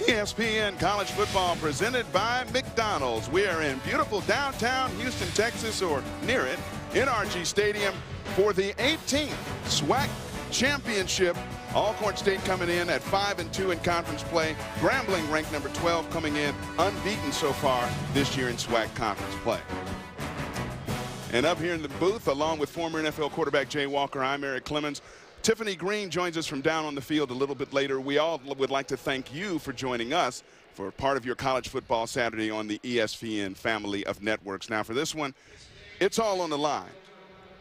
ESPN College Football presented by McDonald's. We are in beautiful downtown Houston, Texas, or near it, NRG Stadium for the 18th SWAC Championship. Alcorn State coming in at 5-2 in conference play. Grambling ranked number 12, coming in unbeaten so far this year in SWAC conference play. And up here in the booth, along with former NFL quarterback Jay Walker, I'm Eric Clemens. Tiffany Green joins us from down on the field a little bit later. We all would like to thank you for joining us for part of your college football Saturday on the ESPN family of networks. Now for this one, it's all on the line.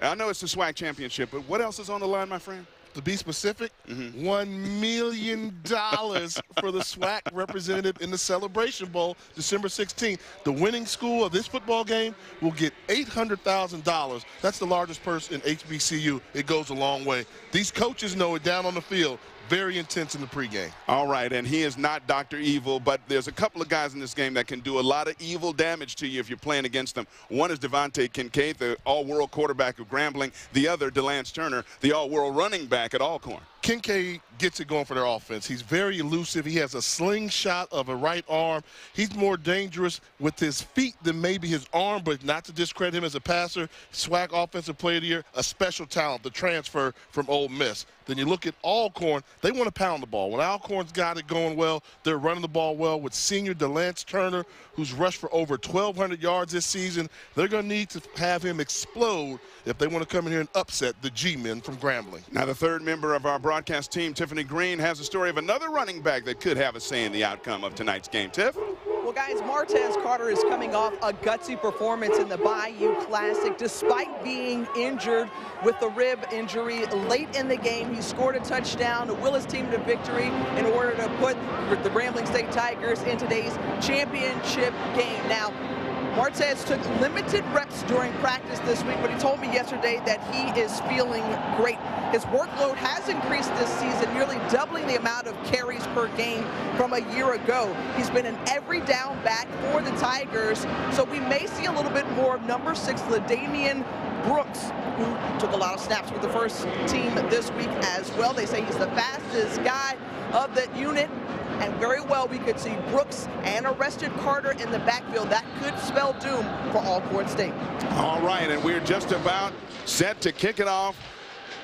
I know it's the SWAC championship, but what else is on the line, my friend? To be specific, $1 million for the SWAC representative in the Celebration Bowl, December 16th. The winning school of this football game will get $800,000. That's the largest purse in HBCU. It goes a long way. These coaches know it down on the field. Very intense in the pregame. All right, and he is not Dr. Evil, but there's a couple of guys in this game that can do a lot of evil damage to you if you're playing against them. One is Devontae Kincaid, the all-world quarterback of Grambling. The other, DeLance Turner, the all-world running back at Alcorn. Kincaid gets it going for their offense. He's very elusive. He has a slingshot of a right arm. He's more dangerous with his feet than maybe his arm, but not to discredit him as a passer. SWAC Offensive Player of the Year, a special talent, the transfer from Ole Miss. Then you look at Alcorn, they want to pound the ball. When Alcorn's got it going well, they're running the ball well with senior DeLance Turner, who's rushed for over 1,200 yards this season. They're going to need to have him explode if they want to come in here and upset the G-men from Grambling. Now the third member of our broadcast team, Tiffany Green, has a story of another running back that could have a say in the outcome of tonight's game. Tiff? Well, guys, Martez Carter is coming off a gutsy performance in the Bayou Classic. Despite being injured with the rib injury late in the game, he scored a touchdown to will his team to victory in order to put the Grambling State Tigers in today's championship game. Now, Martez took limited reps during practice this week, but he told me yesterday that he is feeling great. His workload has increased this season, nearly doubling the amount of carries per game from a year ago. He's been an every down back for the Tigers, so we may see a little bit more of number 6, LaDamian Brooks, who took a lot of snaps with the first team this week as well. They say he's the fastest guy of the unit. And very well, we could see Brooks and arrested Carter in the backfield. That could spell doom for Alcorn State. All right, and we're just about set to kick it off.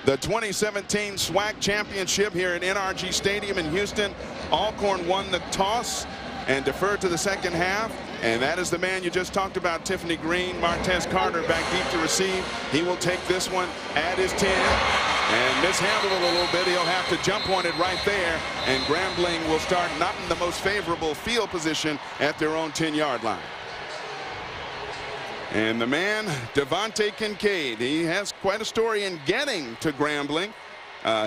The 2017 SWAC Championship here at NRG Stadium in Houston. Alcorn won the toss and deferred to the second half. And that is the man you just talked about, Tiffany Green. Martez Carter back deep to receive. He will take this one at his 10 and mishandle it a little bit. He'll have to jump on it right there. And Grambling will start not in the most favorable field position at their own 10-yard line. And the man, Devontae Kincaid, he has quite a story in getting to Grambling.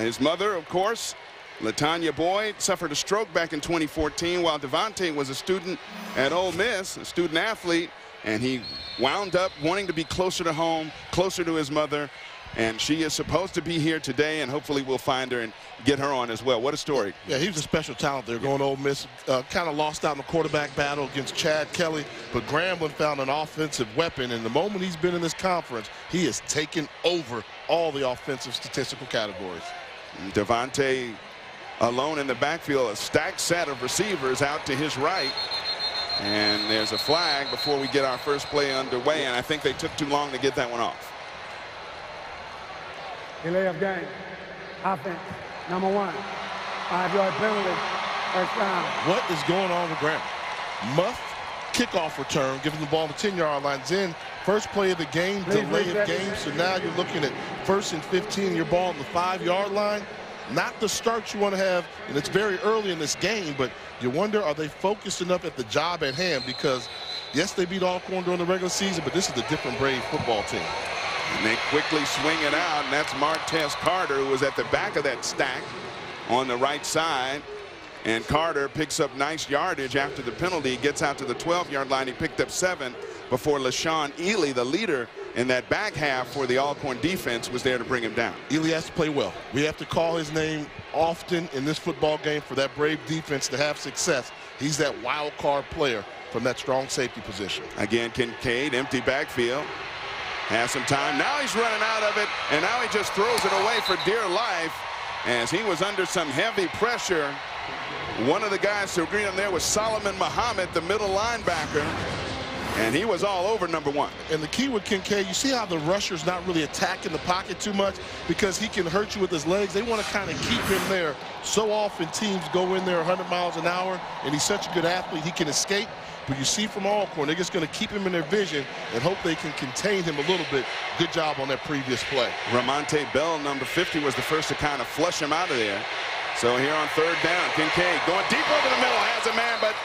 His mother, of course, LaTanya Boyd, suffered a stroke back in 2014 while Devontae was a student at Ole Miss, a student athlete, and he wound up wanting to be closer to home, closer to his mother, and she is supposed to be here today, and hopefully we'll find her and get her on as well. What a story. Yeah, he was a special talent there going to Ole Miss. Kind of lost out in the quarterback battle against Chad Kelly, but Grambling found an offensive weapon, and the moment he's been in this conference, he has taken over all the offensive statistical categories. Devontae alone in the backfield, a stacked set of receivers out to his right. And there's a flag before we get our first play underway, and I think they took too long to get that one off. Delay of game. Offense, number 1. 5-yard penalty. First down. What is going on with Grambling? Muff kickoff return, giving the ball to 10-yard line. Then first play of the game, delay of game. So now you're looking at 1st and 15, your ball on the 5-yard line. Not the start you want to have, and it's very early in this game, but you wonder, are they focused enough at the job at hand? Because, yes, they beat Alcorn during the regular season, but this is a different Brave football team. And they quickly swing it out, and that's Martez Carter, who was at the back of that stack on the right side. And Carter picks up nice yardage after the penalty, gets out to the 12-yard line. He picked up 7 before LaShawn Ely, the leader in that back half for the Alcorn defense, was there to bring him down. Ely has to play well. We have to call his name often in this football game for that Brave defense to have success. He's that wild card player from that strong safety position. Again, Kincaid, empty backfield. Has some time. Now he's running out of it, and now he just throws it away for dear life as he was under some heavy pressure One of the guys to greet him there was Solomon Muhammad, the middle linebacker. And he was all over number 1. And the key with Kincaid, you see how the rusher's not really attacking the pocket too much because he can hurt you with his legs. They want to kind of keep him there. So often teams go in there 100 miles an hour, and he's such a good athlete, he can escape. But you see from Alcorn, they're just going to keep him in their vision and hope they can contain him a little bit. Good job on that previous play. Ramonte Bell, number 50, was the first to kind of flush him out of there. So here on 3rd down, Kincaid going deep over the middle, has a man, but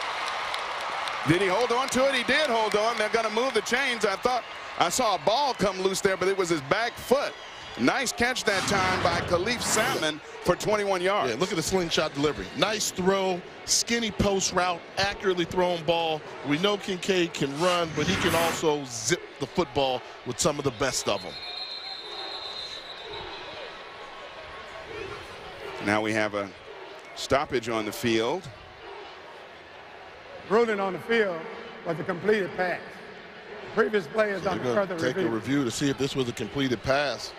did he hold on to it? He did hold on. They're going to move the chains. I thought I saw a ball come loose there, but it was his back foot. Nice catch that time by Khalif Salmon for 21 yards. Yeah, look at the slingshot delivery. Nice throw, skinny post route, accurately thrown ball. We know Kincaid can run, but he can also zip the football with some of the best of them. Now we have a stoppage on the field. Ruling on the field was a completed pass. The previous play is under further review. Take a review to see if this was a completed pass.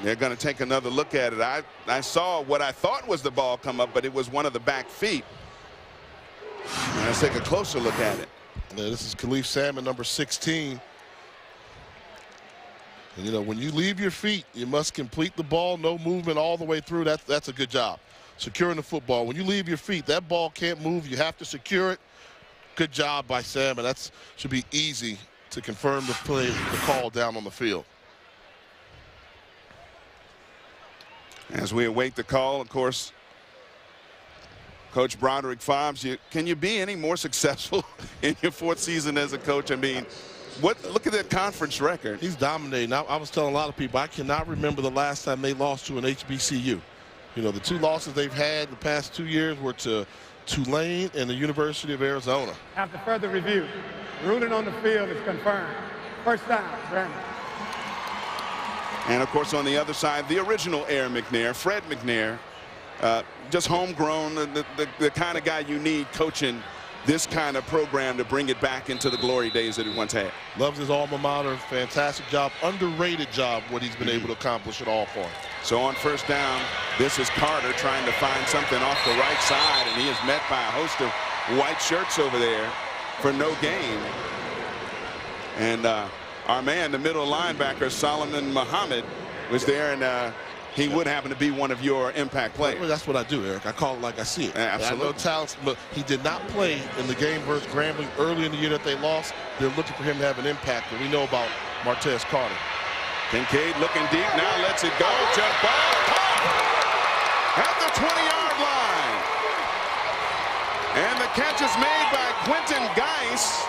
They're going to take another look at it. I saw what I thought was the ball come up, but it was one of the back feet. Let's take a closer look at it. Yeah, this is Khalif Salmon, number 16. And, you know, when you leave your feet, you must complete the ball, no movement all the way through. That's a good job. Securing the football. When you leave your feet, that ball can't move. You have to secure it. Good job by Salmon. That should be easy to confirm the play, the call down on the field. As we await the call, of course, Coach Broderick Fobbs, can you be any more successful in your 4th season as a coach? I mean, look at that conference record. He's dominating. I was telling a lot of people, I cannot remember the last time they lost to an HBCU. You know, the 2 losses they've had the past 2 years were to Tulane and the University of Arizona. After further review, ruling on the field is confirmed. First down, Grambling. And, of course, on the other side, the original Air McNair, Fred McNair, just homegrown, the kind of guy you need coaching this kind of program to bring it back into the glory days that it once had. Loves his alma mater. Fantastic job. Underrated job what he's been able to accomplish at Alcorn. So on 1st down, this is Carter trying to find something off the right side, and he is met by a host of white shirts over there for no gain. And our man, the middle linebacker, Solomon Muhammad, was there, and he would happen to be one of your impact players. Well, that's what I do, Eric. I call it like I see it. Absolutely. I know talent. Look, he did not play in the game versus Grambling early in the year that they lost. They're looking for him to have an impact, and we know about Martez Carter. Kincaid looking deep, now lets it go. Jump ball, caught at the 20-yard line. And the catch is made by Quentin Geis.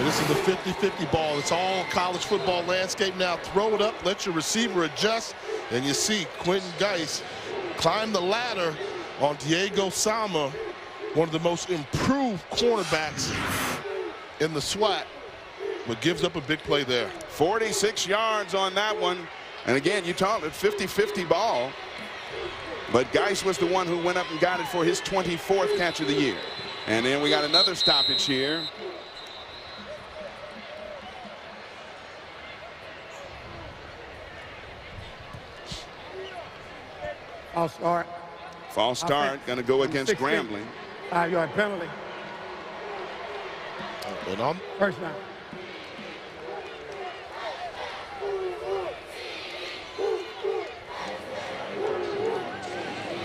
This is the 50-50 ball. It's all college football landscape now. Throw it up, let your receiver adjust, and you see Quentin Geis climb the ladder on Diego Sama, one of the most improved cornerbacks in the SWAC, but gives up a big play there. 46 yards on that one. And again, you talked about 50-50 ball, but Geis was the one who went up and got it for his 24th catch of the year. And then we got another stoppage here. False start. False start, going to go against Grambling. 5-yard penalty. And on First down.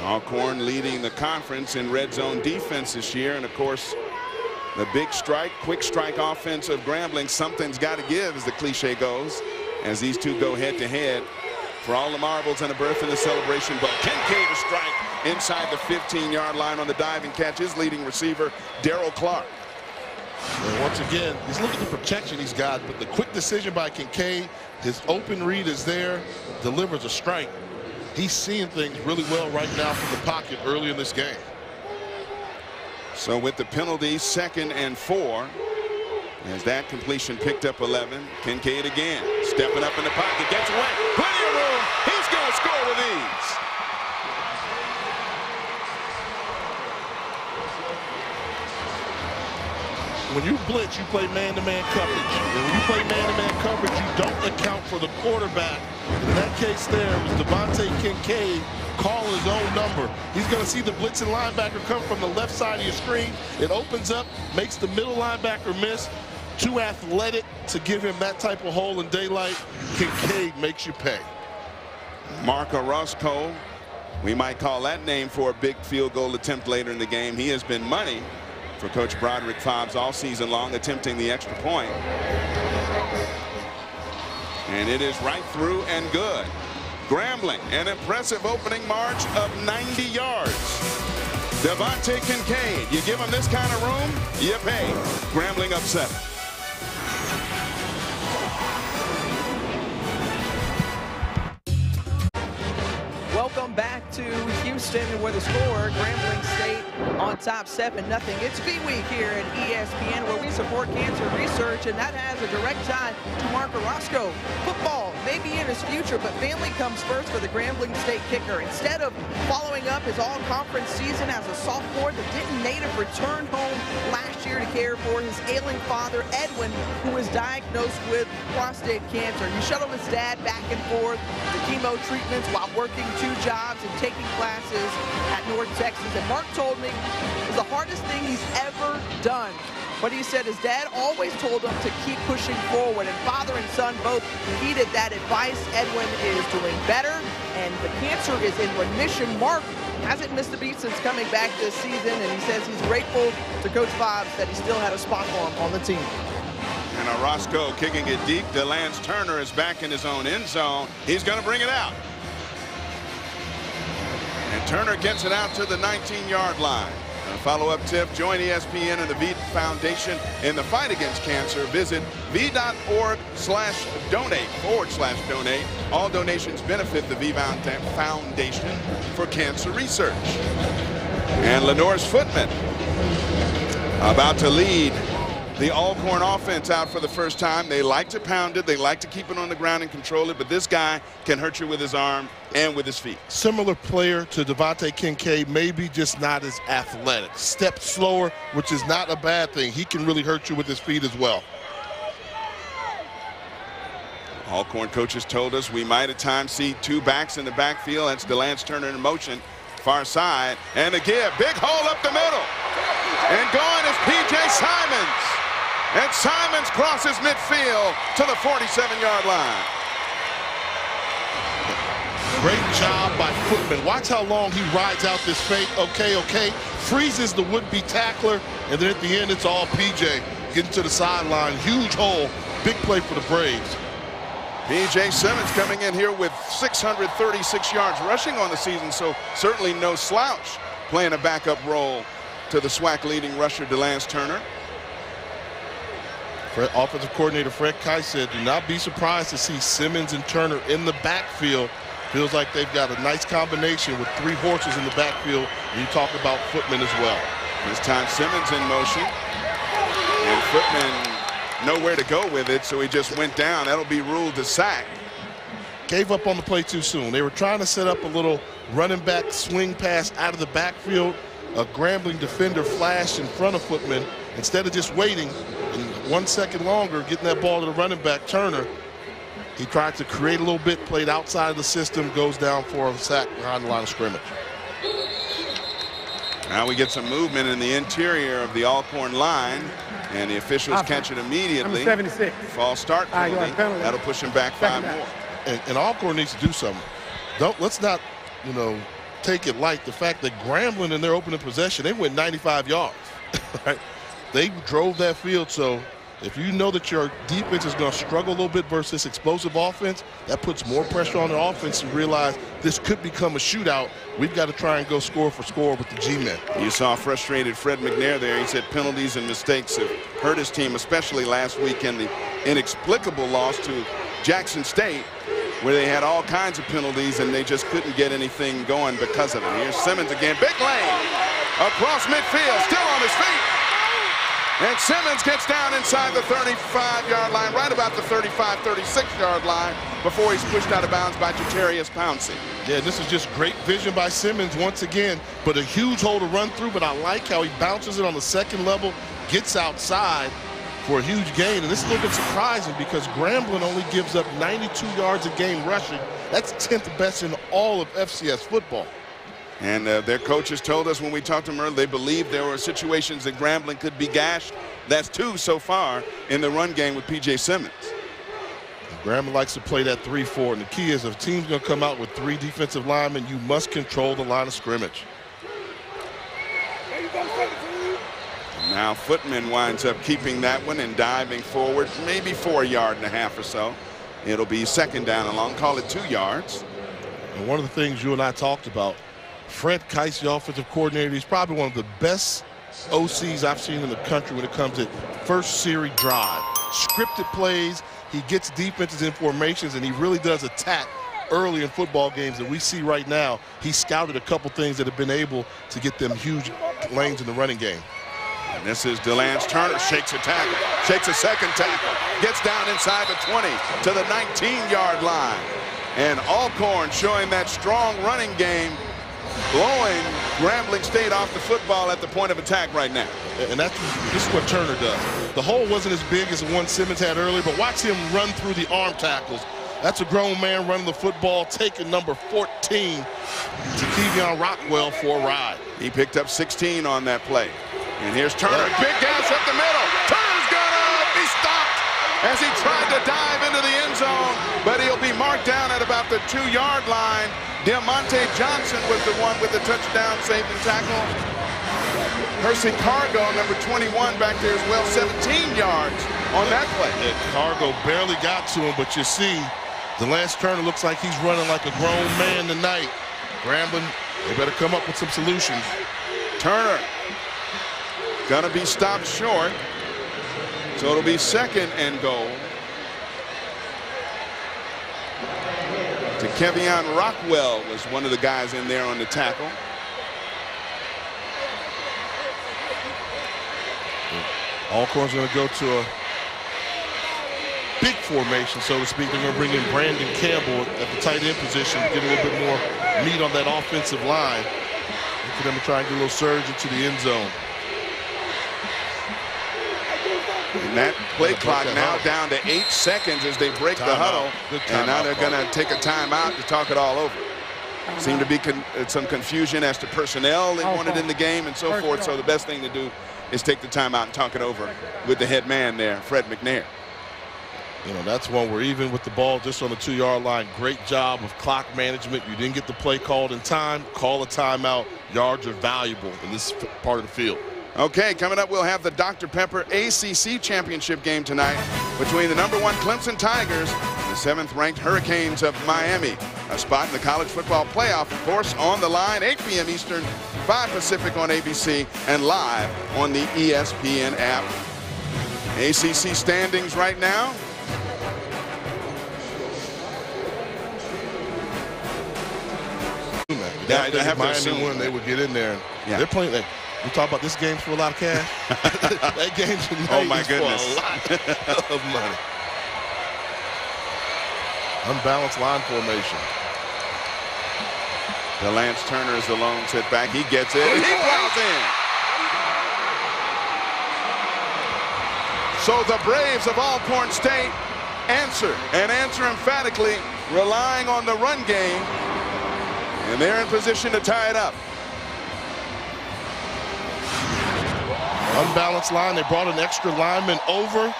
Alcorn leading the conference in red zone defense this year, and of course the big strike, quick strike offense of Grambling. Something's got to give, as the cliche goes, as these two go head to head for all the marbles and a berth in the celebration. But Kincaid to strike inside the 15-yard line on the diving catch. His leading receiver, Darrell Clark. And once again, just look at the protection he's got, but the quick decision by Kincaid, his open read is there, delivers a strike. He's seeing things really well right now from the pocket early in this game. So with the penalty, 2nd and 4, as that completion picked up 11. Kincaid again, stepping up in the pocket, gets away, plenty of room. He's going to score with ease. when you blitz, you play man-to-man coverage. And when you play man-to-man coverage, you don't account for the quarterback. And in that case there, it was Devontae Kincaid calling his own number. He's going to see the blitzing linebacker come from the left side of your screen. It opens up, makes the middle linebacker miss. Too athletic to give him that type of hole in daylight. Kincaid makes you pay. Mark Orozco, we might call that name for a big field goal attempt later in the game. He has been money for Coach Broderick Fobbs all season long, attempting the extra point. And it is right through and good. Grambling, an impressive opening march of 90 yards. Devontae Kincaid, you give him this kind of room, you pay. Grambling up 7. Welcome back to Houston, where the score, Grambling State on top 7-0. It's Fee Week here at ESPN, where we support cancer research, and that has a direct tie to Mark Orozco. Football may be in his future, but family comes first for the Grambling State kicker. Instead of following up his all-conference season as a sophomore, the Denton native returned home last year to care for his ailing father, Edwin, who was diagnosed with prostate cancer. He shuttled his dad back and forth to chemo treatments while working 2 jobs and taking classes at North Texas. And Mark told me it was the hardest thing he's ever done. But he said his dad always told him to keep pushing forward, and father and son both heeded that advice. Edwin is doing better, and the cancer is in remission. Mark hasn't missed a beat since coming back this season, and he says he's grateful to Coach Fobbs that he still had a spot for him on the team. And Orozco kicking it deep. DeLance Turner is back in his own end zone. He's going to bring it out. And Turner gets it out to the 19-yard line. A follow-up tip, join ESPN and the V Foundation in the fight against cancer. Visit v.org/donate. All donations benefit the V Foundation for cancer research. And Lenore's Footman about to lead the Alcorn offense out for the first time. They like to pound it. They like to keep it on the ground and control it. But this guy can hurt you with his arm and with his feet. Similar player to Devontae Kincaid, maybe just not as athletic. Step slower, which is not a bad thing. He can really hurt you with his feet as well. Alcorn coaches told us we might at times see 2 backs in the backfield. That's DeLance Turner in motion. Far side. And a give. Big hole up the middle. And going is P.J. Simons. And Simons crosses midfield to the 47-yard line. Great job by Footman. Watch how long he rides out this fake. Okay. Freezes the would-be tackler. And then at the end, it's all P.J. getting to the sideline. Huge hole. Big play for the Braves. P.J. Simmons coming in here with 636 yards rushing on the season, so certainly no slouch, playing a backup role to the SWAC leading rusher DeLance Turner. Offensive coordinator Fred Kite said, do not be surprised to see Simmons and Turner in the backfield. Feels like they've got a nice combination with 3 horses in the backfield. And you talk about Footman as well. This time Simmons in motion. And Footman nowhere to go with it, so he just went down. That'll be ruled a sack. Gave up on the play too soon. They were trying to set up a little running back swing pass out of the backfield. A Grambling defender flashed in front of Footman. Instead of just waiting and 1 second longer, getting that ball to the running back, Turner, he tried to create a little bit, played outside of the system, goes down for a sack behind the line of scrimmage. Now we get some movement in the interior of the Alcorn line, and the officials catch it immediately. 76. False start penalty. That'll push him back 5 more. And Alcorn needs to do something. Let's not, take it light. The fact that Grambling in their opening possession, they went 95 yards. Right? They drove that field, so if you know that your defense is going to struggle a little bit versus explosive offense, that puts more pressure on the offense to realize this could become a shootout. We've got to try and go score for score with the G-men. You saw frustrated Fred McNair there. He said penalties and mistakes have hurt his team, especially last week in the inexplicable loss to Jackson State, where they had all kinds of penalties and they just couldn't get anything going because of it. Here's Simmons again. Big lane across midfield, still on his feet. And Simmons gets down inside the 35-yard line, right about the 35, 36-yard line, before he's pushed out of bounds by Jatarius Pouncey. Yeah, this is just great vision by Simmons once again, but a huge hole to run through, but I like how he bounces it on the second level, gets outside for a huge gain. And this is a little bit surprising because Grambling only gives up 92 yards a game rushing. That's 10th best in all of FCS football. And their coaches told us when we talked to them earlier, they believed there were situations that Grambling could be gashed. That's 2 so far in the run game with P.J. Simmons. Grambling likes to play that 3-4, and the key is if a team's going to come out with 3 defensive linemen, you must control the line of scrimmage. Now Footman winds up keeping that one and diving forward, maybe 4.5 yards or so. It'll be second down and long, call it 2 yards. And one of the things you and I talked about, Fred Keiss, the offensive coordinator, he's probably one of the best OCs I've seen in the country when it comes to first series drive. Scripted plays, he gets defenses in formations, and he really does attack early in football games that we see right now. He scouted a couple things that have been able to get them huge lanes in the running game. And this is DeLance Turner, shakes a tackle, shakes a second tackle, gets down inside the 20 to the 19-yard line. And Alcorn showing that strong running game, blowing Grambling State off the football at the point of attack right now. And this is what Turner does. The hole wasn't as big as the one Simmons had earlier, but watch him run through the arm tackles. That's a grown man running the football, taking number 14 to Kevion Rockwell for a ride. He picked up 16 on that play. And here's Turner, big gas up the middle. Turner's gonna be stopped as he tried to dive into the end zone, but he'll be marked down at about the 2-yard line. Diamante Johnson was the one with the touchdown saving tackle. Percy Cargo, number 21, back there as well, 17 yards on that play. And Cargo barely got to him, but you see, DeLance Turner looks like he's running like a grown man tonight. Grambling, they better come up with some solutions. Turner gonna be stopped short, so it'll be second and goal to Kevion Rockwell. Was one of the guys in there on the tackle. Alcorn's going to go to a big formation, so to speak. They're going to bring in Brandon Campbell at the tight end position to get a little bit more meat on that offensive line. And for them to try and get a little surge into the end zone. And that play clock now down to 8 seconds as they break the huddle. And now they're going to take a timeout to talk it all over. Seemed to be some confusion as to personnel they wanted in the game and so forth. So the best thing to do is take the timeout and talk it over with the head man there, Fred McNair. You know, that's one where even with the ball just on the 2-yard line, great job of clock management. You didn't get the play called in time, call a timeout. Yards are valuable in this part of the field. Okay, coming up, we'll have the Dr. Pepper ACC Championship game tonight between the #1 Clemson Tigers and the 7th-ranked Hurricanes of Miami. A spot in the college football playoff, of course, on the line, 8 p.m. Eastern, 5 Pacific on ABC, and live on the ESPN app. ACC standings right now. Yeah, I have Miami win, they would get in there. Yeah. They're playing. We talk about this game's for a lot of cash. That game tonight oh my is goodness. for a lot of money. Unbalanced line formation. DeLance Turner is the lone sit back. He gets it. He plows in. So the Braves of Alcorn State answer, and answer emphatically, relying on the run game. And they're in position to tie it up. Unbalanced line. They brought an extra lineman over,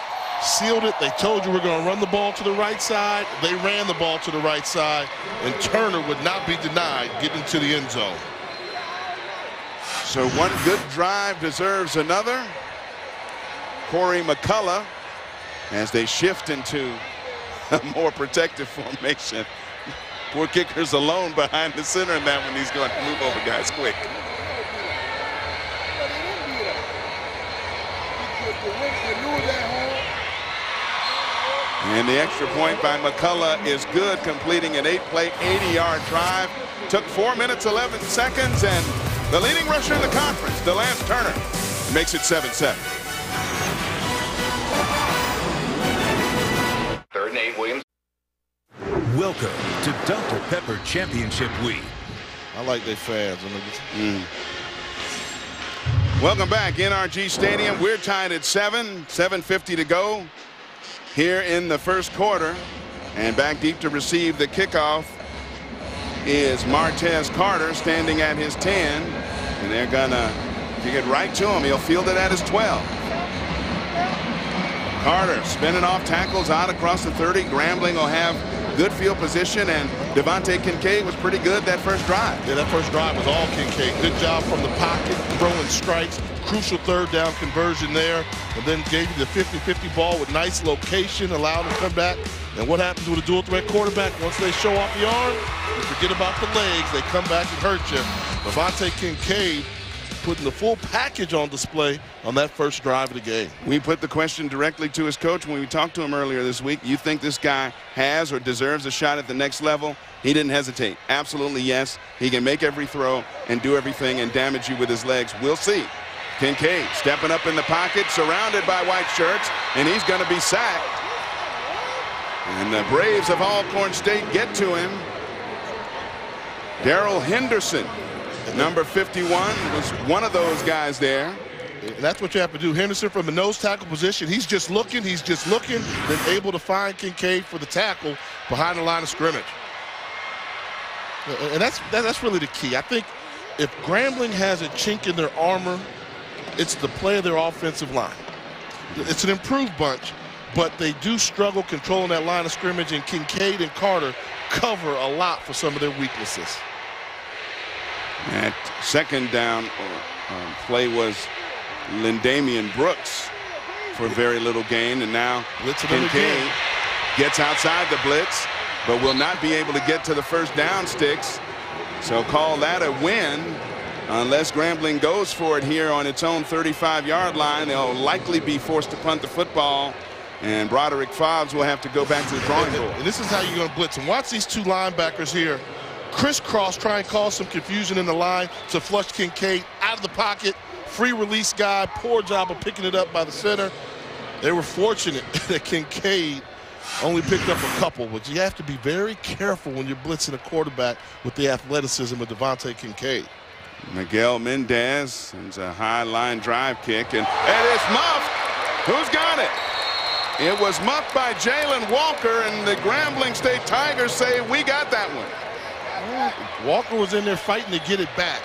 sealed it. They told you we're going to run the ball to the right side. They ran the ball to the right side, and Turner would not be denied getting to the end zone. So one good drive deserves another. Corey McCullough, as they shift into a more protective formation. Poor kicker's alone behind the center in that one. He's going to move over guys quick. And the extra point by McCullough is good, completing an 8-play, 80-yard drive. Took 4 minutes, 11 seconds, and the leading rusher in the conference, DeLance Turner, makes it 7-7. Third and 8, Williams. Welcome to Dr. Pepper Championship Week. I like their fans. Welcome back, NRG Stadium. We're tied at 7:50 to go here in the first quarter. And back deep to receive the kickoff is Martez Carter, standing at his 10. And they're gonna kick it right to him. He'll field it at his 12. Carter spinning off tackles out across the 30. Grambling will have good field position, and Devontae Kincaid was pretty good that first drive. Yeah, that first drive was all Kincaid. Good job from the pocket, throwing strikes, crucial third down conversion there, and then gave you the 50-50 ball with nice location, allowed him to come back. And what happens with a dual threat quarterback? Once they show off the arm, you forget about the legs. They come back and hurt you. Devontae Kincaid putting the full package on display on that first drive of the game. We put the question directly to his coach when we talked to him earlier this week. You think this guy has or deserves a shot at the next level? He didn't hesitate. Absolutely yes. He can make every throw and do everything and damage you with his legs. We'll see. Kincaid stepping up in the pocket, surrounded by white shirts, and he's going to be sacked. And the Braves of Alcorn State get to him. Darrell Henderson, number 51, was one of those guys there. And that's what you have to do. Henderson from the nose tackle position. He's just looking, then able to find Kincaid for the tackle behind the line of scrimmage. And that's really the key. I think if Grambling has a chink in their armor, it's the play of their offensive line. It's an improved bunch, but they do struggle controlling that line of scrimmage, and Kincaid and Carter cover a lot for some of their weaknesses. That second down play was Lindamian Brooks for very little gain, and now Kincaid gets outside the blitz, but will not be able to get to the first down sticks. So call that a win. Unless Grambling goes for it here on its own 35-yard line, they'll likely be forced to punt the football, and Broderick Fobbs will have to go back to the drawing board. And this is how you're going to blitz. And watch these two linebackers here crisscross, try and cause some confusion in the line to flush Kincaid out of the pocket. Free release guy, poor job of picking it up by the center. They were fortunate that Kincaid only picked up a couple, but you have to be very careful when you're blitzing a quarterback with the athleticism of Devontae Kincaid. Miguel Mendez sends a high line drive kick, and it's muffed. Who's got it? It was muffed by Jalen Walker, and the Grambling State Tigers say, we got that one. Walker was in there fighting to get it back.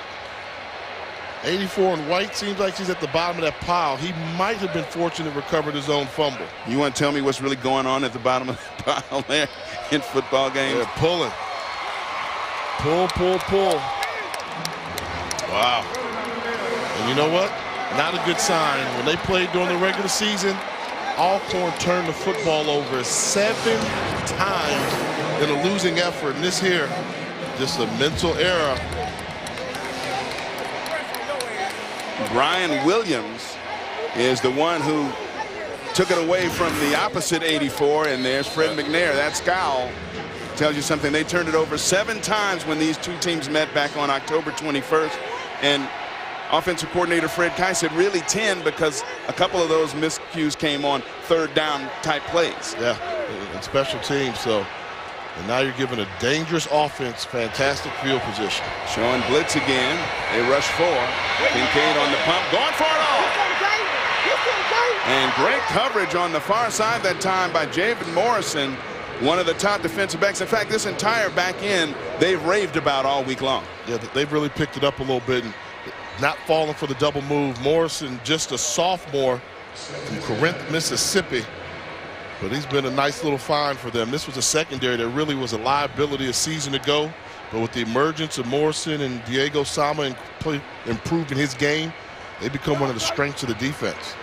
84 in white, seems like he's at the bottom of that pile. He might have been fortunate to recover his own fumble. You want to tell me what's really going on at the bottom of the pile there in football games? They're pulling. Pull. Wow. And you know what? Not a good sign. When they played during the regular season, Alcorn turned the football over 7 times in a losing effort. And this here, just a mental error. Brian Williams is the one who took it away from the opposite 84, and there's Fred McNair. That scowl tells you something. They turned it over 7 times when these two teams met back on October 21st. And offensive coordinator Fred Kai said really 10, because a couple of those miscues came on third down type plays. Yeah, and special teams. So, and now you're giving a dangerous offense fantastic field position. Showing blitz again. They rush 4. Kincaid on the pump, going for it all. And great coverage on the far side that time by Javen Morrison, one of the top defensive backs. In fact, this entire back end they've raved about all week long. Yeah, they've really picked it up a little bit and not falling for the double move. Morrison, just a sophomore from Corinth, Mississippi, but he's been a nice little find for them. This was a secondary that really was a liability a season ago, but with the emergence of Morrison and Diego Sama improving his game, they become one of the strengths of the defense.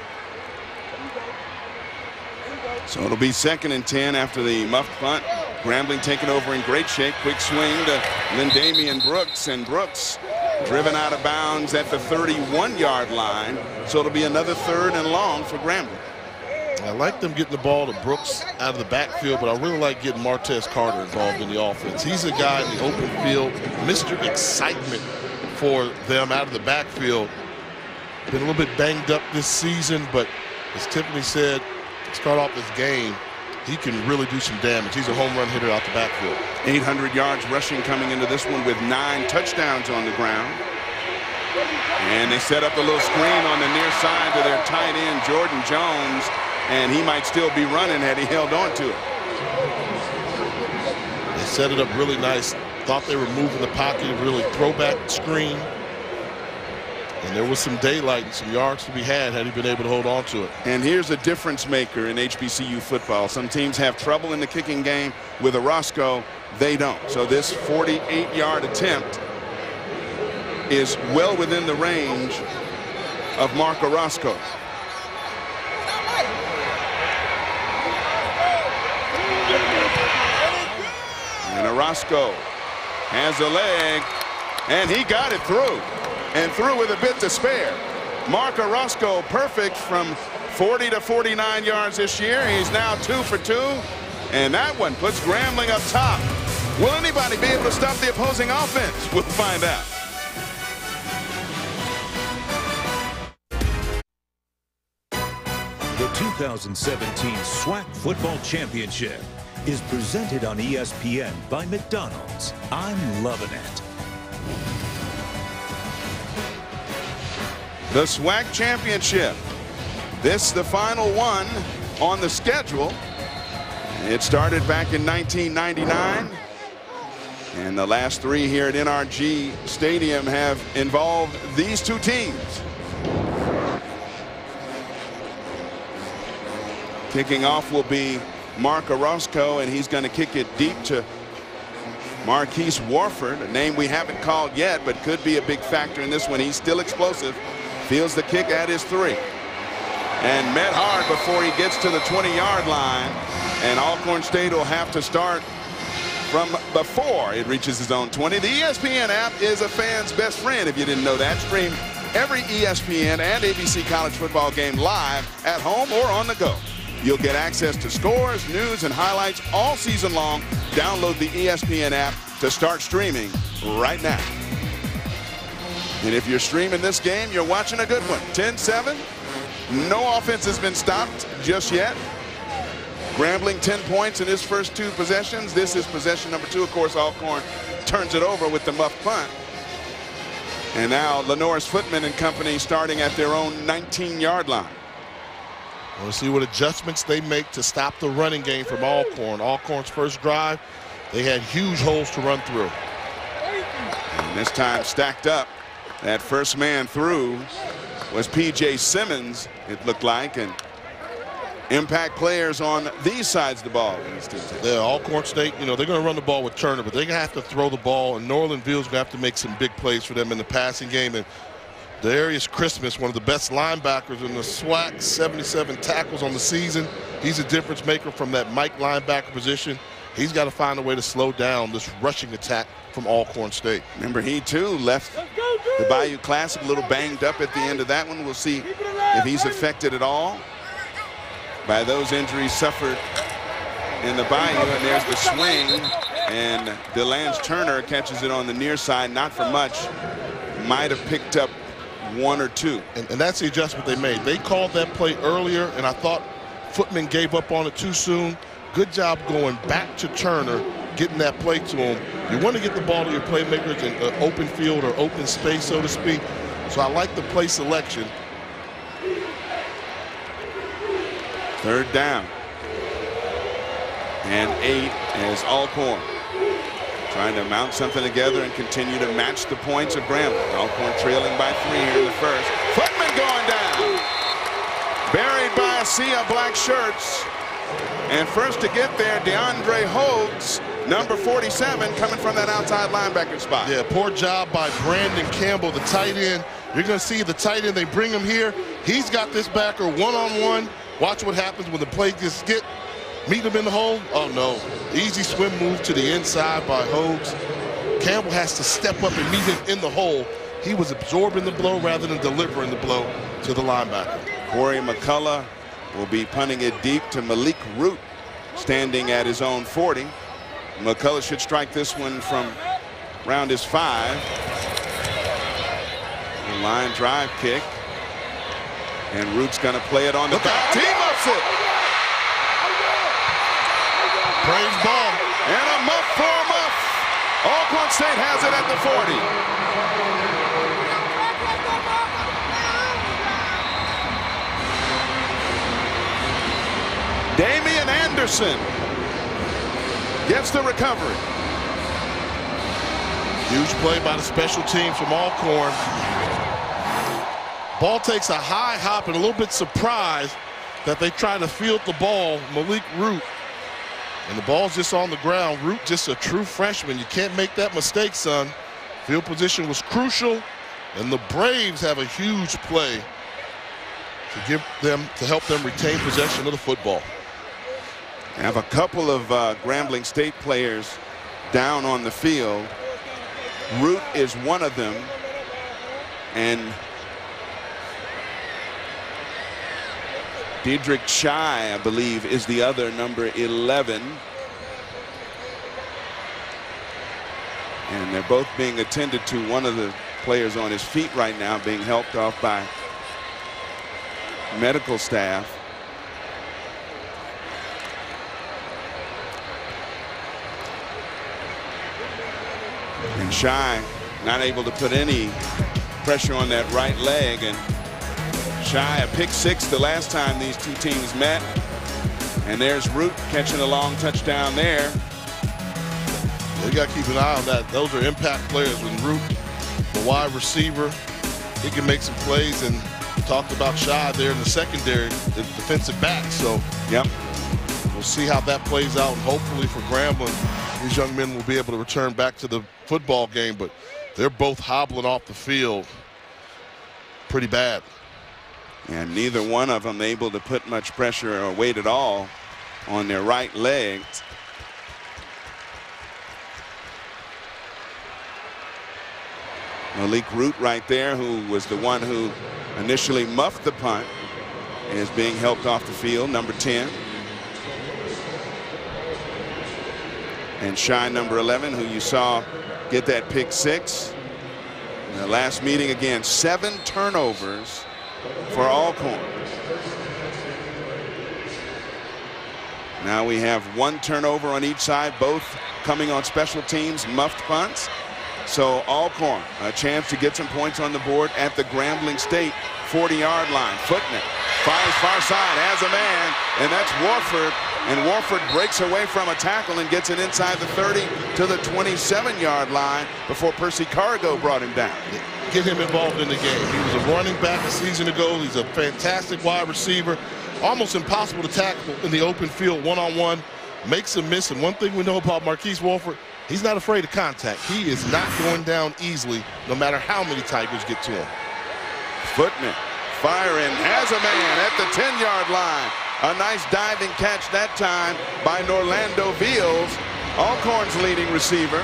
So it'll be 2nd and 10 after the muffed punt. Grambling taking over in great shape. Quick swing to Lindamian Brooks, and Brooks driven out of bounds at the 31-yard line. So it'll be another 3rd and long for Grambling. I like them getting the ball to Brooks out of the backfield, but I really like getting Martez Carter involved in the offense. He's a guy in the open field, Mr. Excitement for them out of the backfield. Been a little bit banged up this season, but as Tiffany said, to start off this game, he can really do some damage. He's a home run hitter out the backfield. 800 yards rushing coming into this one with 9 touchdowns on the ground. And they set up a little screen on the near side to their tight end, Jordan Jones, and he might still be running had he held on to it. They set it up really nice. Thought they were moving the pocket, really throwback screen. And there was some daylight and some yards to be had he been able to hold on to it. And here's a difference maker in HBCU football. Some teams have trouble in the kicking game. With Orozco, they don't. So this 48-yard attempt is well within the range of Mark Orozco. And Orozco has a leg, and he got it through. And through with a bit to spare. Mark Orozco perfect from 40 to 49 yards this year. He's now 2 for 2. And that one puts Grambling up top. Will anybody be able to stop the opposing offense? We'll find out. The 2017 SWAC Football Championship is presented on ESPN by McDonald's. I'm loving it. The SWAC Championship. This the final one on the schedule. It started back in 1999. And the last 3 here at NRG Stadium have involved these 2 teams. Kicking off will be Mark Orozco, and he's going to kick it deep to Marquise Warford, a name we haven't called yet, but could be a big factor in this one. He's still explosive. Feels the kick at his 3. And met hard before he gets to the 20-yard line. And Alcorn State will have to start from before it reaches his own 20. The ESPN app is a fan's best friend, if you didn't know that. Stream every ESPN and ABC college football game live at home or on the go. You'll get access to scores, news, and highlights all season long. Download the ESPN app to start streaming right now. And if you're streaming this game, you're watching a good one. 10-7. No offense has been stopped just yet. Grambling 10 points in his first 2 possessions. This is possession number 2. Of course, Alcorn turns it over with the muff punt. And now Lenoris Footman and company starting at their own 19-yard line. We'll see what adjustments they make to stop the running game from Alcorn. Alcorn's first drive, they had huge holes to run through. And this time stacked up. That first man through was P.J. Simmons, it looked like, and impact players on these sides of the ball. Yeah, Alcorn State, you know, they're going to run the ball with Turner, but they're going to have to throw the ball, and Norlandville's going to have to make some big plays for them in the passing game. And Darius Christmas, one of the best linebackers in the SWAC, 77 tackles on the season. He's a difference maker from that Mike linebacker position. He's got to find a way to slow down this rushing attack from Alcorn State. Remember, he too left the Bayou Classic a little banged up at the end of that one. We'll see if he's affected at all by those injuries suffered in the Bayou. And there's the swing, and DeLance Turner catches it on the near side, not for much. Might have picked up 1 or 2. And that's the adjustment they made. They called that play earlier, and I thought Footman gave up on it too soon. Good job going back to Turner, getting that play to him. You want to get the ball to your playmakers in an open field or open space, so to speak. So I like the play selection. 3rd down. And 8 as Alcorn trying to mount something together and continue to match the points of Grambling. Alcorn trailing by 3 here in the first. Footman going down. Buried by a sea of black shirts. And first to get there, DeAndre Hogues, number 47, coming from that outside linebacker spot. Yeah, poor job by Brandon Campbell, the tight end. You're going to see the tight end, they bring him here. He's got this backer one-on-one. Watch what happens when the play gets hit. Meet him in the hole. Oh, no. Easy swim move to the inside by Hogues. Campbell has to step up and meet him in the hole. He was absorbing the blow rather than delivering the blow to the linebacker. Corey McCullough will be punting it deep to Malik Root, standing at his own 40. McCullough should strike this one from around his 5. Line drive kick. And Root's going to play it on the back. T-muffs it. Braves ball. And a muff for a muff. Alcorn St has it at the 40. Damian Anderson gets the recovery. Huge play by the special teams from Alcorn. Ball takes a high hop and a little bit surprised that they try to field the ball, Malik Root. And the ball's just on the ground. Root just a true freshman. You can't make that mistake, son. Field position was crucial, and the Braves have a huge play to help them retain possession of the football. I have a couple of Grambling State players down on the field. Root is one of them, and Dedrick Shy, I believe, is the other, number 11. And they're both being attended to. One of the players on his feet right now being helped off by medical staff. And Shy not able to put any pressure on that right leg, and Shy a pick 6 the last time these two teams met. And there's Root catching a long touchdown there. You got to keep an eye on that. Those are impact players. When Root, the wide receiver, he can make some plays, and talked about Shy there in the secondary, the defensive back. So yep, we'll see how that plays out, and hopefully for Grambling, these young men will be able to return back to the football game, but they're both hobbling off the field pretty bad. And neither one of them able to put much pressure or weight at all on their right legs. Malik Root right there, who was the one who initially muffed the punt, is being helped off the field, number 10. And Shy, number 11, who you saw get that pick 6. In the last meeting, again, 7 turnovers for Alcorn. Now we have 1 turnover on each side, both coming on special teams, muffed punts. So Alcorn, a chance to get some points on the board at the Grambling State 40-yard line. Footman fires far side, has a man, and that's Warford. And Warford breaks away from a tackle and gets it inside the 30 to the 27-yard line before Percy Cargo brought him down. Get him involved in the game. He was a running back a season ago. He's a fantastic wide receiver. Almost impossible to tackle in the open field one-on-one. Makes a miss. And one thing we know about Marquise Warford, he's not afraid of contact. He is not going down easily, no matter how many Tigers get to him. Footman firing, has a man at the 10-yard line. A nice diving catch that time by Norlando Veals, Alcorn's leading receiver.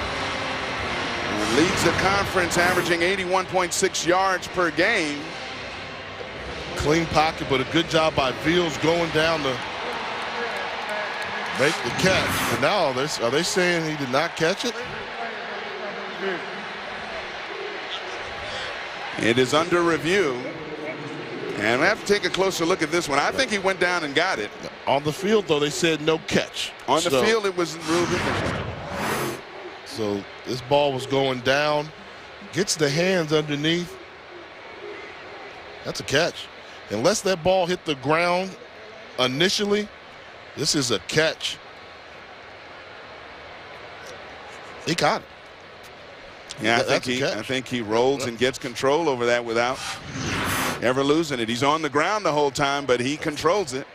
And leads the conference, averaging 81.6 yards per game. Clean pocket, but a good job by Veals going down to make the catch. And now are they saying he did not catch it? It is under review. And we have to take a closer look at this one. I think he went down and got it. On the field, though, they said no catch. On the field, it was ruled. So this ball was going down. Gets the hands underneath. That's a catch. Unless that ball hit the ground initially, this is a catch. He got it. Yeah, I think he rolls and gets control over that without ever losing it. He's on the ground the whole time, but he controls it.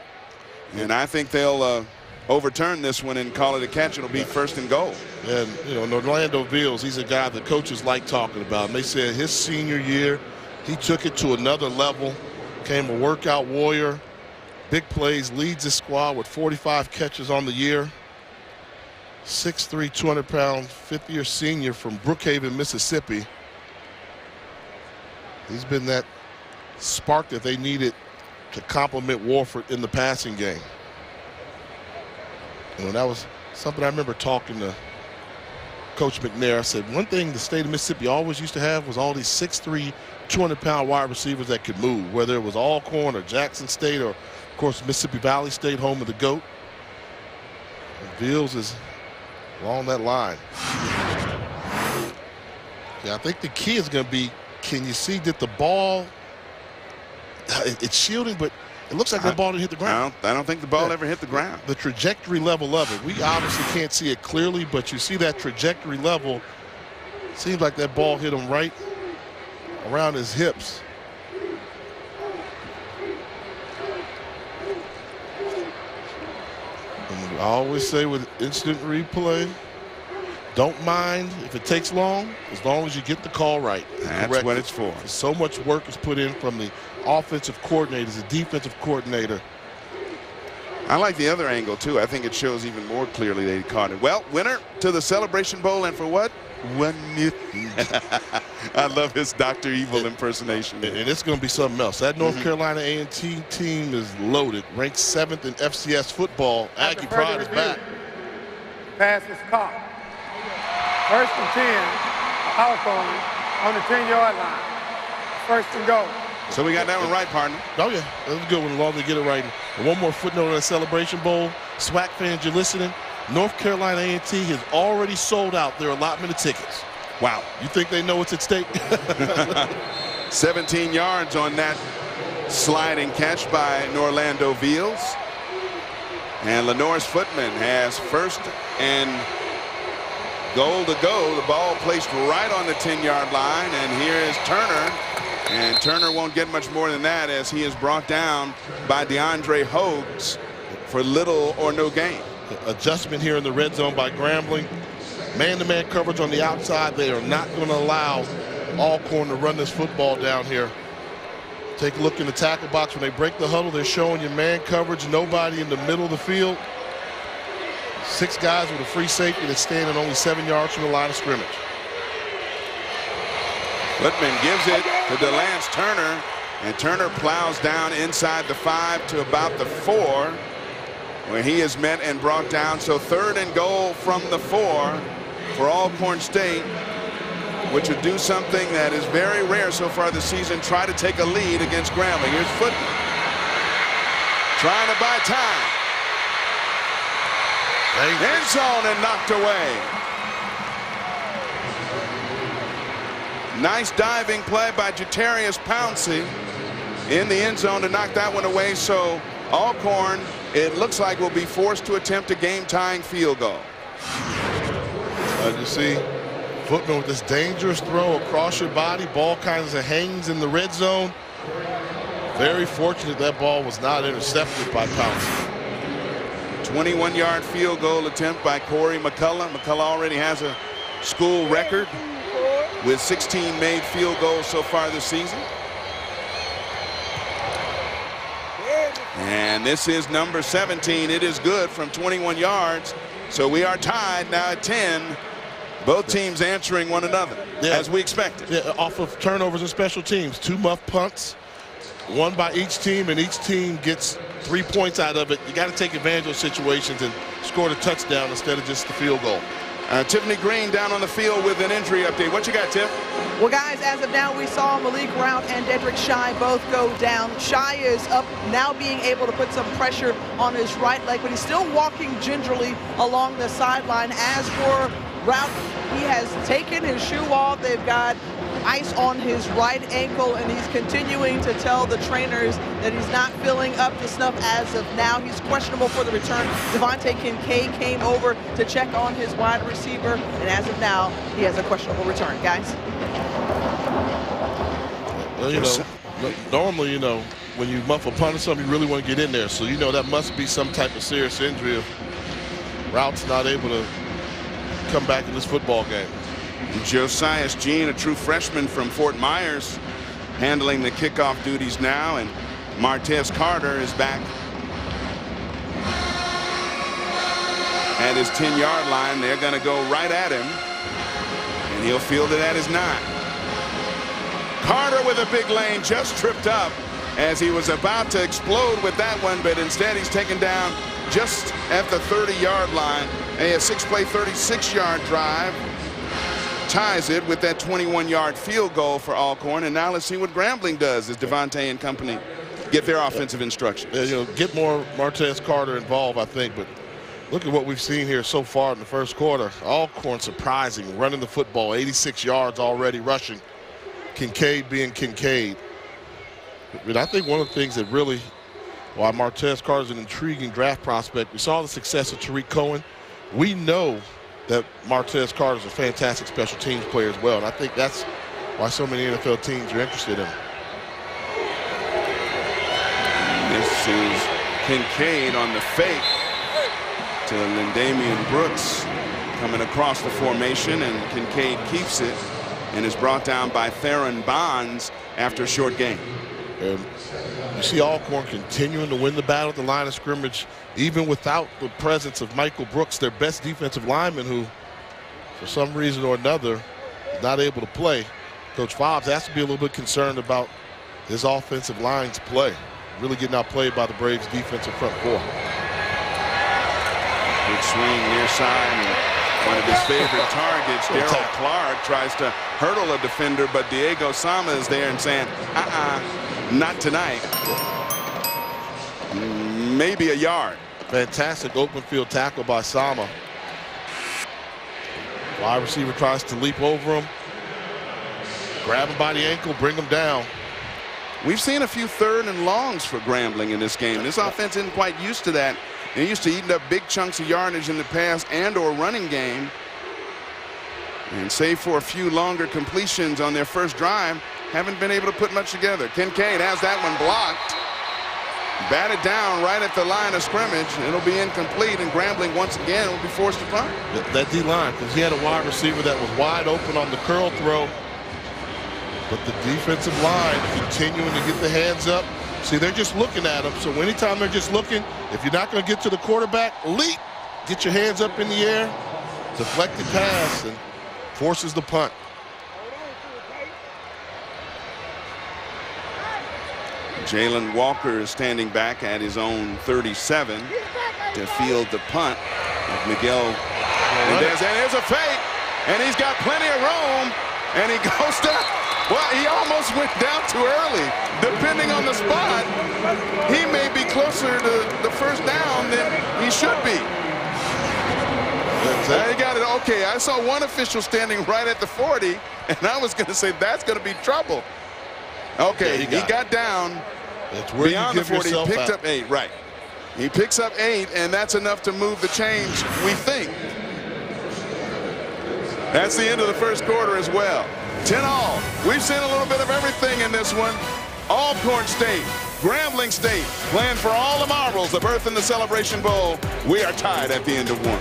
And I think they'll overturn this one and call it a catch. It'll be 1st and goal. And, you know, Norlando Veals, he's a guy that coaches like talking about. And they said his senior year, he took it to another level, became a workout warrior, big plays, leads his squad with 45 catches on the year. 6'3", 200-pound, 5th-year senior from Brookhaven, Mississippi. He's been that spark that they needed to complement Warford in the passing game. You know, that was something I remember talking to Coach McNair. I said, one thing the state of Mississippi always used to have was all these 6'3", 200-pound wide receivers that could move, whether it was Alcorn or Jackson State or, of course, Mississippi Valley State, home of the GOAT. And Veals is along that line. Yeah, I think the key is going to be, can you see, did the ball, it's shielding, but it looks like that ball didn't hit the ground. I don't think the ball ever hit the ground. The trajectory level of it, we obviously can't see it clearly, but you see that trajectory level. Seems like that ball hit him right around his hips. And I always say with instant replay, don't mind if it takes long, as long as you get the call right. That's what it's for. So much work is put in from the offensive coordinators, the defensive coordinator. I like the other angle, too. I think it shows even more clearly they caught it. Well, winner to the Celebration Bowl, and for what? I love his Dr. Evil impersonation. And it's going to be something else. That North Carolina A&T team is loaded. Ranked 7th in FCS football. Aggie Pride is back. Pass is caught. 1st and 10, Alcorn on the 10-yard line. 1st and goal. So we got that one right, partner. Oh, yeah. That was a good one, as long as they get it right. And one more footnote on the Celebration Bowl. SWAC fans, you're listening. North Carolina A&T has already sold out their allotment of tickets. Wow. You think they know what's at stake? 17 yards on that sliding catch by Norlando Veals. And Lenore's Footman has 1st and goal to go. The ball placed right on the 10-yard line. And here is Turner. And Turner won't get much more than that as he is brought down by DeAndre Hogues for little or no gain. Adjustment here in the red zone by Grambling. Man-to-man coverage on the outside. They are not going to allow Alcorn to run this football down here. Take a look in the tackle box. When they break the huddle, they're showing you man coverage. Nobody in the middle of the field. 6 guys with a free safety that's standing only 7 yards from the line of scrimmage. Footman gives it to DeLance Turner, and Turner plows down inside the 5 to about the 4, where he is met and brought down. So 3rd and goal from the 4 for Alcorn State, which would do something that is very rare so far this season, try to take a lead against Grambling. Here's Footman trying to buy time. End zone and knocked away. Nice diving play by Jatarius Pouncey in the end zone to knock that one away. So Alcorn, it looks like, will be forced to attempt a game-tying field goal. You see Footman with this dangerous throw across your body. Ball kind of hangs in the red zone. Very fortunate that ball was not intercepted by Pouncey. 21-yard field goal attempt by Corey McCullough. McCullough already has a school record with 16 made field goals so far this season. And this is number 17. It is good from 21 yards. So we are tied now at 10. Both teams answering one another, as we expected. Yeah, off of turnovers and special teams. 2 muff punts, one by each team, and each team gets 3 points out of it. You got to take advantage of situations and score the touchdown instead of just the field goal. Tiffany Green down on the field with an injury update. What you got, Tiff? Well, guys, as of now, we saw Malik Rout and Dedrick Shy both go down. Shy is up now, being able to put some pressure on his right leg, but he's still walking gingerly along the sideline. As for Rout, he has taken his shoe off. They've got ice on his right ankle, and he's continuing to tell the trainers that he's not filling up to snuff as of now. He's questionable for the return. Devontae Kincaid came over to check on his wide receiver, and as of now, he has a questionable return, guys. Well, you know, normally, you know, when you muff a punt or something, you really want to get in there. So, you know, that must be some type of serious injury if Rout's not able to come back in this football game. Josias Jean, a true freshman from Fort Myers, handling the kickoff duties now, and Martez Carter is back at his 10-yard line. They're going to go right at him, and he'll field it at his 9. Carter with a big lane, just tripped up as he was about to explode with that one, but instead he's taken down just at the 30-yard line. A 6-play, 36-yard drive ties it with that 21-yard field goal for Alcorn. And now let's see what Grambling does as Devontae and company get their offensive instructions. You know, get more Martez Carter involved, I think. But look at what we've seen here so far in the first quarter. Alcorn surprising, running the football, 86 yards already rushing. Kincaid being Kincaid. But I think one of the things that really, why Martez Carter is an intriguing draft prospect, we saw the success of Tariq Cohen. We know that Martez Carter is a fantastic special teams player as well. And I think that's why so many NFL teams are interested in him. This is Kincaid on the fake to Lindamian Brooks coming across the formation, and Kincaid keeps it and is brought down by Theron Bonds after a short gain. And you see Alcorn continuing to win the battle at the line of scrimmage, even without the presence of Michael Brooks, their best defensive lineman, who, for some reason or another, is not able to play. Coach Fobbs has to be a little bit concerned about his offensive line's play. Really getting outplayed by the Braves' defensive front four. Big swing near side, and one of his favorite targets, Darryl Clark, tries to hurdle a defender, but Diego Sama is there and saying, not tonight. Maybe a yard. Fantastic open field tackle by Sama. Wide receiver tries to leap over him. Grab him by the ankle, bring him down. We've seen a few 3rd and longs for Grambling in this game. This offense isn't quite used to that. They're used to eating up big chunks of yardage in the pass and or running game. And save for a few longer completions on their first drive, haven't been able to put much together. Kincaid has that one blocked. Batted down right at the line of scrimmage. It'll be incomplete, and Grambling once again will be forced to punt. That D-line, because he had a wide receiver that was wide open on the curl throw. But the defensive line continuing to get the hands up. See, they're just looking at him. So anytime they're just looking, if you're not going to get to the quarterback, leap. Get your hands up in the air. Deflected pass and forces the punt. Jalen Walker is standing back at his own 37 to field the punt. Miguel Mendez, and there's a fake, and he's got plenty of room, and he goes down. Well, he almost went down too early. Depending on the spot, he may be closer to the first down than he should be. He got it. Okay, I saw one official standing right at the 40, and I was going to say that's going to be trouble. Okay, he got down beyond the 40. He picked up 8, right. He picks up 8, and that's enough to move the chains, we think. That's the end of the first quarter as well. 10-all. We've seen a little bit of everything in this one. Alcorn State, Grambling State, playing for all the marbles, the berth in the Celebration Bowl. We are tied at the end of one.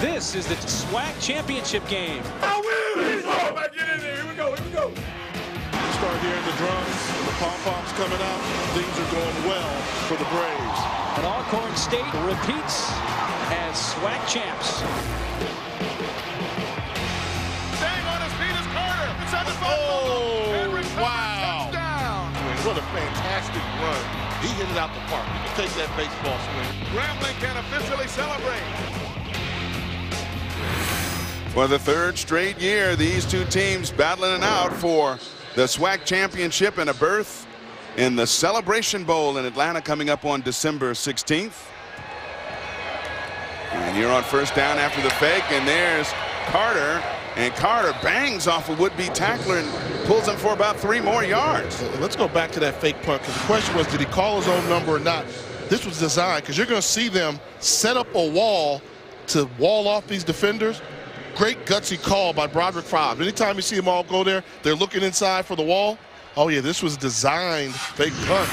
This is the SWAC Championship Game. I will! Get in there. Here we go. Here we go. Start hearing the drums and the pom-poms coming out. Things are going well for the Braves. And Alcorn State repeats as SWAC champs. Staying on his feet is Carter. It's on the Wow. Touchdown. What a fantastic run. He hit it out the park. You can take that baseball swing. Grambling can officially celebrate. For the 3rd straight year, these two teams battling it out for the SWAC Championship and a berth in the Celebration Bowl in Atlanta coming up on December 16th. And here on first down after the fake, and there's Carter. And Carter bangs off a would-be tackler and pulls him for about 3 more yards. Let's go back to that fake punt, because the question was, did he call his own number or not? This was designed, because you're going to see them set up a wall to wall off these defenders. Great gutsy call by Broderick Fobbs. Anytime you see them all go there, they're looking inside for the wall. Oh yeah, this was designed fake punt.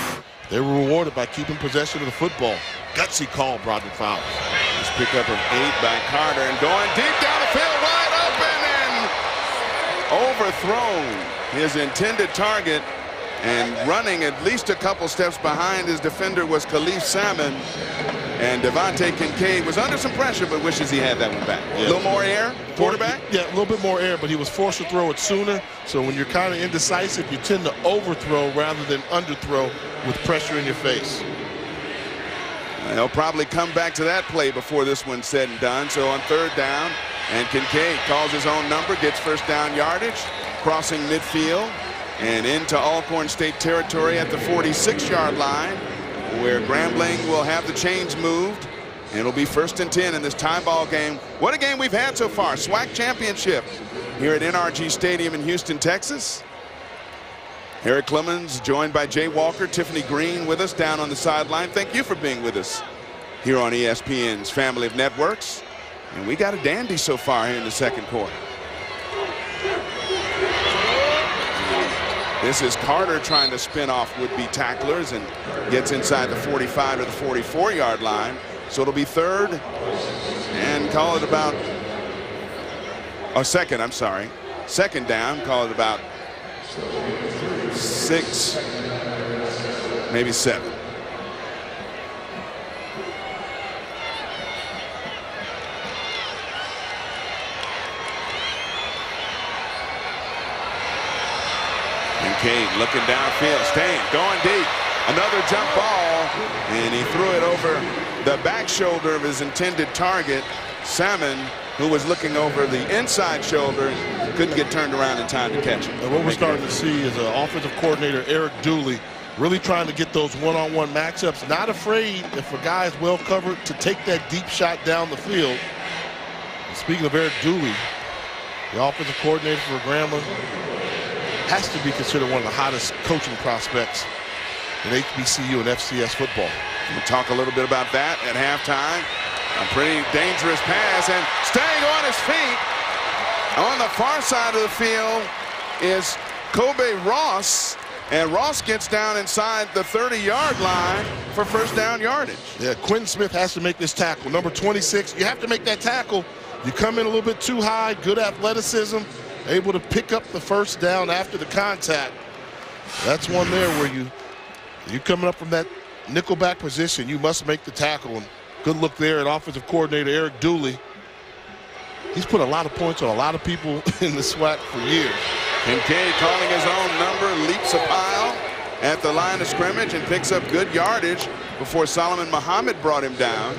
They were rewarded by keeping possession of the football. Gutsy call, Broderick Fobbs. This pickup of 8 by Carter, and going deep down the field, wide open, and overthrown his intended target. And running at least a couple steps behind his defender was Khalif Salmon. And Devontae Kincaid was under some pressure, but wishes he had that one back. Yeah. A little more air, quarterback? Yeah, a little bit more air, but he was forced to throw it sooner. So when you're kind of indecisive, you tend to overthrow rather than underthrow with pressure in your face. They'll probably come back to that play before this one's said and done. So on 3rd down, and Kincaid calls his own number, gets first down yardage, crossing midfield and into Alcorn State territory at the 46-yard line, where Grambling will have the chains moved. And it'll be 1st and 10 in this tie ball game. What a game we've had so far. SWAC Championship here at NRG Stadium in Houston, Texas. Eric Clemens joined by Jay Walker, Tiffany Green with us down on the sideline. Thank you for being with us here on ESPN's family of networks. And we got a dandy so far here in the 2nd quarter. This is Carter trying to spin off would-be tacklers and gets inside the 45 to the 44-yard line. So it'll be 3rd and call it about, or 2nd, I'm sorry. 2nd down, call it about 6, maybe 7. Kincaid looking downfield, staying, going deep. Another jump ball, and he threw it over the back shoulder of his intended target, Salmon, who was looking over the inside shoulder, couldn't get turned around in time to catch it. And what we're starting to see is an offensive coordinator, Eric Dooley, really trying to get those one-on-one matchups, not afraid if a guy is well covered to take that deep shot down the field. And speaking of Eric Dooley, the offensive coordinator for Grambling, has to be considered one of the hottest coaching prospects in HBCU and FCS football. We'll talk a little bit about that at halftime. A pretty dangerous pass, and staying on his feet on the far side of the field is Kobe Ross, and Ross gets down inside the 30-yard line for first down yardage. Yeah, Quentin Smith has to make this tackle. Number 26, you have to make that tackle. You come in a little bit too high, good athleticism, able to pick up the first down after the contact. That's one there where you're coming up from that nickelback position, you must make the tackle. And good look there at offensive coordinator Eric Dooley. He's put a lot of points on a lot of people in the SWAC for years. Kincaid calling his own number, leaps a pile at the line of scrimmage and picks up good yardage before Solomon Muhammad brought him down.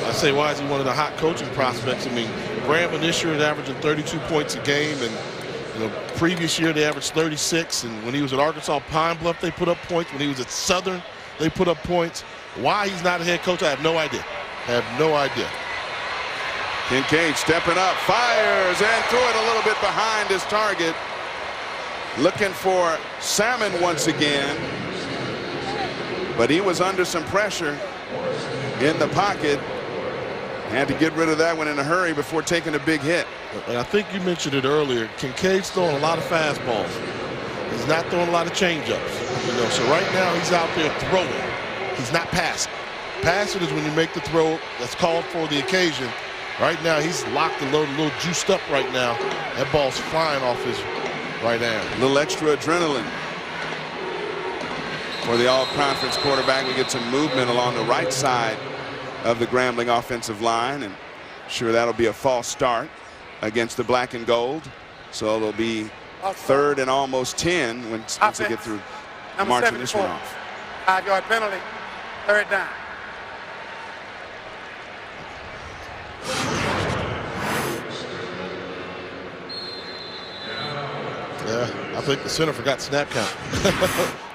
I say, why is he one of the hot coaching prospects? I mean, Grambling this year is averaging 32 points a game, and previous year they averaged 36. And when he was at Arkansas Pine Bluff, they put up points. When he was at Southern, they put up points. Why he's not a head coach, I have no idea. I have no idea. Kincaid stepping up, fires, and threw it a little bit behind his target. Looking for Salmon once again, but he was under some pressure in the pocket. Had to get rid of that one in a hurry before taking a big hit. And I think you mentioned it earlier, Kincaid's throwing a lot of fastballs. He's not throwing a lot of changeups. So right now he's out there throwing. He's not passing. Passing is when you make the throw that's called for the occasion. Right now he's locked and loaded, a little juiced up right now. That ball's flying off his right arm. A little extra adrenaline for the all-conference quarterback. We get some movement along the right side of the Grambling offensive line, and sure that'll be a false start against the black and gold. So it'll be 3rd and almost 10 once they get through marching this one off. 5-yard penalty, 3rd down. Yeah, I think the center forgot snap count.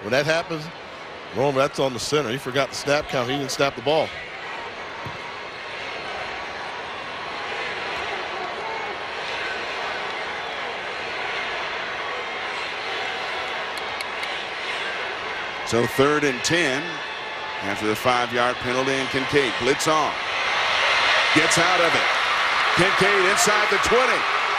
When that happens, normally that's on the center. He forgot the snap count. He didn't snap the ball. So 3rd and 10 after the 5-yard penalty, and Kincaid blitz on. Gets out of it. Kincaid inside the 20.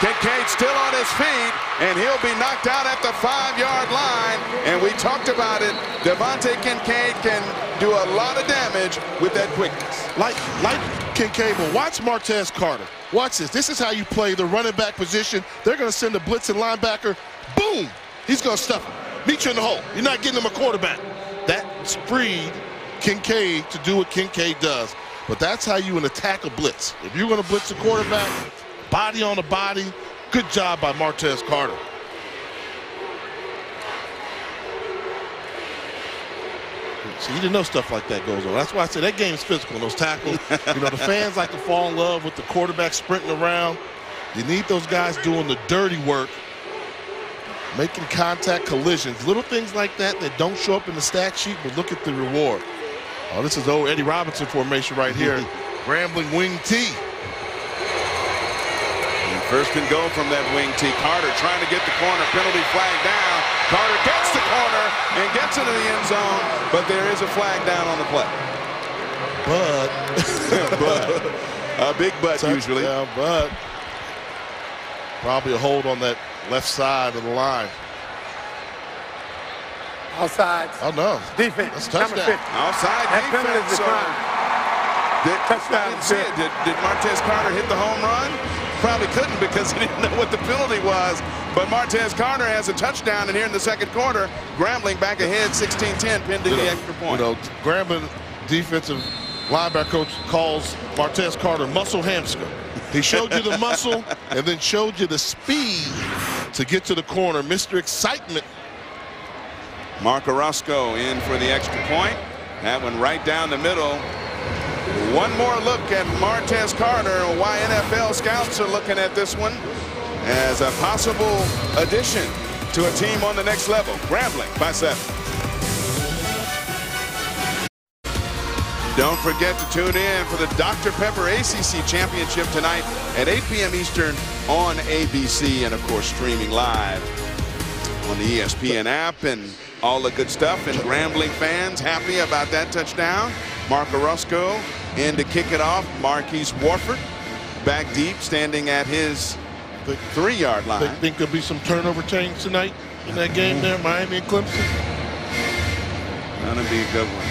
Kincaid still on his feet, and he'll be knocked out at the 5-yard line. And we talked about it. Devontae Kincaid can do a lot of damage with that quickness. Like Kincaid, but watch Martez Carter. Watch this. This is how you play the running back position. They're going to send a blitzing linebacker. Boom! He's going to stuff him. Meet you in the hole. You're not getting him a quarterback. That freed Kincaid to do what Kincaid does. But that's how you attack a blitz. If you're going to blitz a quarterback, body on the body, good job by Martez Carter. So you didn't know stuff like that goes on. That's why I said that game's physical. Those tackles, you know, the fans like to fall in love with the quarterback sprinting around. You need those guys doing the dirty work, making contact collisions, little things like that that don't show up in the stat sheet, but look at the reward. Oh, this is old Eddie Robinson formation right here. Grambling wing T. And first and goal from that wing T. Carter trying to get the corner, penalty flag down. Carter gets the corner and gets into the end zone, but there is a flag down on the play. But a big but usually. Yeah, but probably a hold on that left side of the line. Outside. Oh, no. Defense. That's a touchdown. Outside that defense. penalty is declined. I didn't see it. Did Martez Carter hit the home run? Probably couldn't because he didn't know what the penalty was. But Martez Carter has a touchdown, and here in the second quarter, Grambling back ahead 16-10 pending the extra point. You know, Grambling defensive linebacker coach calls Martez Carter muscle hamster. He showed you the muscle and then showed you the speed to get to the corner. Mr. Excitement. Mark Orozco in for the extra point. That one right down the middle. One more look at Martez Carter. Why NFL scouts are looking at this one as a possible addition to a team on the next level. Grambling by 7. Don't forget to tune in for the Dr. Pepper ACC Championship tonight at 8 p.m. Eastern on ABC, and of course streaming live on the ESPN app and all the good stuff. And Grambling fans happy about that touchdown. Mark Orozco in to kick it off. Marquise Warford back deep, standing at his 3-yard line. Think there'll be some turnover change tonight in that game there, Miami and Clemson? That'll be a good one.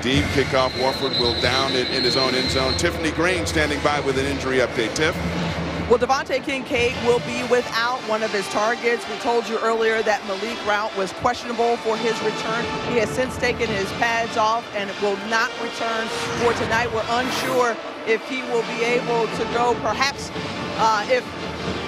Deep kickoff. Warford will down it in his own end zone. Tiffany Green standing by with an injury update. Tiff? Well, Devontae Kincaid will be without one of his targets. We told you earlier that Malik Rout was questionable for his return. He has since taken his pads off and will not return for tonight. We're unsure if he will be able to go. Perhaps if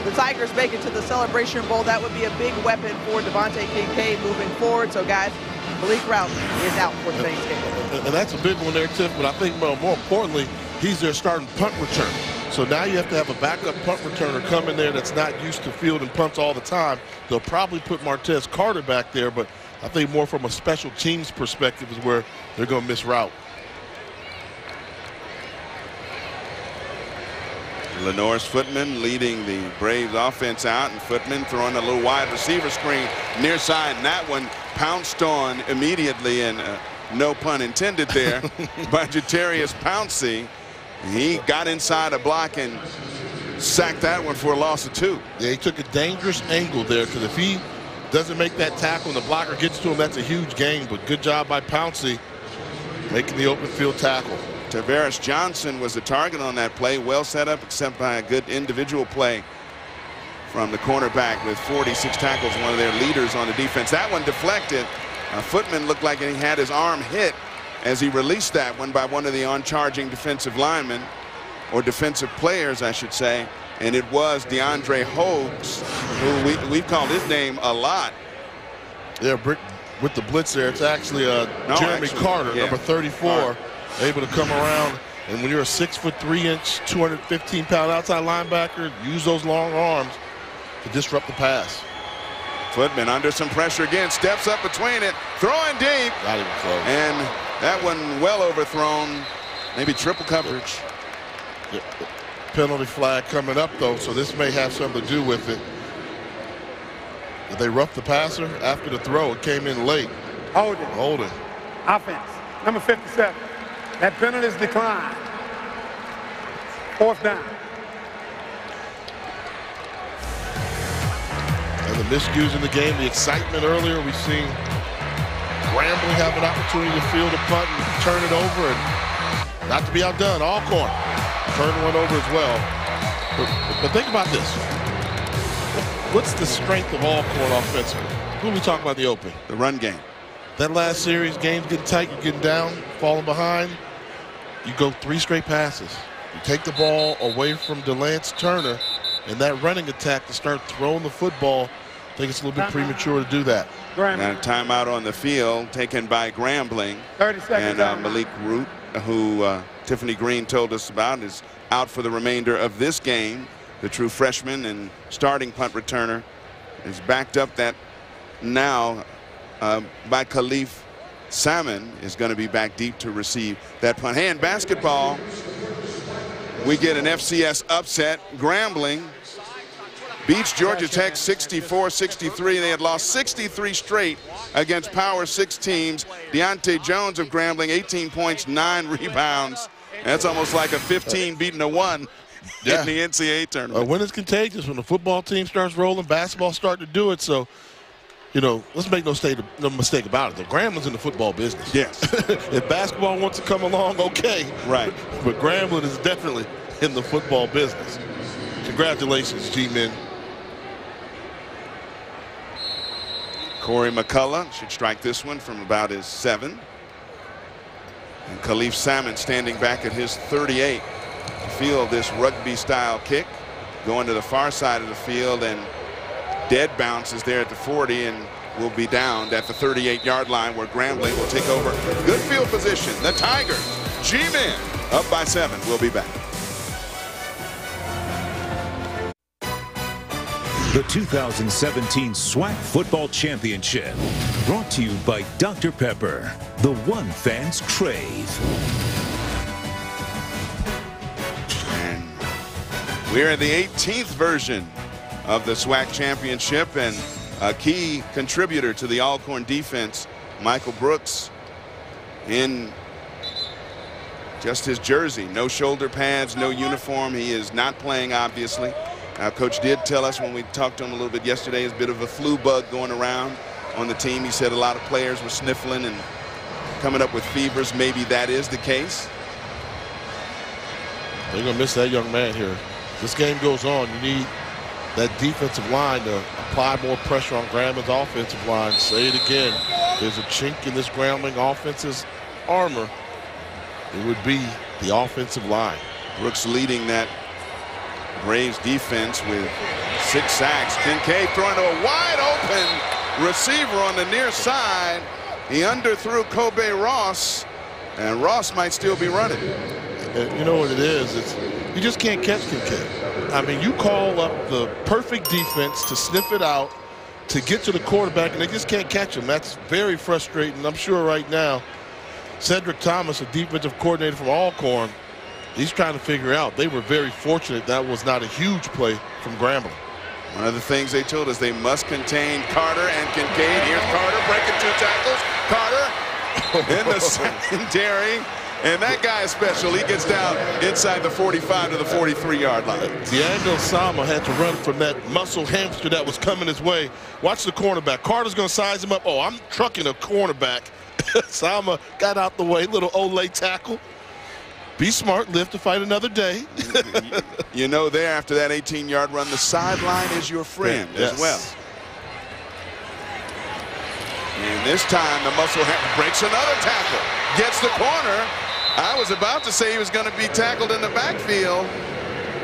the Tigers make it to the Celebration Bowl, that would be a big weapon for Devontae Kincaid moving forward. So, guys, Malik Rout is out for tonight's game. And that's a big one there, Tiff. But I think more importantly, he's their starting punt return. So now you have to have a backup punt returner come in there that's not used to fielding punts all the time. They'll probably put Martez Carter back there, but I think more from a special teams perspective is where they're going to miss Route. Lenore's Footman leading the Braves offense out, and Footman throwing a little wide receiver screen near side, and that one pounced on immediately, and no pun intended there, by Jatarius Pouncey. He got inside a block and sacked that one for a loss of 2. Yeah, he took a dangerous angle there, because if he doesn't make that tackle and the blocker gets to him, that's a huge gain. But good job by Pouncey making the open field tackle. Tavares Johnson was the target on that play. Well set up, except by a good individual play from the cornerback with 46 tackles, one of their leaders on the defense. That one deflected. Footman looked like he had his arm hit as he released that one by one of the on-charging defensive linemen, or defensive players, I should say. And it was DeAndre Hogues, who we've called his name a lot. Yeah, with the blitz there, it's actually Jeremy Carter, yeah, number 34, able to come around. And when you're a 6'3", 215-pound outside linebacker, use those long arms to disrupt the pass. Footman under some pressure again, steps up between it, throwing deep. Not even close. And that one well overthrown, maybe triple coverage. Yeah. Penalty flag coming up, though, so this may have something to do with it. Did they rough the passer after the throw? It came in late. Holding. Offense, number 57. That penalty is declined. 4th down. And the miscues in the game, the excitement earlier, we've seen Grambling have an opportunity to field a punt and turn it over, and not to be outdone, Alcorn turned one over as well. But think about this. What's the strength of Alcorn offensively? Who are we talking about in the open? The run game. That last series, game's getting tight, you're getting down, falling behind. You go 3 straight passes. You take the ball away from DeLance Turner, and that running attack to start throwing the football, I think it's a little bit premature to do that. And a timeout on the field taken by Grambling. 30 seconds. And Malik Root, who Tiffany Green told us about, is out for the remainder of this game. The true freshman and starting punt returner is backed up that now by Khalif Salmon, is going to be back deep to receive that punt. Hey, in basketball, we get an FCS upset. Grambling beats Georgia Tech 64-63. They had lost 63 straight against Power 6 teams. Deontay Jones of Grambling, 18 points, 9 rebounds. That's almost like a 15 beating a 1 in the NCAA tournament. When it's contagious, when the football team starts rolling, basketball starting to do it. So, you know, let's make no mistake about it. The Grambling's in the football business. Yes. If basketball wants to come along, okay. Right. But Grambling is definitely in the football business. Congratulations, G-Men. Corey McCullough should strike this one from about his 7. And Khalif Salmon standing back at his 38 to field this rugby-style kick. Going to the far side of the field, and dead bounces there at the 40 and will be downed at the 38-yard line, where Grambling will take over good field position. The Tigers, G-Men, up by 7. We'll be back. The 2017 SWAC Football Championship, brought to you by Dr. Pepper, the one fans crave. And we're in the 18th version of the SWAC Championship, and a key contributor to the Alcorn defense, Michael Brooks, in just his jersey. No shoulder pads, no uniform. He is not playing, obviously. Coach did tell us when we talked to him a little bit yesterday, there's a bit of a flu bug going around on the team. He said a lot of players were sniffling and coming up with fevers. Maybe that is the case. They're going to miss that young man here. This game goes on. You need that defensive line to apply more pressure on Grambling's offensive line. Say it again. There's a chink in this Grambling offense's armor. It would be the offensive line. Brooks leading that Braves defense with 6 sacks. Kincaid throwing to a wide open receiver on the near side. He underthrew Kobe Ross, and Ross might still be running. And you know what it is? You just can't catch Kincaid. I mean, you call up the perfect defense to sniff it out, to get to the quarterback, and they just can't catch him. That's very frustrating. I'm sure right now, Cedric Thomas, a defensive coordinator from Alcorn, he's trying to figure out. They were very fortunate that was not a huge play from Grambling. One of the things they told us, they must contain Carter and Kincaid. Here's Carter breaking 2 tackles. Carter in the secondary. And that guy is special. He gets down inside the 45 to the 43-yard line. Diego Sama had to run from that muscle hamster that was coming his way. Watch the cornerback. Carter's going to size him up. Oh, I'm trucking a cornerback. Sama got out the way. Little Olay tackle. Be smart, live to fight another day. You know, there after that 18-yard run, the sideline is your friend as well. And this time the muscle breaks another tackle, gets the corner. I was about to say he was going to be tackled in the backfield,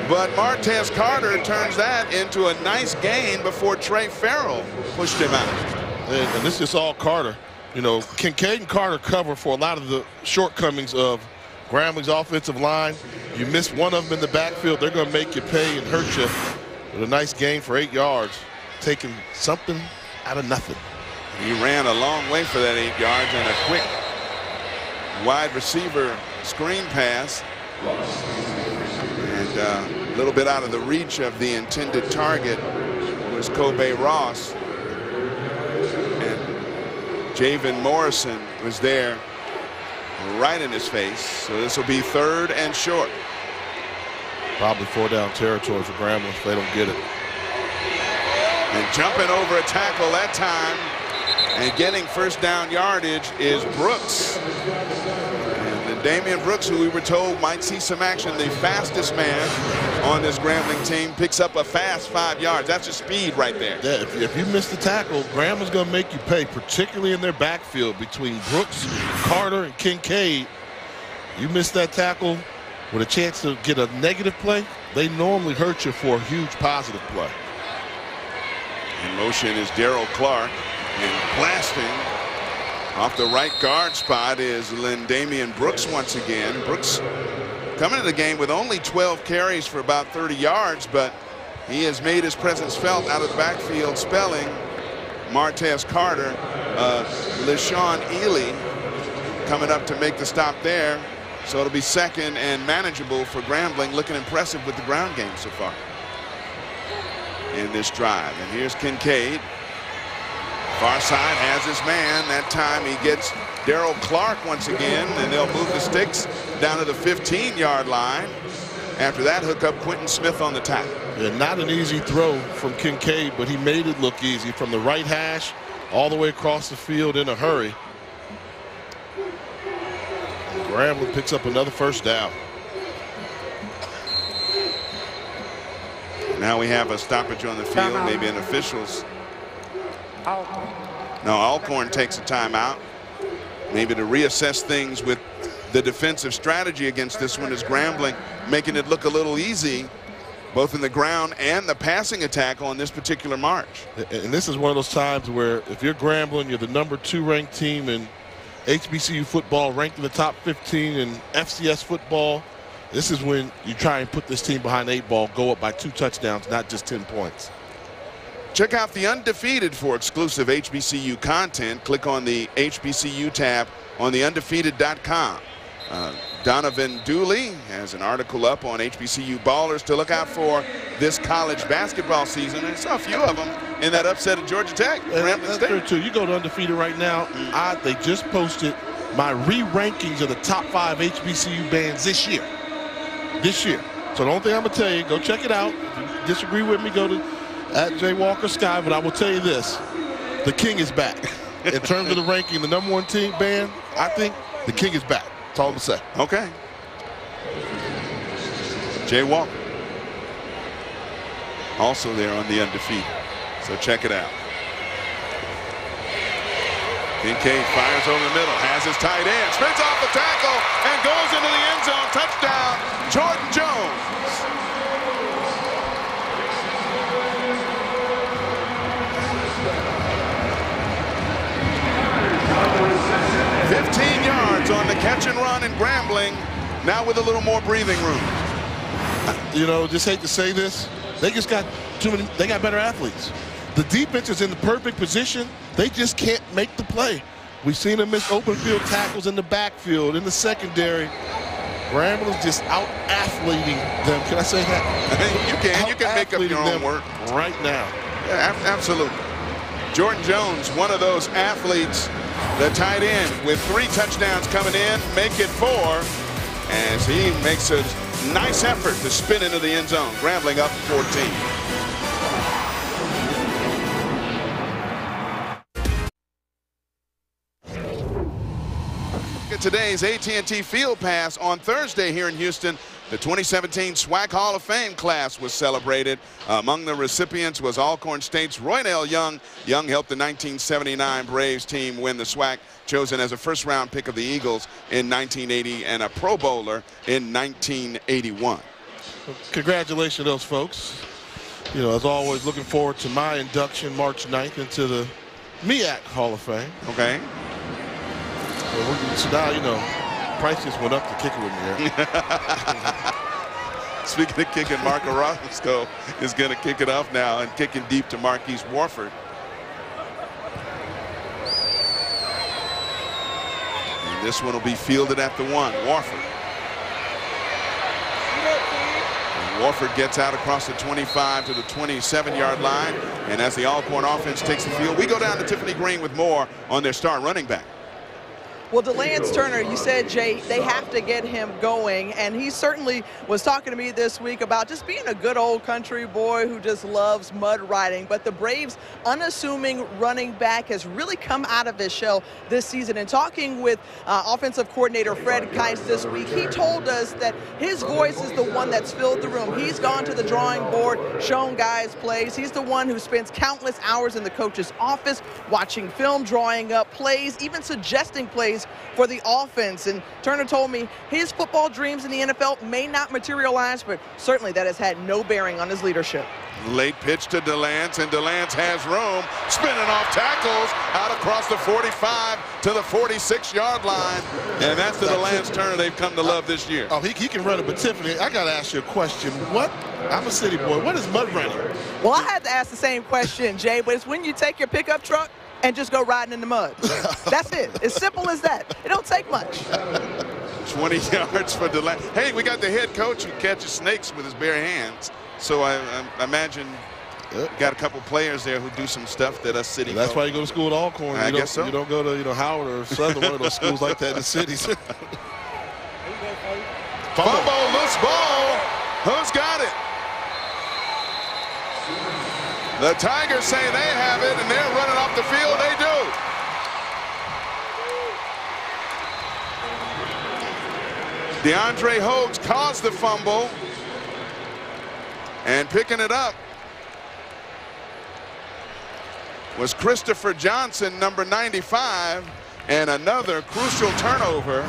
but Martez Carter turns that into a nice gain before Trey Farrell pushed him out. And this is all Carter. You know, Kincaid and Carter cover for a lot of the shortcomings of Grambling's offensive line. You miss one of them in the backfield, they're going to make you pay and hurt you. With a nice gain for 8 yards, taking something out of nothing. He ran a long way for that 8 yards, and a quick wide receiver screen pass. And a little bit out of the reach of the intended target was Kobe Ross. And Javen Morrison was there right in his face. So this will be 3rd and short. Probably 4-down territory for Grambling if they don't get it. And jumping over a tackle that time and getting 1st down yardage is Brooks. And Damian Brooks, who we were told might see some action, the fastest man on this Grambling team, picks up a fast 5 yards. That's a speed right there. Yeah, if you miss the tackle, Grambling's going to make you pay, particularly in their backfield between Brooks, Carter, and Kincaid. You miss that tackle with a chance to get a negative play, they normally hurt you for a huge positive play. In motion is Darrell Clark. And blasting off the right guard spot is Lindamian Brooks once again. Brooks coming into the game with only 12 carries for about 30 yards, but he has made his presence felt out of the backfield, spelling Martez Carter. LeSean Ely coming up to make the stop there. So it'll be second and manageable for Grambling, looking impressive with the ground game so far in this drive. And here's Kincaid. Far side has his man. That time he gets Darrell Clark once again, and they'll move the sticks down to the 15-yard line. After that, hook up Quentin Smith on the tackle. Yeah, not an easy throw from Kincaid, but he made it look easy from the right hash all the way across the field in a hurry. Grambling picks up another first down. Now we have a stoppage on the field, maybe an official's. No, Alcorn takes a timeout, maybe to reassess things with the defensive strategy against this one, is Grambling making it look a little easy, both in the ground and the passing attack on this particular march. And this is one of those times where if you're Grambling, you're the #2 ranked team in HBCU football, ranked in the top 15 in FCS football. This is when you try and put this team behind the 8 ball, go up by 2 touchdowns, not just 10 points. Check out The Undefeated for exclusive HBCU content. Click on the HBCU tab on theundefeated.com. Donovan Dooley has an article up on HBCU ballers to look out for this college basketball season. And saw a few of them in that upset at Georgia Tech. That's true too. You go to Undefeated right now. They just posted my re-rankings of the top 5 HBCU bands this year. So the only thing I'm gonna tell you, go check it out. If you disagree with me, go to @JWalkerSky. But I will tell you this: the King is back. In terms of the ranking, the #1 team band, I think the King is back. That's all I'm gonna say. Okay. Jay Walker also there on the Undefeated, so check it out. Kincaid fires over the middle, has his tight end, spins off the tackle and goes into the end zone. Touchdown, Jordan Jones. 15 yards on the catch and run in Grambling, now with a little more breathing room. You know, just hate to say this, they just got too many. They got better athletes. The defense is in the perfect position. They just can't make the play. We've seen them miss open field tackles in the backfield, in the secondary. Grambling's just out-athleting them. Can I say that? You can make up your own work right now. Yeah, absolutely. Jordan Jones, one of those athletes, the tight end, with 3 touchdowns coming in, make it 4, as he makes a nice effort to spin into the end zone. Grambling up 14. Today's AT&T Field Pass on Thursday here in Houston. The 2017 SWAC Hall of Fame class was celebrated. Among the recipients was Alcorn State's Roydell Young. Young helped the 1979 Braves team win the SWAC, chosen as a first-round pick of the Eagles in 1980 and a Pro Bowler in 1981. Congratulations to those folks. You know, as always, looking forward to my induction March 9th into the MEAC Hall of Fame. Okay. So now, you know, price just went up to kick it with me here. Speaking of kicking, Mark Orozco is going to kick it off now and kicking deep to Marquise Warford. And this one will be fielded at the 1. Warford. And Warford gets out across the 25 to the 27-yard line. And as the Alcorn offense takes the field, we go down to Tiffany Green with more on their star running back. Well, DeLance Turner, you said, Jay, they have to get him going, and he certainly was talking to me this week about just being a good old country boy who just loves mud riding. But the Braves' unassuming running back has really come out of his shell this season. And talking with offensive coordinator Fred Keist this week, he told us that his voice is the one that's filled the room. He's gone to the drawing board, shown guys plays. He's the one who spends countless hours in the coach's office watching film, drawing up plays, even suggesting plays plays for the offense. And Turner told me his football dreams in the NFL may not materialize, but certainly that has had no bearing on his leadership. Late pitch to DeLance, and DeLance has room, spinning off tackles out across the 45 to the 46-yard line, and that's the DeLance Turner they've come to love this year. Oh, he can run it, but Tiffany, I got to ask you a question. I'm a city boy. What is mud running? Well, I had to ask the same question, Jay, but it's when you take your pickup truck and just go riding in the mud. That's it. As simple as that. It don't take much. 20 yards for DeLance. Hey, we got the head coach who catches snakes with his bare hands. So I imagine got a couple players there who do some stuff that us city. That's why you go to school at Alcorn. I guess so. You don't go to Howard or Southern, one of those schools like that in the cities. Fumble, loose ball. Who's got it? The Tigers say they have it, and they're running off the field. They do. DeAndre Hogues caused the fumble. And picking it up was Christopher Johnson, number 95, and another crucial turnover.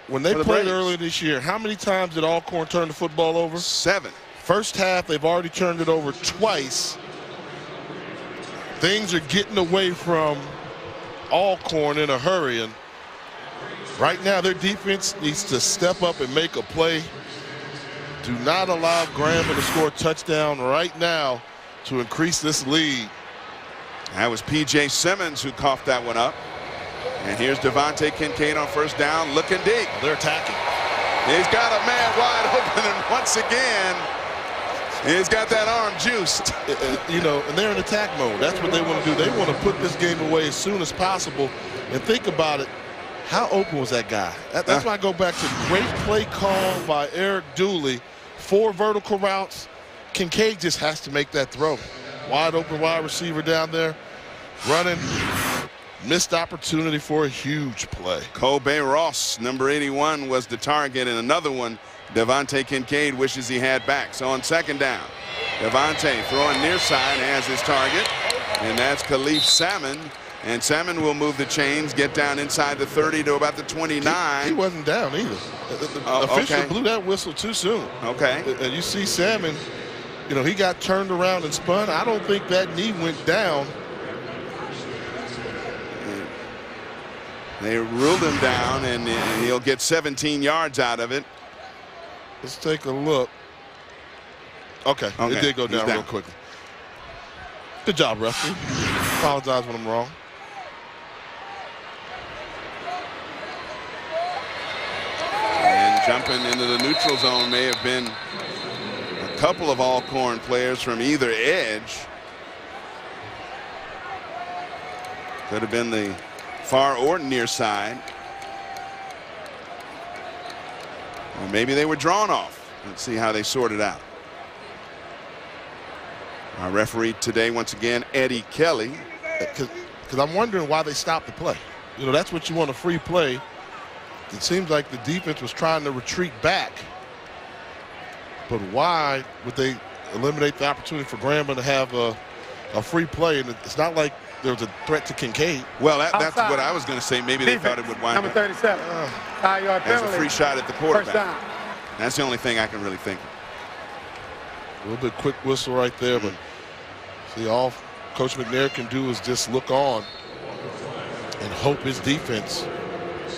When they played earlier this year, how many times did Alcorn turn the football over? 7. First half, they've already turned it over twice. Things are getting away from Alcorn in a hurry, and right now their defense needs to step up and make a play. Do not allow Grambling to score a touchdown right now to increase this lead. That was P.J. Simmons who coughed that one up. And here's Devontae Kincaid on first down, looking deep. They're attacking. He's got a man wide open, and once again, he's got that arm juiced. And they're in attack mode. That's what they want to do. They want to put this game away as soon as possible. And think about it. How open was that guy? That's why I go back to great play call by Eric Dooley. 4 vertical routes. Kincaid just has to make that throw. Wide open wide receiver down there. Running. Missed opportunity for a huge play. Kobe Ross, number 81, was the target, and another one Devontae Kincaid wishes he had back. So on second down, Devontae throwing near side has his target, and that's Khalif Salmon. And Salmon will move the chains, get down inside the 30 to about the 29. He wasn't down either. The official blew that whistle too soon. Okay. And you see Salmon, he got turned around and spun. I don't think that knee went down. They ruled him down, and he'll get 17 yards out of it. Let's take a look. Okay. It did go down real quickly. Good job, referee. Apologize when I'm wrong. And jumping into the neutral zone may have been a couple of Alcorn players from either edge. Could have been the far or near side. Or maybe they were drawn off. Let's see how they sort it out. Our referee today, once again, Eddie Kelly. Because I'm wondering why they stopped the play. That's what you want, a free play. It seems like the defense was trying to retreat back. But why would they eliminate the opportunity for Grambling to have a free play? And it's not like there was a threat to Kincaid. Well, that's what I was going to say. Maybe they thought it would wind up. Number 37. As a free shot at the quarterback. That's the only thing I can really think of. A little bit quick whistle right there, but see, all Coach McNair can do is just look on and hope his defense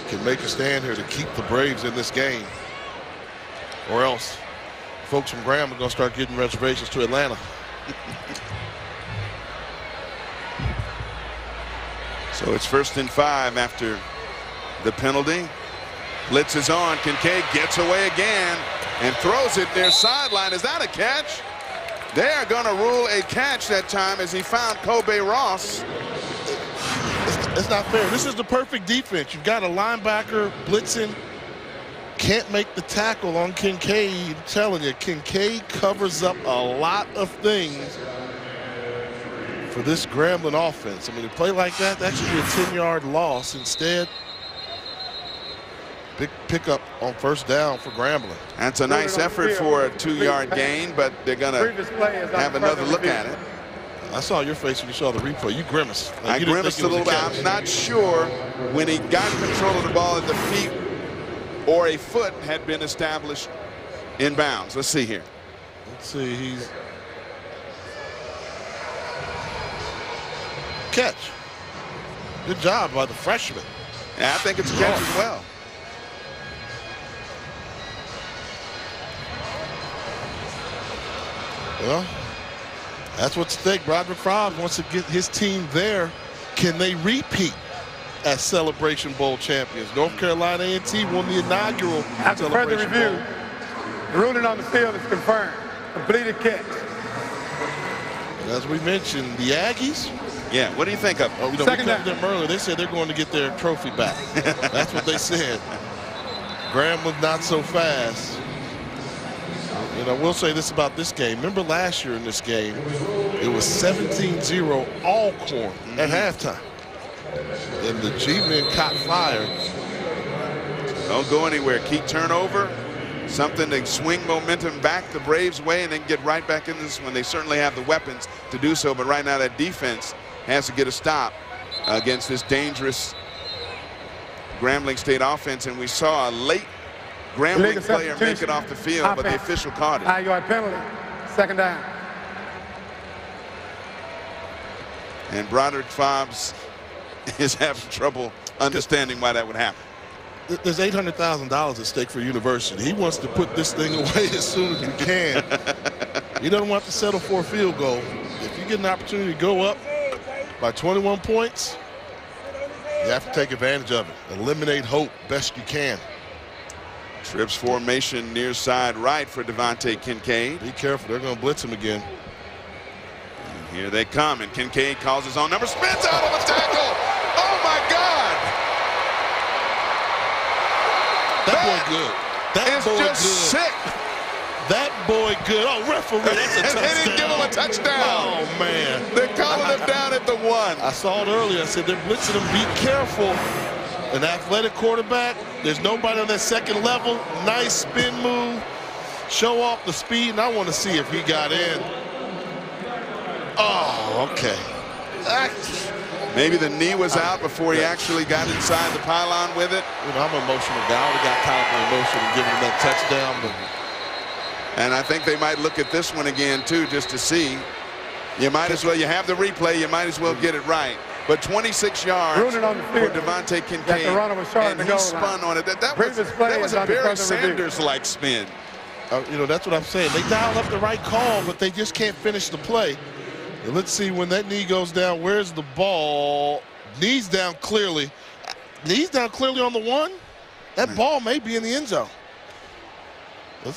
can make a stand here to keep the Braves in this game. Or else folks from Graham are going to start getting reservations to Atlanta. So it's 1st and 5 after the penalty. Blitz is on. Kincaid gets away again and throws it near sideline. Is that a catch? They are going to rule a catch that time as he found Kobe Ross. It's not fair. This is the perfect defense. You've got a linebacker blitzing. Can't make the tackle on Kincaid. I'm telling you, Kincaid covers up a lot of things for this Grambling offense. I mean, a play like that should be a 10-yard loss. Instead, big pickup on first down for Grambling. That's a nice effort for a 2-yard gain, but they're going to have another look at it. I saw your face when you saw the replay. You grimaced. I grimaced a little bit. I'm not sure when he got control of the ball at the feet or a foot had been established in bounds. Let's see here. Let's see. He's catch. Good job by the freshman. Yeah, I think it's a catch as well. Well, that's what's at stake. Broderick Fobbs wants to get his team there. Can they repeat as Celebration Bowl champions? North Carolina A&T won the inaugural After further Celebration review, Bowl. the ruling on the field is confirmed. Completed catch. And as we mentioned, the Aggies. Yeah, what do you think of? Oh, we covered them earlier. They said they're going to get their trophy back. That's what they said. Grambling not so fast. And I will say this about this game. Remember last year in this game, it was 17-0 Alcorn at halftime. And the G-men caught fire. Don't go anywhere. Keep turnover. Something to swing momentum back the Braves' way and then get right back in this when they certainly have the weapons to do so. But right now that defense has to get a stop against this dangerous Grambling State offense. And we saw a late Grambling player make it off the field, but the official caught it. 5-yard penalty. Second down. And Broderick Fobbs is having trouble understanding why that would happen. There's $800,000 at stake for university. He wants to put this thing away as soon as we can. He doesn't want to settle for a field goal. If you get an opportunity to go up by 21 points, you have to take advantage of it. Eliminate hope best you can. Trips formation near side right for Devontae Kincaid. Be careful, they're going to blitz him again. And here they come, and Kincaid calls his own number, spins out of a tackle. Oh my God! That boy good. That boy just good. Sick. That boy good. Oh, referee, that's a touchdown. They didn't give him a touchdown. Oh, man. They're calling him down at the 1. I saw it earlier. I said they're blitzing him. Be careful. An athletic quarterback. There's nobody on that second level. Nice spin move. Show off the speed, and I want to see if he got in. Oh, okay. Maybe the knee was out before he actually got inside the pylon with it. You know, I'm an emotional guy. I would have got caught up in emotion and given him that touchdown. And I think they might look at this one again, too, just to see. You might as well, you have the replay, you might as well get it right. But 26 yards for Devontae Kincaid, and he spun on it. That was a Barry Sanders-like spin. You know, that's what I'm saying. They dial up the right call, but they just can't finish the play. And let's see, when that knee goes down, where's the ball? Knees down clearly. Knees down clearly on the 1. That ball may be in the end zone.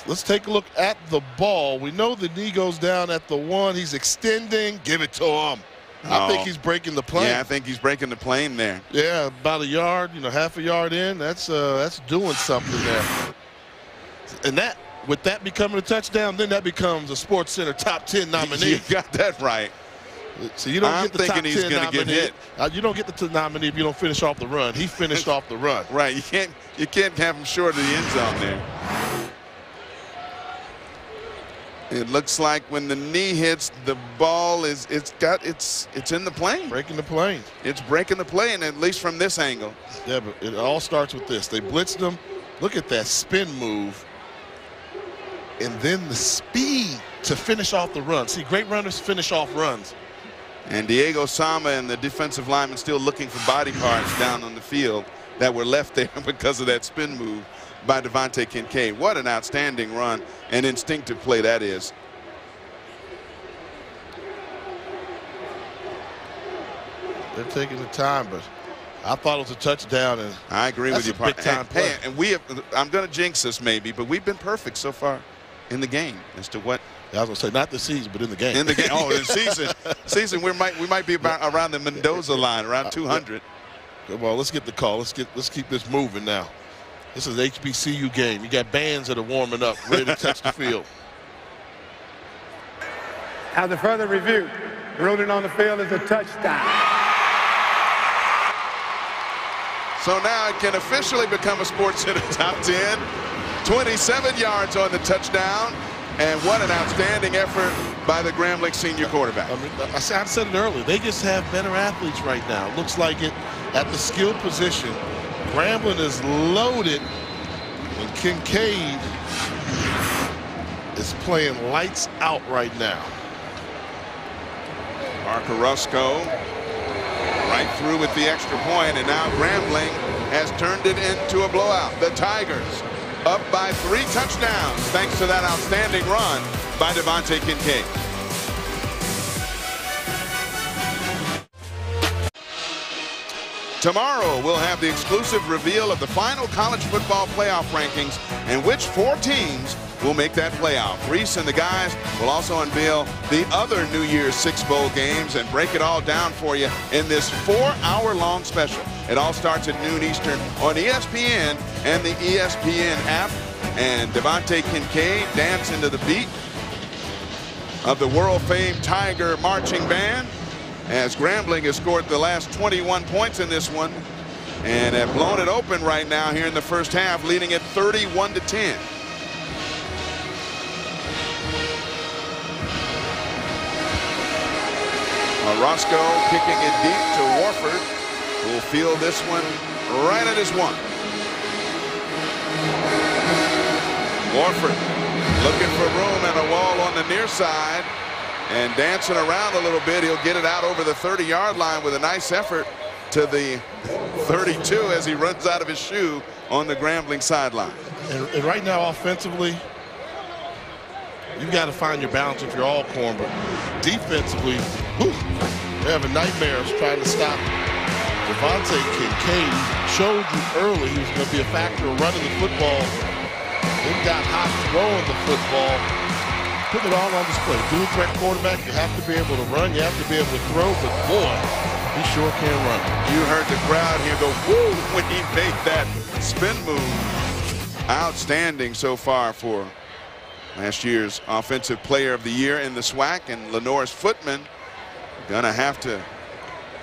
Let's take a look at the ball. We know the knee goes down at the 1. He's extending. Give it to him. I think he's breaking the plane. Yeah, I think he's breaking the plane there. Yeah, about a yard, you know, half a yard in. That's doing something there. And that, with that becoming a touchdown, then that becomes a Sports Center top 10 nominee. You got that right. So you don't get the top 10 he's going to get hit. You don't get the nominee if you don't finish off the run. He finished off the run. Right. You can't have him short of the end zone there. It looks like when the knee hits, the ball it's in the plane. Breaking the plane. It's breaking the plane, at least from this angle. Yeah, but it all starts with this. They blitzed him. Look at that spin move. And then the speed to finish off the run. See, great runners finish off runs. And Diego Sama and the defensive lineman still looking for body parts down on the field that were left there because of that spin move by Devontae Kincaid. What an outstanding run and instinctive play that is. They're taking the time, but I thought it was a touchdown. And I agree with you. Big time play. Hey, and I'm going to jinx this maybe, but we've been perfect so far in the game as to what. I was going to say not the season, but in the game. In the game. Oh, in the season we might be around the Mendoza line, around 200. Well, let's get the call. Let's keep this moving now. This is an HBCU game. You got bands that are warming up, ready to touch the field. After further review, the ruling on the field is a touchdown. So now it can officially become a Sports Center top 10. 27 yards on the touchdown. And what an outstanding effort by the Grambling senior quarterback. I mean, I said it earlier. They just have better athletes right now. It looks like it at the skill position. Grambling is loaded, and Kincaid is playing lights out right now. Parker Rusco right through with the extra point, and now Grambling has turned it into a blowout. The Tigers up by 3 touchdowns thanks to that outstanding run by Devontae Kincaid. Tomorrow we'll have the exclusive reveal of the final college football playoff rankings and which 4 teams will make that playoff. Reese and the guys will also unveil the other New Year's 6 bowl games and break it all down for you in this 4-hour-long special. It all starts at noon Eastern on ESPN and the ESPN app. And Devontae Kincaid dancing to the beat of the world-famed Tiger Marching Band as Grambling has scored the last 21 points in this one and have blown it open right now here in the first half, leading it 31-10. Roscoe kicking it deep to Warford, who will field this one right at his 1. Warford looking for room and a wall on the near side and dancing around a little bit. He'll get it out over the 30-yard line with a nice effort to the 32 as he runs out of his shoe on the Grambling sideline. And right now, offensively, you've got to find your balance if you're Alcorn, but defensively, they're having nightmares trying to stop Devontae Kincaid. Showed you early he was going to be a factor of running the football. Then got hot throwing the football. Put it all on display. Dual threat quarterback, you have to be able to run, you have to be able to throw, but boy, he sure can run. You heard the crowd here go woo when he made that spin move. Outstanding so far for last year's Offensive Player of the Year in the SWAC, and Lenore's Footman gonna have to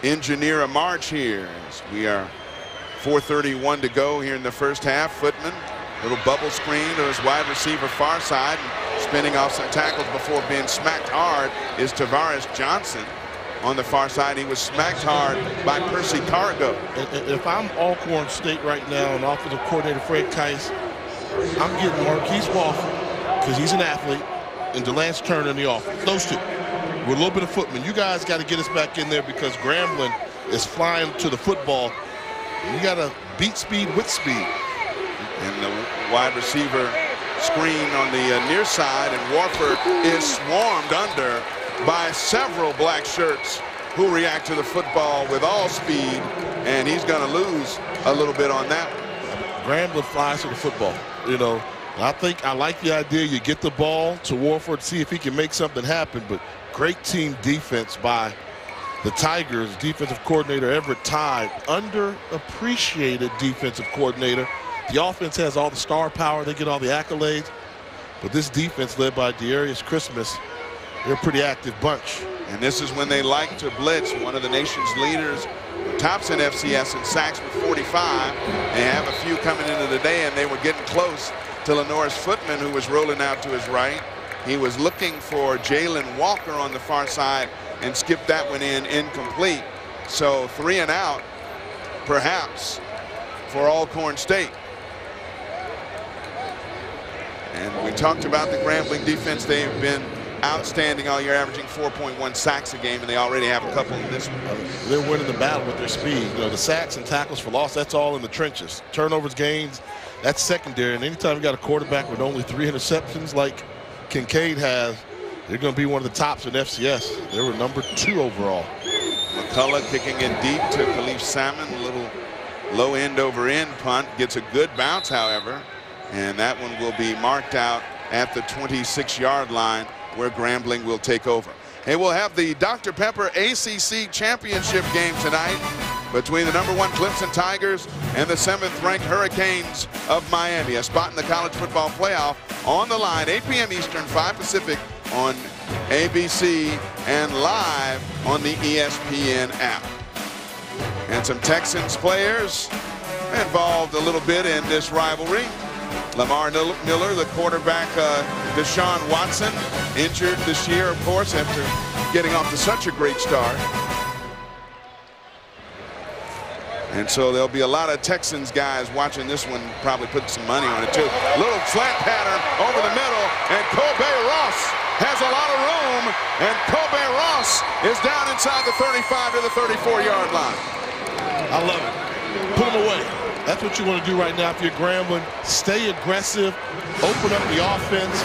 engineer a march here as we are 4:31 to go here in the first half. Footman, little bubble screen to his wide receiver far side, and spinning off some tackles before being smacked hard is Tavares Johnson. On the far side, he was smacked hard by Percy Cargo. If I'm Alcorn State right now and offensive coordinator Fred Keiss, I'm getting Marquise Walford, because he's an athlete, and Delance Turner in the offense. Those two. With a little bit of Footman. You guys got to get us back in there because Grambling is flying to the football. You got to beat speed with speed. And the wide receiver screen on the near side, and Warford is swarmed under by several black shirts who react to the football with all speed, and he's going to lose a little bit on that. Grambling flies to the football. You know, I like the idea you get the ball to Warford, see if he can make something happen, but great team defense by the Tigers. Defensive coordinator Everett Tide, underappreciated defensive coordinator. The offense has all the star power, they get all the accolades, but this defense led by Dearius Christmas, they're a pretty active bunch. And this is when they like to blitz. One of the nation's leaders, tops in FCS in sacks with 45. They have a few coming into the day, and they were getting close to Lenore's Footman, who was rolling out to his right. He was looking for Jalen Walker on the far side and skipped that one in, incomplete. So 3 and out, perhaps, for Alcorn State. And we talked about the Grambling defense. They've been outstanding all year, averaging 4.1 sacks a game, and they already have a couple in this one. They're winning the battle with their speed. You know, the sacks and tackles for loss, that's all in the trenches. Turnovers, gains, that's secondary. And anytime you got a quarterback with only 3 interceptions like Kincaid has, they're going to be one of the tops in FCS. They were number 2 overall. McCullough kicking it deep to Khalif Salmon. A little low end over end punt. Gets a good bounce, however. And that one will be marked out at the 26-yard line where Grambling will take over. Hey, we'll have the Dr. Pepper ACC Championship game tonight between the #1 Clemson Tigers and the 7th-ranked Hurricanes of Miami. A spot in the college football playoff on the line, 8 p.m. Eastern, 5 Pacific on ABC and live on the ESPN app. And some Texans players involved a little bit in this rivalry. Lamar Miller, the quarterback, Deshaun Watson, injured this year, of course, after getting off to such a great start. And so there'll be a lot of Texans guys watching this one, probably put some money on it too. Little flat pattern over the middle, and Kobe Ross has a lot of room, and Kobe Ross is down inside the 35 to the 34-yard line. I love it. Put him away. That's what you want to do right now if you're Grambling. Stay aggressive, open up the offense.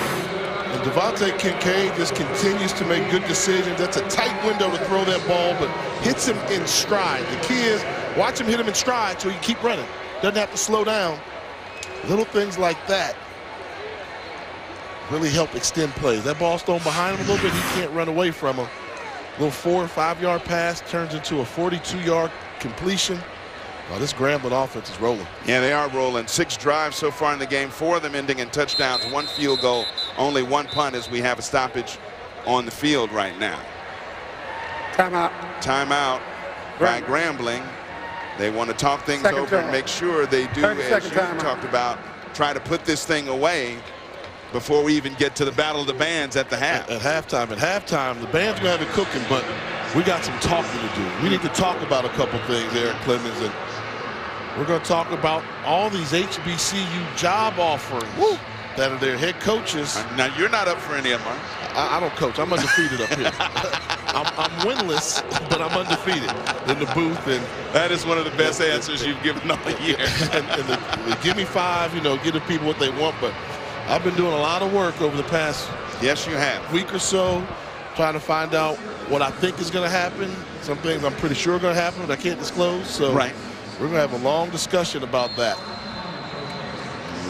And Devontae Kincaid just continues to make good decisions. That's a tight window to throw that ball, but hits him in stride. The key is watch him hit him in stride so you keep running. Doesn't have to slow down. Little things like that really help extend plays. That ball's thrown behind him a little bit. He can't run away from him. Little 4 or 5-yard pass turns into a 42-yard completion. Well, this Grambling offense is rolling. Yeah, they are rolling. 6 drives so far in the game, 4 of them ending in touchdowns, 1 field goal, only 1 punt as we have a stoppage on the field right now. Timeout. Timeout by Grambling. They want to talk things over and make sure they do, as you talked about, try to put this thing away before we even get to the Battle of the Bands at the half. At halftime. At halftime, the band's going to have it cooking, but we got some talking to do. We need to talk about a couple things, Eric Clemens, and we're going to talk about all these HBCU job offerings that are their head coaches. Now, you're not up for any of them. I don't coach. I'm undefeated up here. I'm winless, but I'm undefeated in the booth. And that is one of the best answers you've given all year. and the give me 5, give the people what they want. But I've been doing a lot of work over the past week or so, trying to find out what I think is going to happen. Some things I'm pretty sure are going to happen, but I can't disclose. So we're going to have a long discussion about that.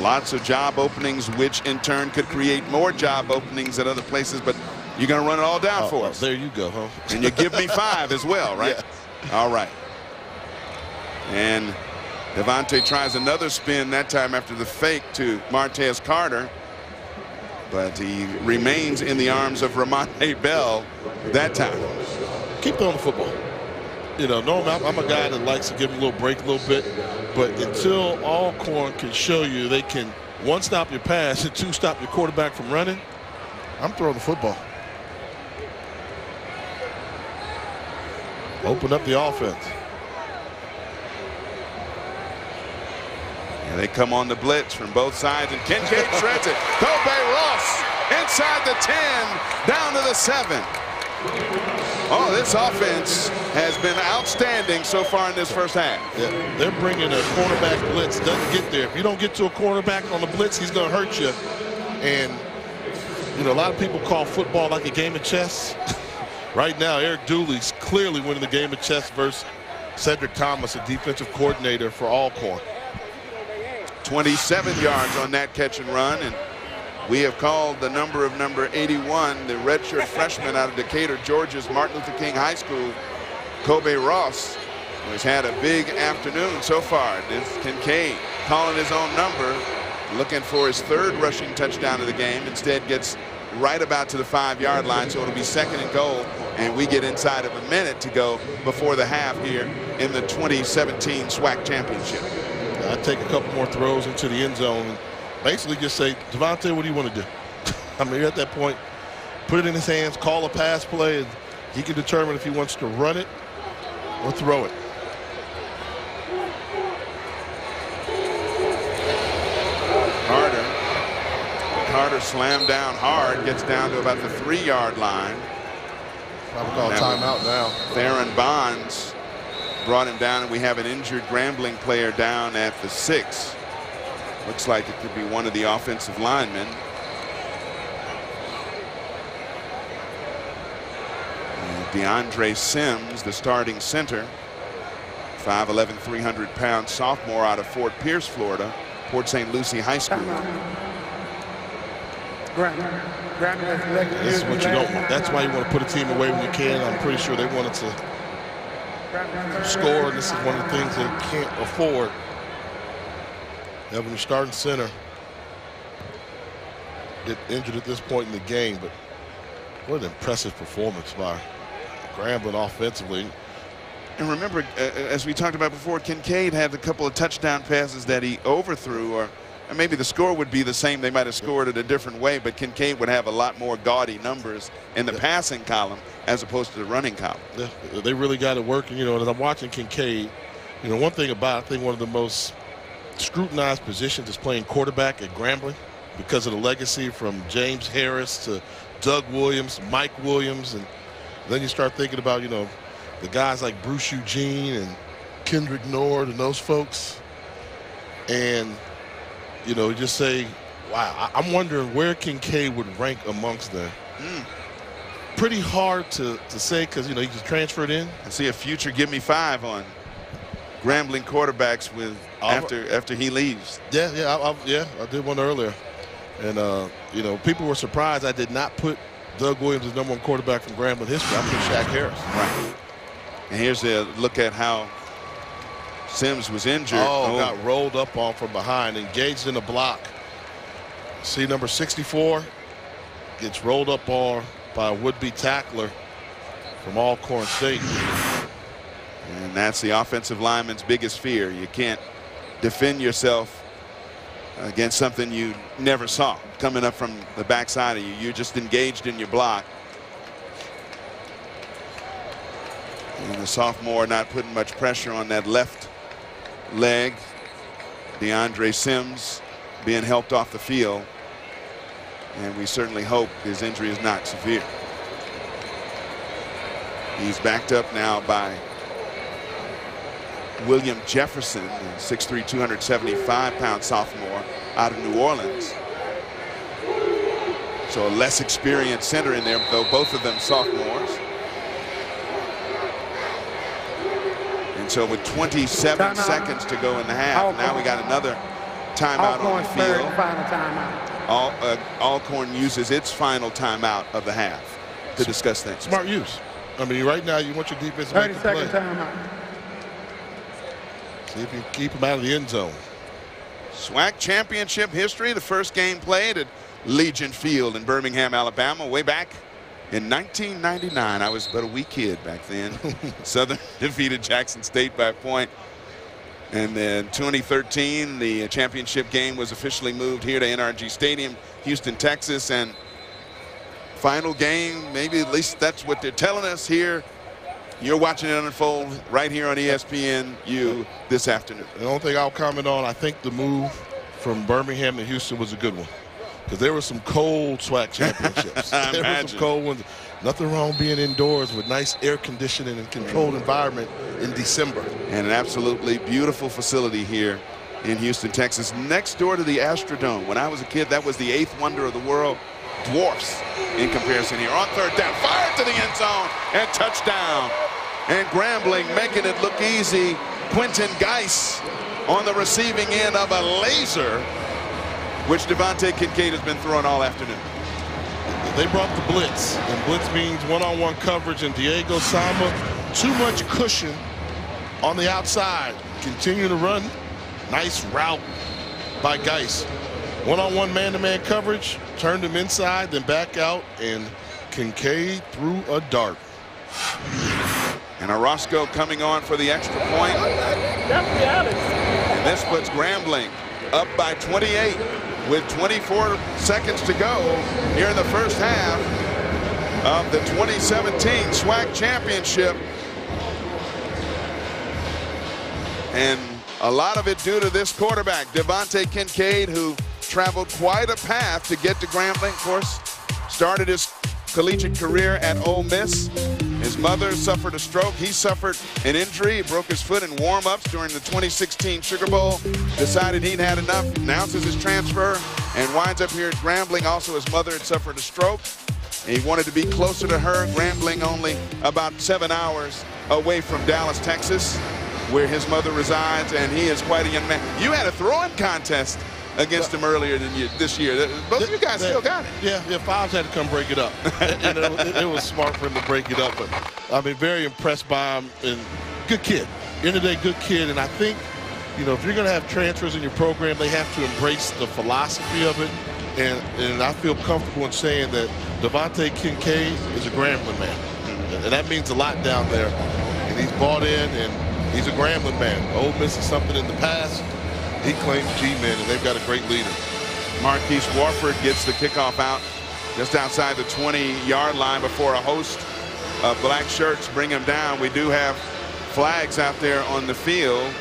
Lots of job openings, which in turn could create more job openings at other places, but you're going to run it all down for us. There you go, huh? And you give me 5 as well, right? Yes. All right. And Devontae tries another spin, that time after the fake to Martez Carter. But he remains in the arms of Ramonte Bell that time. Keep throwing the football. Normally I'm a guy that likes to give him a little break a little bit, but until Alcorn can show you they can, 1, stop your pass, and 2, stop your quarterback from running, I'm throwing the football. Open up the offense. And they come on the blitz from both sides, and Kincaid shreds it. Kobe Ross inside the 10, down to the 7. Oh, this offense has been outstanding so far in this first half. Yeah, they're bringing a cornerback blitz. Doesn't get there. If you don't get to a cornerback on the blitz, he's going to hurt you. And, a lot of people call football like a game of chess. Right now, Eric Dooley's clearly winning the game of chess versus Cedric Thomas, a defensive coordinator for Alcorn. 27 yards on that catch and run, and we have called the number 81, the redshirt freshman out of Decatur, Georgia's Martin Luther King High School, Kobe Ross, who has had a big afternoon so far. This Kincaid calling his own number, looking for his 3rd rushing touchdown of the game. Instead gets right about to the 5-yard line, so it'll be 2nd and goal, and we get inside of a minute to go before the half here in the 2017 SWAC Championship. I'd take a couple more throws into the end zone and basically just say, Devontae, what do you want to do? I mean, you're at that point, put it in his hands, call a pass play, and he can determine if he wants to run it or throw it. Carter slammed down hard, gets down to about the 3-yard line. Probably call timeout now. Theron Bonds brought him down, and we have an injured Grambling player down at the 6. Looks like it could be one of the offensive linemen. And DeAndre Sims, the starting center, 5'11", 300-pound sophomore out of Fort Pierce, Florida, Port St. Lucie High School. This is what you don't want. That's why you want to put a team away when you can. I'm pretty sure they wanted to score, and this is one of the things they can't afford. When you're starting center, get injured at this point in the game, but what an impressive performance by Grambling offensively. And remember, as we talked about before, Kincaid had a couple of touchdown passes that he overthrew, or maybe the score would be the same. They might have scored it a different way, but Kincaid would have a lot more gaudy numbers in the passing column as opposed to the running column. Yeah, they really got it working, you know. And as I'm watching Kincaid, you know, one thing about, I think one of the most scrutinized positions is playing quarterback at Grambling because of the legacy from James Harris to Doug Williams, Mike Williams, and then you start thinking about, you know, the guys like Bruce Eugene and Kendrick Nord and those folks. And, you know, just say, wow, I'm wondering where Kincaid would rank amongst them. Pretty hard to say because, you know, he just transferred in. I see a future give me 5 on Grambling quarterbacks with after he leaves. Yeah, I did one earlier. And, you know, people were surprised I did not put Doug Williams as #1 quarterback from Grambling history. I put Shaq Harris. Right. And here's a look at how Sims was injured. Got rolled up on from behind, engaged in a block. See number 64 gets rolled up on by a would-be tackler from Alcorn St. And that's the offensive lineman's biggest fear. You can't defend yourself against something you never saw coming up from the backside of you. You're just engaged in your block. And the sophomore not putting much pressure on that left leg. DeAndre Sims being helped off the field. And we certainly hope his injury is not severe. He's backed up now by William Jefferson, 6'3", 275-pound sophomore out of New Orleans. So a less experienced center in there, though both of them sophomores. And so with 27 seconds to go in the half, now we got another timeout on the field. Final timeout. Alcorn uses its final timeout of the half to discuss things. Smart use. I mean, right now you want your defense to make the play. 30-second timeout. See if you can keep them out of the end zone. SWAC championship history, the first game played at Legion Field in Birmingham, Alabama, way back in 1999. I was but a wee kid back then. Southern defeated Jackson State by a point. And then 2013, the championship game was officially moved here to NRG Stadium, Houston, Texas. And final game, maybe at least that's what they're telling us here. You're watching it unfold right here on ESPNU this afternoon. The only thing I'll comment on, I think the move from Birmingham to Houston was a good one. Because there were some cold SWAC championships. There were some cold ones. Nothing wrong being indoors with nice air conditioning and controlled environment in December. And an absolutely beautiful facility here in Houston, Texas, next door to the Astrodome. When I was a kid, that was the 8th wonder of the world. Dwarfs in comparison here. On third down, fired to the end zone, and touchdown. And Grambling making it look easy. Quentin Geis on the receiving end of a laser, which Devontae Kincaid has been throwing all afternoon. They brought the blitz, and blitz means one-on-one coverage, and Diego Sama, too much cushion on the outside. Continue to run. Nice route by Geis. One-on-one man-to-man coverage, turned him inside, then back out, and Kincaid threw a dart. And Orozco coming on for the extra point. And this puts Grambling up by 28 with 24 seconds to go here in the first half of the 2017 SWAC Championship. And a lot of it due to this quarterback, Devontae Kincaid, who traveled quite a path to get to Grambling. Of course, started his collegiate career at Ole Miss. His mother suffered a stroke. He suffered an injury. He broke his foot in warm-ups during the 2016 Sugar Bowl. Decided he'd had enough, announces his transfer, and winds up here at Grambling. Also, his mother had suffered a stroke. He wanted to be closer to her. Grambling only about 7 hours away from Dallas, Texas, where his mother resides, and he is quite a young man. You had a throwing contest against him earlier this year. Both of you guys still got it. Yeah, Fives had to come break it up. And it was smart for him to break it up. But I've been very impressed by him. And good kid. End of the day, good kid. And I think, you know, if you're going to have transfers in your program, they have to embrace the philosophy of it. And I feel comfortable in saying that Devontae Kincaid is a Grambling man. And that means a lot down there. And he's bought in, and he's a Grambling man. Ole Miss is something in the past. He claims G-men, and they've got a great leader. Marquise Warford gets the kickoff out just outside the 20-yard line before a host of black shirts bring him down. We do have flags out there on the field.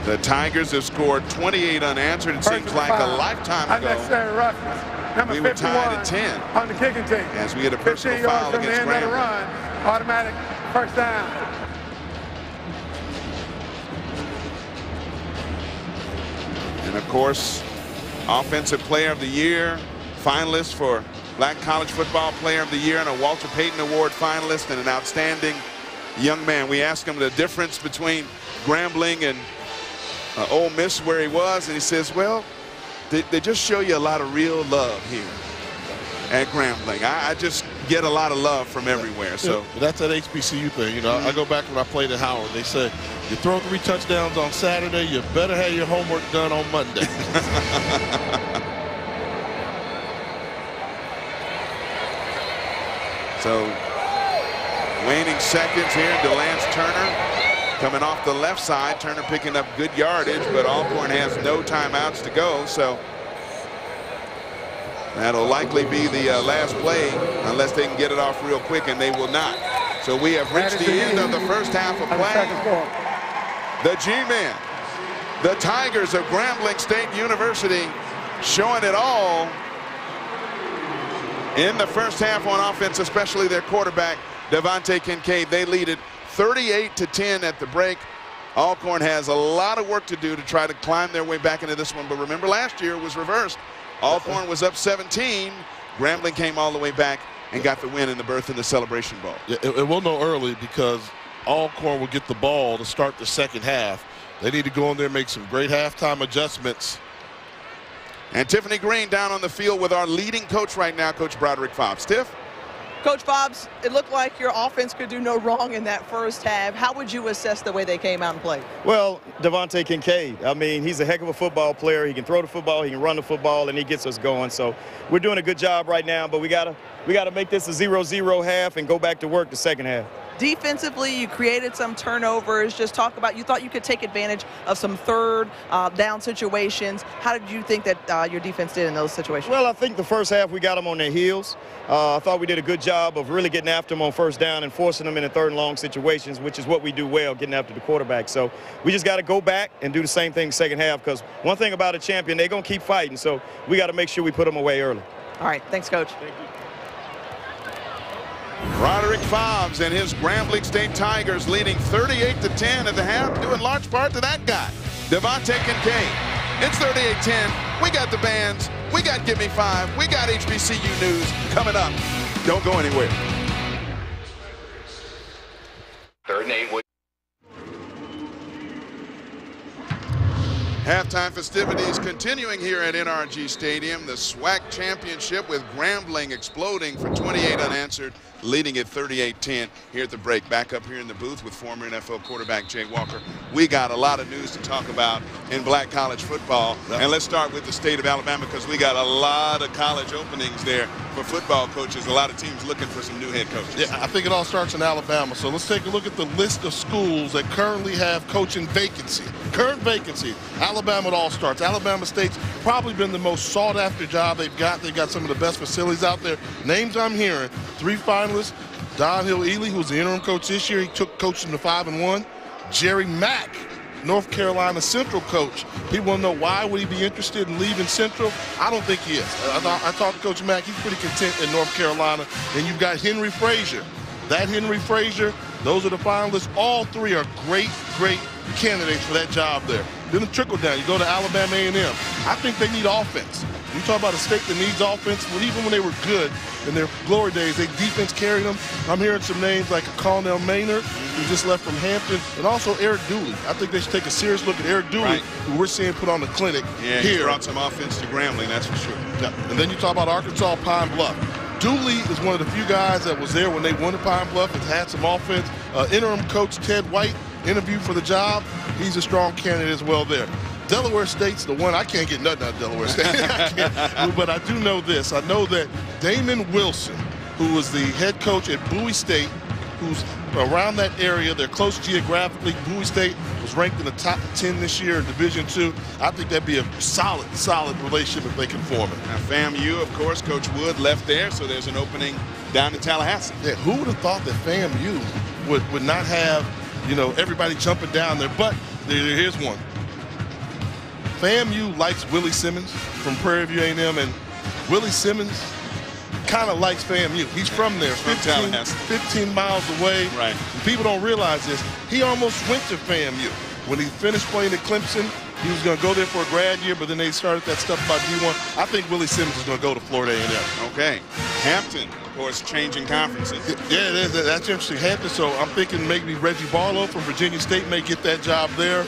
The Tigers have scored 28 unanswered. It seems like a lifetime ago. Unnecessary roughness. Number We were 51 tied at 10 on the kicking team. as we had a personal 15 yards foul from the against end of the Grambling. run. Automatic first down. And of course, Offensive Player of the Year, finalist for Black College Football Player of the Year, and a Walter Payton Award finalist, and an outstanding young man. We asked him the difference between Grambling and Ole Miss where he was, and he says, well, they just show you a lot of real love here at Grambling. I just get a lot of love from everywhere. So that's that HBCU thing. You know, I go back when I played at Howard. They said, you throw 3 touchdowns on Saturday, you better have your homework done on Monday. So waning seconds here, DeLance Turner coming off the left side. Turner picking up good yardage, but Alcorn has no timeouts to go. So that'll likely be the last play unless they can get it off real quick, and they will not. So we have reached the end of the first half of play. The G-men, the Tigers of Grambling State University, showing it all in the first half on offense, especially their quarterback, Devontae Kincaid. They lead it 38-10 at the break. Alcorn has a lot of work to do to try to climb their way back into this one. But remember, last year it was reversed. Alcorn was up 17. Grambling came all the way back and got the win in the berth in the Celebration Bowl. Yeah, it will know early because Alcorn will get the ball to start the second half. They need to go in there and make some great halftime adjustments. And Tiffany Green down on the field with our leading coach right now, Coach Broderick Fobbs. Tiff? Coach Fobbs, it looked like your offense could do no wrong in that first half. How would you assess the way they came out and played? Well, Devontae Kincaid, I mean, he's a heck of a football player. He can throw the football, he can run the football, and he gets us going. So we're doing a good job right now, but we gotta make this a 0-0 half and go back to work the second half. Defensively, you created some turnovers. Just talk about, you thought you could take advantage of some third down situations. How did you think that your defense did in those situations? Well, I think the first half we got them on their heels. I thought we did a good job of really getting after them on first down and forcing them into third and long situations, which is what we do well, getting after the quarterback. So we just got to go back and do the same thing second half, because one thing about a champion, they're going to keep fighting. So we got to make sure we put them away early. All right. Thanks, Coach. Thank you. Broderick Fobbs and his Grambling State Tigers leading 38-10 at the half, due in large part to that guy, Devontae Kincaid. It's 38-10. We got the bands. We got Give Me 5. We got HBCU news coming up. Don't go anywhere. 3rd and 8. Halftime festivities continuing here at NRG Stadium. The SWAC Championship with Grambling exploding for 28 unanswered, leading at 38-10 here at the break. Back up here in the booth with former NFL quarterback Jay Walker. We got a lot of news to talk about in black college football. And let's start with the state of Alabama, because we got a lot of college openings there for football coaches. A lot of teams looking for some new head coaches. Yeah, I think it all starts in Alabama. So let's take a look at the list of schools that currently have coaching vacancy. Current vacancy. Alabama, it all starts. Alabama State's probably been the most sought-after job they've got. They've got some of the best facilities out there. Names I'm hearing: 3 finalists. Don Hill-Ely, who's the interim coach this year, he took coaching to 5-1. Jerry Mack, North Carolina Central coach. People want to know, why would he be interested in leaving Central? I don't think he is. I talked to Coach Mack. He's pretty content in North Carolina. And you've got Henry Frazier. That Henry Frazier, those are the finalists. All 3 are great, great candidates for that job there. Then the trickle down. You go to Alabama A&M. I think they need offense. You talk about a state that needs offense. Well, even when they were good in their glory days, they defense carried them. I'm hearing some names like Connell Maynard, who just left from Hampton, and also Eric Dooley. I think they should take a serious look at Eric Dooley, who we're seeing put on the clinic here. He brought some offense to Grambling, that's for sure. Yeah. And then you talk about Arkansas Pine Bluff. Dooley is one of the few guys that was there when they won at Pine Bluff and had some offense. Interim coach Ted White interviewed for the job. He's a strong candidate as well there. Delaware State's the one. I can't get nothing out of Delaware State. But I do know this. I know that Damon Wilson, who was the head coach at Bowie State, who's around that area. They're close geographically. Bowie State was ranked in the top 10 this year in Division II. I think that'd be a solid relationship if they can form it. Now, FAMU, of course, Coach Wood left there, so there's an opening down in Tallahassee. Yeah, who would have thought that FAMU would not have, everybody jumping down there? But here's one. FAMU likes Willie Simmons from Prairie View A&M, and Willie Simmons kind of likes FAMU. He's from there, 15 miles away. Right. And people don't realize this. He almost went to FAMU. When he finished playing at Clemson, he was going to go there for a grad year, but then they started that stuff about D1. I think Willie Simmons is going to go to Florida A&M. Okay. Hampton, of course, changing conferences. Yeah, that's interesting. Hampton, so I'm thinking maybe Reggie Barlow from Virginia State may get that job there.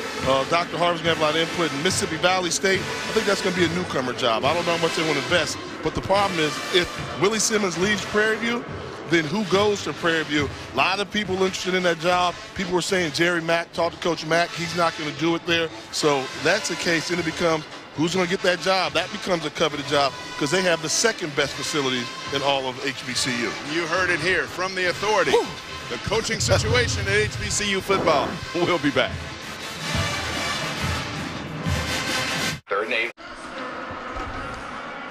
Dr. Harvey's going to have a lot of input in Mississippi Valley State. I think that's going to be a newcomer job. I don't know how much they want to invest, but the problem is if Willie Simmons leaves Prairie View, then who goes to Prairie View? A lot of people interested in that job. People were saying Jerry Mack, talk to Coach Mack, he's not going to do it there. So that's the case. Then it becomes who's going to get that job? That becomes a coveted job because they have the second best facilities in all of HBCU. You heard it here from the authority. Whew. The coaching situation at HBCU football. We'll be back. 3rd and 8.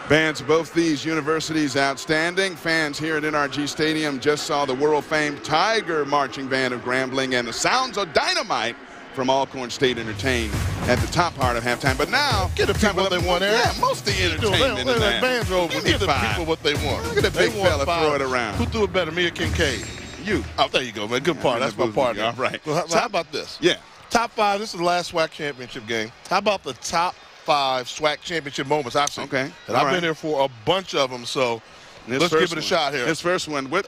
Fans of both these universities outstanding. Fans here at NRG Stadium just saw the world-famed Tiger Marching Band of Grambling and the sounds of dynamite from Alcorn State entertained at the top part of halftime. But now, get the people what they want, Eric. Yeah, most of the entertainment in that. Bands are over. Give the people what they want. Look at that big fella throw it around. Who threw it better, me or Kincaid? You. Oh, there you go, man. Good part. That's my partner. All right. Well, how about this? Yeah. Top 5. This is the last SWAC championship game. How about the top 5 SWAC championship moments I've seen? Okay. And I've been there for a bunch of them, so let's give it a shot here. This first one, what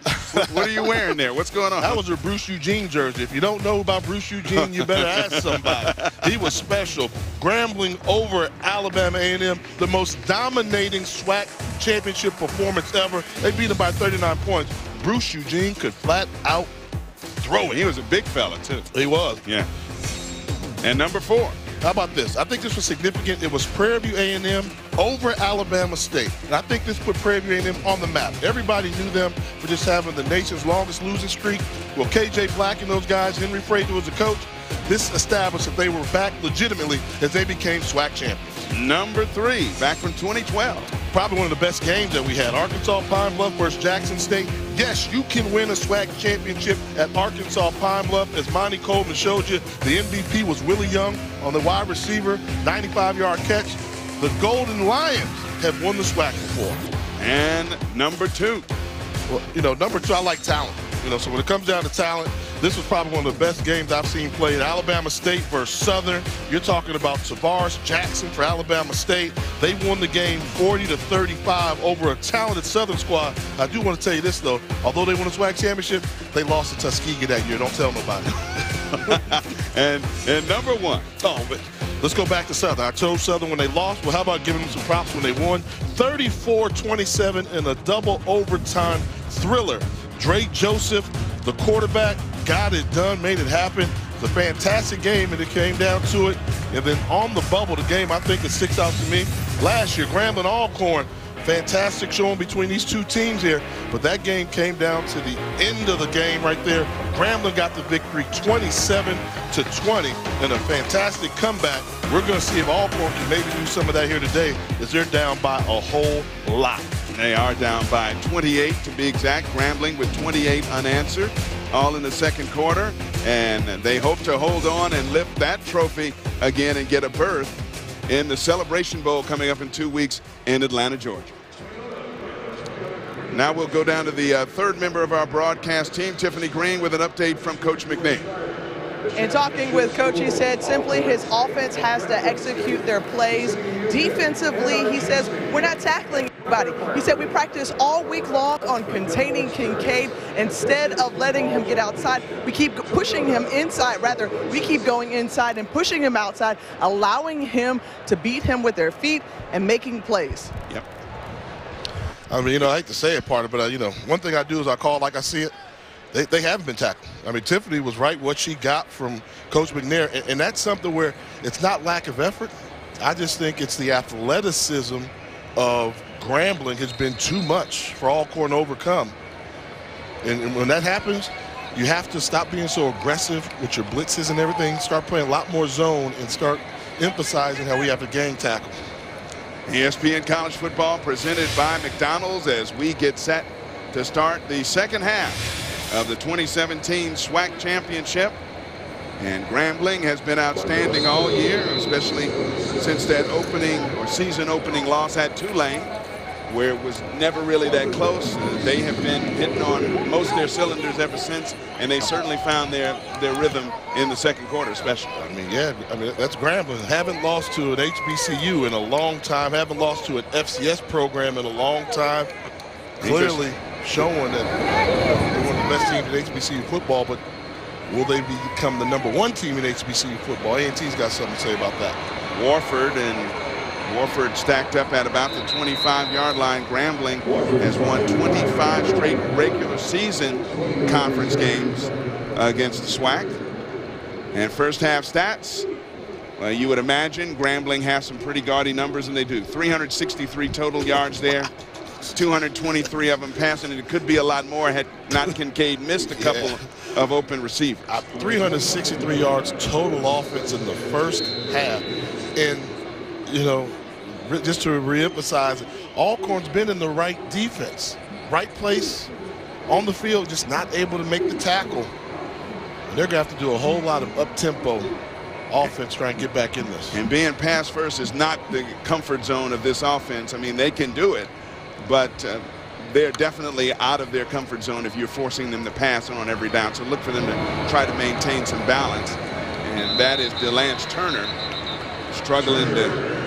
are you wearing there? What's going on? That was a Bruce Eugene jersey. If you don't know about Bruce Eugene, you better ask somebody. He was special. Grambling over Alabama A&M, the most dominating SWAC championship performance ever. They beat him by 39 points. Bruce Eugene could flat out throw it. He was a big fella, too. He was. Yeah. And number 4. How about this? I think this was significant. It was Prairie View A&M over Alabama State. And I think this put Prairie View A&M on the map. Everybody knew them for just having the nation's longest losing streak. Well, KJ Black and those guys, Henry Frazier was the coach. This established that they were back legitimately as they became SWAC champions. Number 3, back from 2012. Probably one of the best games that we had. Arkansas Pine Bluff versus Jackson State. Yes, you can win a SWAC championship at Arkansas Pine Bluff. As Monty Coleman showed you, the MVP was Willie Young on the wide receiver, 95-yard catch. The Golden Lions have won the SWAC before. And number 2. Well, number 2, I like talent. So when it comes down to talent, this was probably one of the best games I've seen played. Alabama State versus Southern. You're talking about Tavares Jackson for Alabama State. They won the game 40-35 over a talented Southern squad. I do want to tell you this, though. Although they won the SWAC championship, they lost to Tuskegee that year. Don't tell nobody. and number 1. Oh, but let's go back to Southern. I chose Southern when they lost. Well, how about giving them some props when they won? 34-27 in a double overtime thriller. Drake Joseph, the quarterback, got it done, made it happen. It's a fantastic game, and it came down to it. And then on the bubble, the game I think that sticks out to me, last year, Grambling Alcorn, fantastic showing between these two teams here. But that game came down to the end of the game right there. Grambling got the victory 27-20 in a fantastic comeback. We're going to see if Alcorn can maybe do some of that here today, as they're down by a whole lot. They are down by 28 to be exact. Grambling with 28 unanswered, all in the second quarter. And they hope to hold on and lift that trophy again and get a berth in the Celebration Bowl coming up in 2 weeks in Atlanta, Georgia. Now we'll go down to the third member of our broadcast team, Tiffany Green, with an update from Coach McNeil. In talking with Coach, he said simply his offense has to execute their plays. Defensively, he says, we're not tackling anybody. He said we practice all week long on containing Kincaid. Instead of letting him get outside, we keep pushing him inside. Rather, we keep going inside and pushing him outside, allowing him to beat him with their feet and making plays. Yep. I mean, I hate to say it, part of it, but, one thing I do is I call it like I see it. They haven't been tackled. I mean, Tiffany was right what she got from Coach McNair, and that's something where it's not lack of effort. I just think it's the athleticism of Grambling has been too much for Alcorn to overcome. And when that happens, you have to stop being so aggressive with your blitzes and everything. Start playing a lot more zone and start emphasizing how we have to gang tackle. ESPN College Football presented by McDonald's as we get set to start the second half of the 2017 SWAC Championship. And Grambling has been outstanding all year, especially since that opening or season opening loss at Tulane, where it was never really that close. They have been hitting on most of their cylinders ever since, and they certainly found their rhythm in the second quarter especially. I mean, yeah, that's Grambling. Haven't lost to an HBCU in a long time, haven't lost to an FCS program in a long time. Clearly showing that they're one of the best teams in HBCU football, but will they become the #1 team in HBCU football? A&T's got something to say about that. Warford stacked up at about the 25-yard line. Grambling has won 25 straight regular season conference games against the SWAC. And first half stats, well, you would imagine Grambling has some pretty gaudy numbers, and they do. 363 total yards there. 223 of them passing, and it could be a lot more had not Kincaid missed a couple of open receivers. 363 yards total offense in the first half. And, you know, just to reemphasize, Alcorn's been in the right defense, right place on the field, just not able to make the tackle. And they're going to have to do a whole lot of up-tempo offense trying to get back in this. And being pass first is not the comfort zone of this offense. I mean, they can do it, but they're definitely out of their comfort zone if you're forcing them to pass on every down. So look for them to try to maintain some balance. And that is DeLance Turner struggling to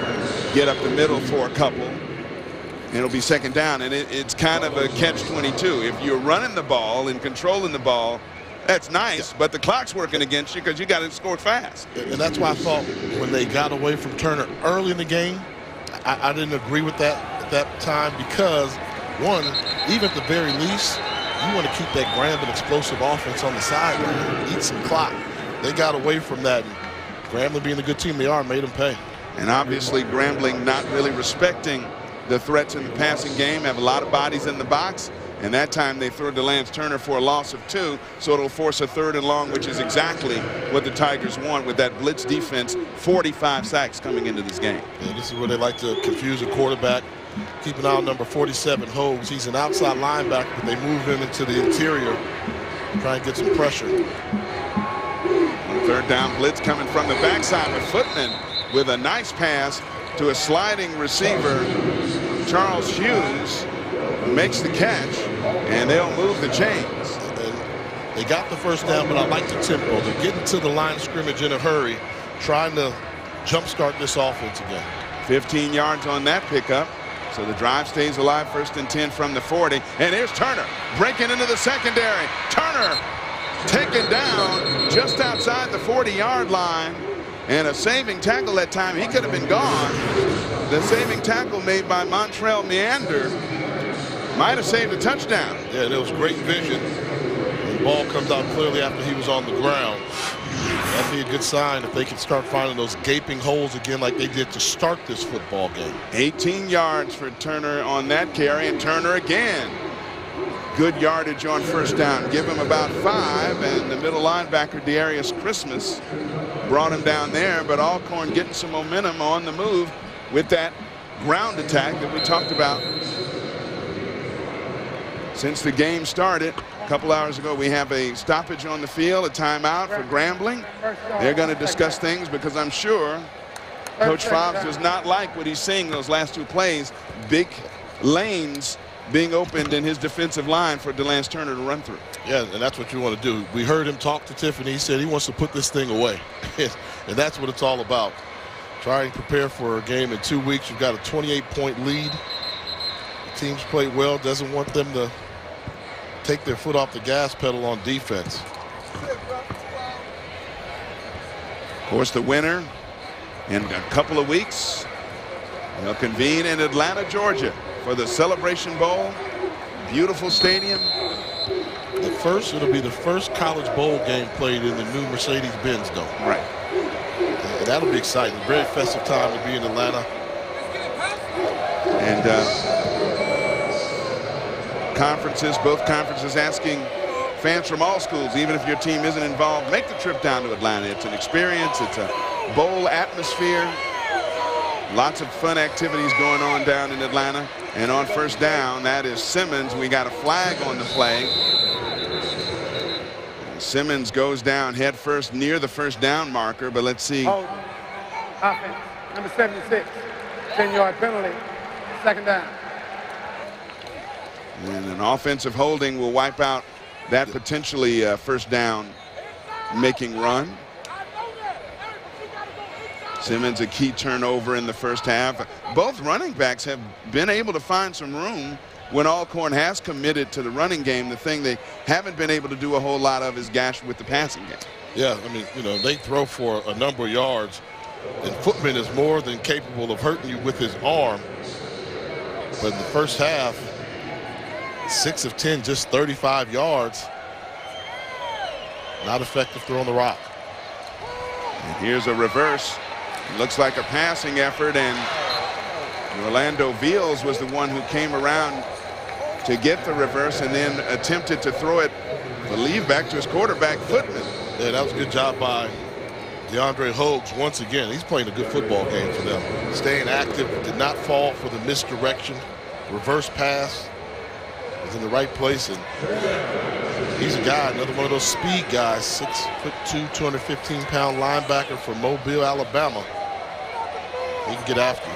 get up the middle for a couple. And it'll be second down. And it's kind of a catch-22. If you're running the ball and controlling the ball, that's nice, but the clock's working against you because you got to score fast. And that's why I thought when they got away from Turner early in the game, I didn't agree with that at that time because, one, even at the very least, you want to keep that Grambling explosive offense on the sideline, eat some clock. They got away from that. And Grambling, being the good team they are, made them pay. And obviously Grambling not really respecting the threats in the passing game, have a lot of bodies in the box. And that time they throw DeLance Turner for a loss of 2, so it'll force a 3rd and long, which is exactly what the Tigers want with that blitz defense. 45 sacks coming into this game. Yeah, this is where they like to confuse a quarterback. Keep an eye on number 47, Hogues. He's an outside linebacker, but they move him into the interior, try and get some pressure. 3rd down blitz coming from the backside, but Footman with a nice pass to a sliding receiver. Charles Hughes makes the catch, and they'll move the chains. And they got the first down, but I like the tempo. They're getting to the line of scrimmage in a hurry, trying to jumpstart this offense again. 15 yards on that pickup, so the drive stays alive. 1st and 10 from the 40. And here's Turner breaking into the secondary. Turner taken down just outside the 40-yard line. And a saving tackle that time. He could have been gone. The saving tackle made by Montrell Meander might have saved a touchdown. Yeah, there was great vision. The ball comes out clearly after he was on the ground. That'd be a good sign if they can start finding those gaping holes again like they did to start this football game. 18 yards for Turner on that carry, and Turner again. Good yardage on 1st down. Give him about 5, and the middle linebacker, Darius Christmas, brought him down there, but Alcorn getting some momentum on the move with that ground attack that we talked about since the game started. A couple hours ago, we have a stoppage on the field, a timeout for Grambling. They're going to discuss things because I'm sure Coach Fobbs does not like what he's seeing those last 2 plays. Big lanes being opened in his defensive line for DeLance Turner to run through. Yeah, and that's what you want to do. We heard him talk to Tiffany. He said he wants to put this thing away. And that's what it's all about. Try and prepare for a game in 2 weeks. You've got a 28-point lead. The team's played well. Doesn't want them to take their foot off the gas pedal on defense. Of course, the winner in a couple of weeks will convene in Atlanta, Georgia for the Celebration Bowl. Beautiful stadium. It'll be the first college bowl game played in the new Mercedes-Benz Dome. Right. And that'll be exciting. Very festive time to be in Atlanta. And both conferences asking fans from all schools, even if your team isn't involved, make the trip down to Atlanta. It's an experience. It's a bowl atmosphere. Lots of fun activities going on down in Atlanta. And on first down, that is Simmons. We got a flag on the play. Simmons goes down head first near the first down marker, but let's see. Hold. Offense, number 76, 10-yard penalty, second down. And an offensive holding will wipe out that potentially first down making run. Simmons a key turnover in the first half. Both running backs have been able to find some room when Alcorn has committed to the running game. The thing they haven't been able to do a whole lot of is gash with the passing game. Yeah, I mean, you know, they throw for a number of yards, and Footman is more than capable of hurting you with his arm. But in the first half, 6 of 10, just 35 yards. Not effective throwing the rock. And here's a reverse. It looks like a passing effort, and Orlando Veals was the one who came around to get the reverse and then attempted to throw it, I believe, back to his quarterback, Footman. Yeah, that was a good job by DeAndre Hogues once again. He's playing a good football game for them. Staying active, did not fall for the misdirection. Reverse pass was in the right place, and he's a guy, another one of those speed guys, 6'2", 215-pound linebacker from Mobile, Alabama. He can get after you.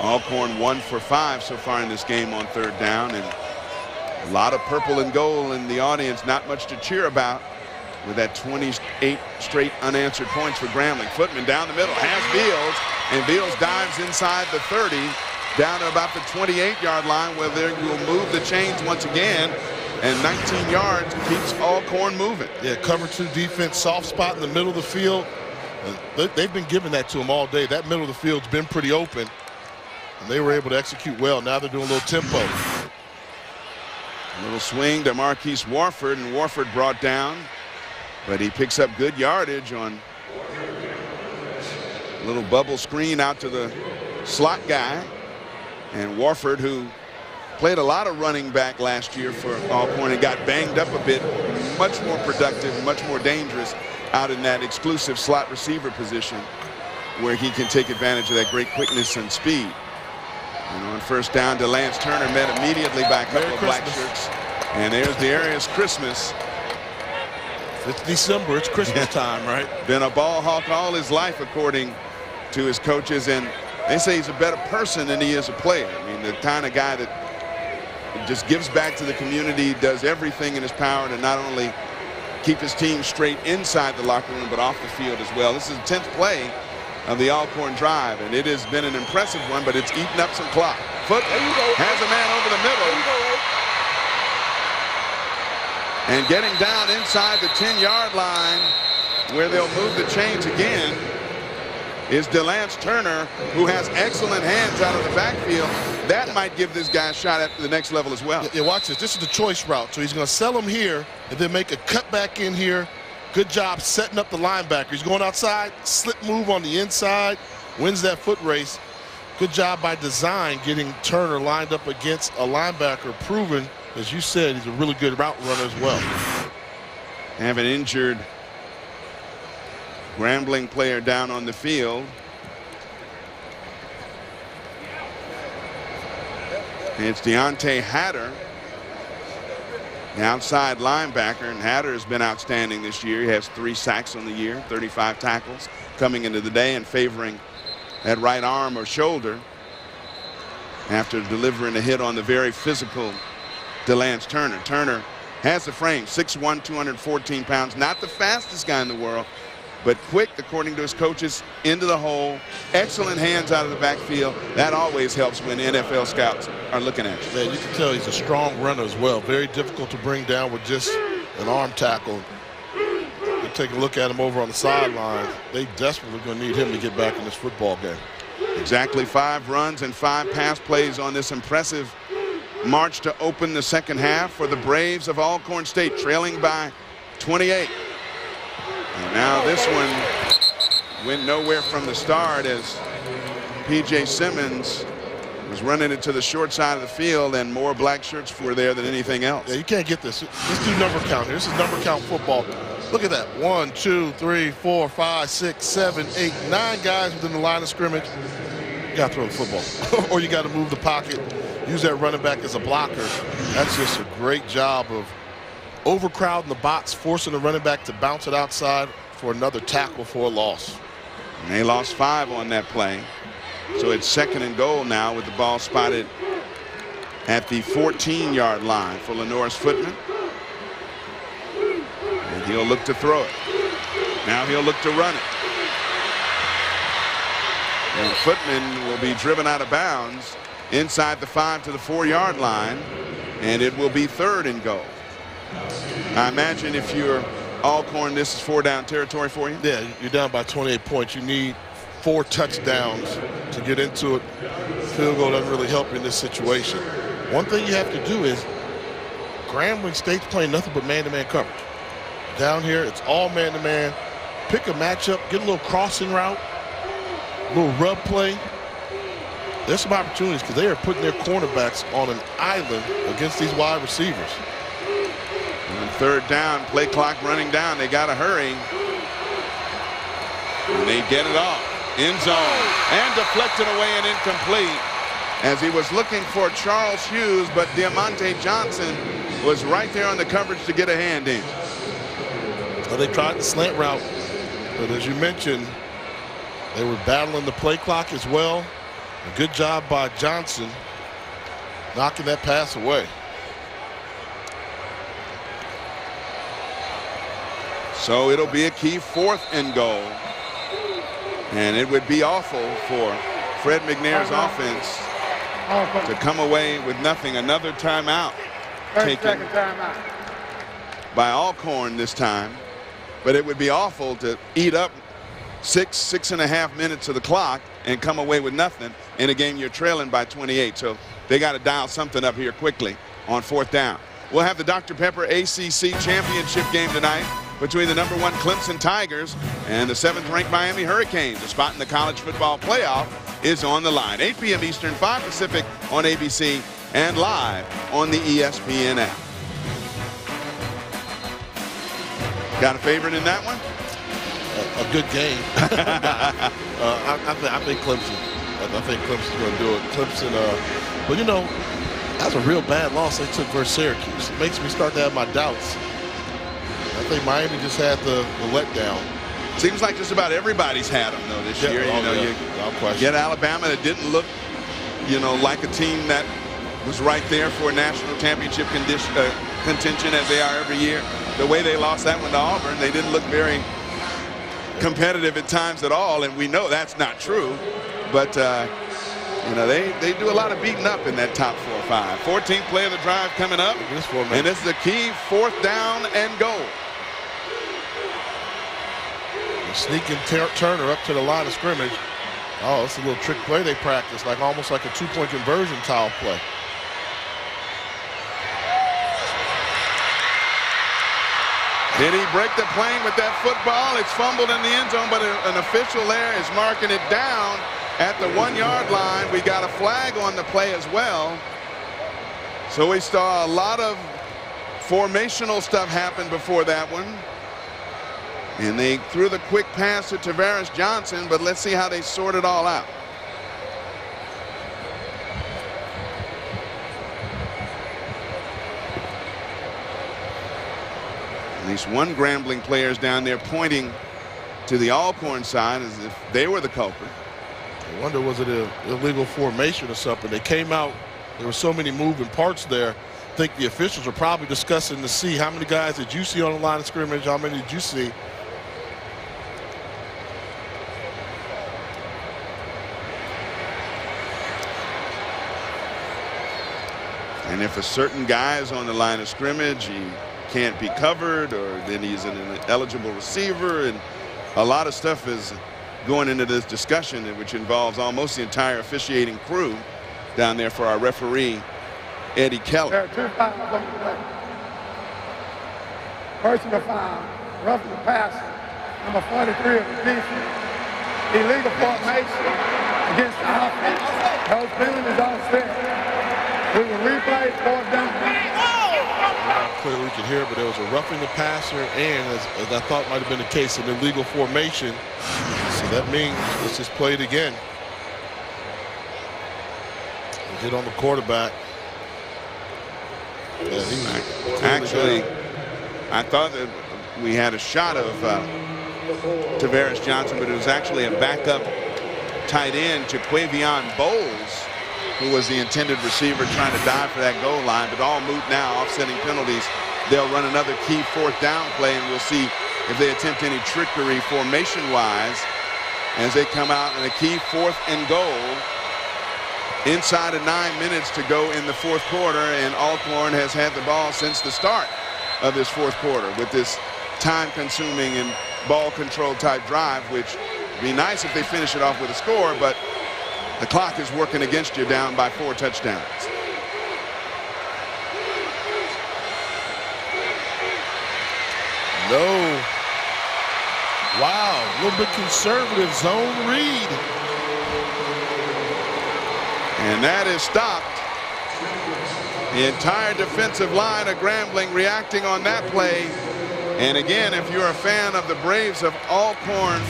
Alcorn 1 for 5 so far in this game on third down, and a lot of purple and gold in the audience. Not much to cheer about with that 28 straight unanswered points for Grambling. Footman down the middle has Veals, and Veals dives inside the 30 down to about the 28-yard line, where they will move the chains once again, and 19 yards keeps Alcorn moving. Yeah, cover 2 defense, soft spot in the middle of the field. They've been giving that to them all day. That middle of the field's been pretty open, and they were able to execute well. Now they're doing a little tempo. A little swing to Marquise Warford, and Warford brought down, but he picks up good yardage on a little bubble screen out to the slot guy. And Warford, who played a lot of running back last year for Alcorn and got banged up a bit, much more productive, much more dangerous out in that exclusive slot receiver position, where he can take advantage of that great quickness and speed. And on first down, Delance Turner met immediately by a couple of black shirts. And there's the area's Christmas. It's December, it's Christmas time, right? Been a ball hawk all his life, according to his coaches, and they say he's a better person than he is a player. I mean, the kind of guy that just gives back to the community, does everything in his power to not only keep his team straight inside the locker room, but off the field as well. This is the 10th play of the Alcorn drive, and it has been an impressive one, but it's eaten up some clock. Footman has a man over the middle. And getting down inside the 10-yard line, where they'll move the chains again, is Delance Turner, who has excellent hands out of the backfield. That might give this guy a shot at the next level as well. Yeah, watch this. This is the choice route. So he's going to sell him here and then make a cut back in here. Good job setting up the linebacker. He's going outside, slip move on the inside, wins that foot race. Good job by design getting Turner lined up against a linebacker, proven, as you said, he's a really good route runner as well. Have an injured Grambling player down on the field. It's Deontay Hatter, the outside linebacker, and Hatter has been outstanding this year. He has 3 sacks on the year, 35 tackles coming into the day, and favoring that right arm or shoulder after delivering a hit on the very physical Delance Turner. Turner has the frame, 6'1", 214 pounds, not the fastest guy in the world, but quick, according to his coaches, into the hole. Excellent hands out of the backfield. That always helps when NFL scouts are looking at you. Man, you can tell he's a strong runner as well. Very difficult to bring down with just an arm tackle. You take a look at him over on the sideline. They desperately going to need him to get back in this football game. Exactly 5 runs and 5 pass plays on this impressive march to open the second half for the Braves of Alcorn State, trailing by 28. And now this one went nowhere from the start, as P.J. Simmons was running it to the short side of the field, and more black shirts were there than anything else. Yeah, you can't get this. Let's do number count here. This is number count football. Look at that. 1, 2, 3, 4, 5, 6, 7, 8, 9 guys within the line of scrimmage. You got to throw the football. Or you got to move the pocket, use that running back as a blocker. That's just a great job of overcrowding the box, forcing the running back to bounce it outside for another tackle for a loss. And they lost 5 on that play. So it's 2nd and goal now with the ball spotted at the 14-yard line for Lenore's Footman. And he'll look to throw it. Now he'll look to run it. And Footman will be driven out of bounds inside the 5 to the 4-yard line, and it will be 3rd and goal. I imagine if you're Alcorn, this is 4-down territory for you? Yeah, you're down by 28 points. You need 4 touchdowns to get into it. Field goal doesn't really help you in this situation. One thing you have to do is Grambling State's playing nothing but man-to-man coverage. Down here, it's all man-to-man. Pick a matchup, get a little crossing route, a little rub play. There's some opportunities because they are putting their cornerbacks on an island against these wide receivers. And 3rd down, play clock running down. They got to hurry. And they get it off. End zone. And deflected away and incomplete as he was looking for Charles Hughes, but Diamante Johnson was right there on the coverage to get a hand in. Well, they tried the slant route, but as you mentioned, they were battling the play clock as well. A good job by Johnson knocking that pass away. So it'll be a key 4th and goal. And it would be awful for Fred McNair's offense to come away with nothing. Another timeout taken by Alcorn this time. But it would be awful to eat up 6.5 minutes of the clock and come away with nothing in a game you're trailing by 28. So they got to dial something up here quickly on 4th down. We'll have the Dr. Pepper ACC Championship game tonight between the #1 Clemson Tigers and the 7th-ranked Miami Hurricanes. A spot in the college football playoff is on the line. 8 p.m. Eastern, 5 Pacific on ABC and live on the ESPN app. Got a favorite in that one? A good game. I think Clemson. I think Clemson's going to do it. Clemson, but you know, that's a real bad loss they took versus Syracuse. It makes me start to have my doubts. I think Miami just had the letdown. Seems like just about everybody's had them though this year. You know, you get Alabama that didn't look, you know, like a team that was right there for a national championship contention as they are every year. The way they lost that one to Auburn, they didn't look very competitive at times at all, and we know that's not true. But you know, they do a lot of beating up in that top 4 or 5. 14th play of the drive coming up, and this is a key 4th down and goal. Sneaking Turner up to the line of scrimmage. Oh, it's a little trick play they practice, like almost like a 2-point conversion tile play. Did he break the plane with that football? It's fumbled in the end zone, but an official there is marking it down at the 1-yard line. We got a flag on the play as well. So we saw a lot of formational stuff happen before that one. And they threw the quick pass to Tavares Johnson, but let's see how they sort it all out. At least one Grambling player is down there pointing to the Alcorn side as if they were the culprit. I wonder, was it an illegal formation or something? They came out, there were so many moving parts there. I think the officials are probably discussing to see how many guys did you see on the line of scrimmage, how many did you see? And if a certain guy is on the line of scrimmage, he can't be covered, or then he's an ineligible receiver, and a lot of stuff is going into this discussion, which involves almost the entire officiating crew down there for our referee, Eddie Keller. There are 2 fouls on the play. Personal foul, roughing the passer, number 43 of the defense. Illegal formation against the offense. Those penalties all fourth down. Clearly we can hear it, but there was a roughing the passer, and as I thought might have been the case, an illegal formation. So that means let's just play it again. Get on the quarterback. Yeah, actually, I thought that we had a shot of Tavares Johnson, but it was actually a backup tight end, Jaquavion Bowles, who was the intended receiver trying to dive for that goal line, but all moot now, offsetting penalties. They'll run another key fourth down play, and we'll see if they attempt any trickery formation-wise as they come out in a key 4th and goal. Inside of 9 minutes to go in the 4th quarter, and Alcorn has had the ball since the start of this 4th quarter with this time-consuming and ball-control type drive, which would be nice if they finish it off with a score, but the clock is working against you down by 4 touchdowns. No. Wow, a little bit conservative zone read. And that is stopped. The entire defensive line of Grambling reacting on that play. And again, if you're a fan of the Braves of Alcorn,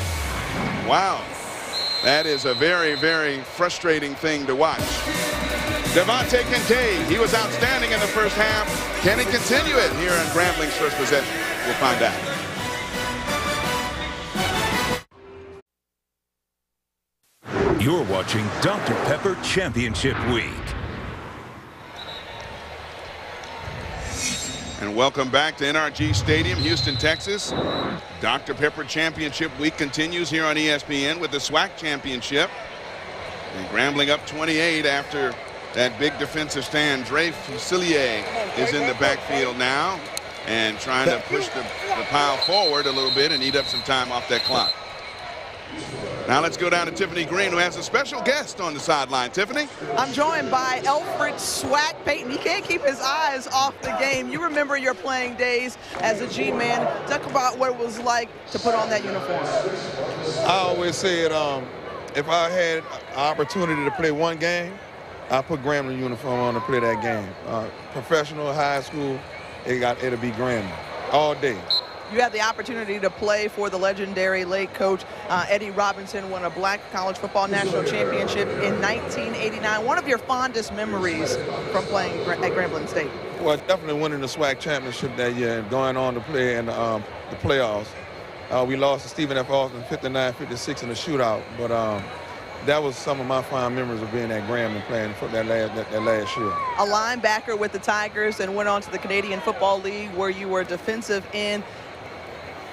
wow, that is a very, very frustrating thing to watch. Devontae Kincaid, he was outstanding in the first half. Can he continue it here in Grambling's first possession? We'll find out. You're watching Dr. Pepper Championship Week. And welcome back to NRG Stadium, Houston, Texas. Dr. Pepper Championship Week continues here on ESPN with the SWAC Championship. And Grambling up 28 after that big defensive stand. Dre Fusilier is in the backfield now and trying to push the pile forward a little bit and eat up some time off that clock. Now let's go down to Tiffany Green, who has a special guest on the sideline. Tiffany? I'm joined by Alfred SWAC Payton. He can't keep his eyes off the game. You remember your playing days as a G-man. Talk about what it was like to put on that uniform. I always said if I had an opportunity to play one game, I put Grambling uniform on to play that game. Professional, high school, it'll be Grambling all day. You had the opportunity to play for the legendary late coach Eddie Robinson, won a Black College Football National Championship in 1989. One of your fondest memories from playing at Grambling State? Well, definitely winning the SWAC Championship that year and going on to play in the playoffs. We lost to Stephen F. Austin 59-56 in the shootout, but that was some of my fond memories of being at Grambling playing for that last year. A linebacker with the Tigers and went on to the Canadian Football League where you were defensive end.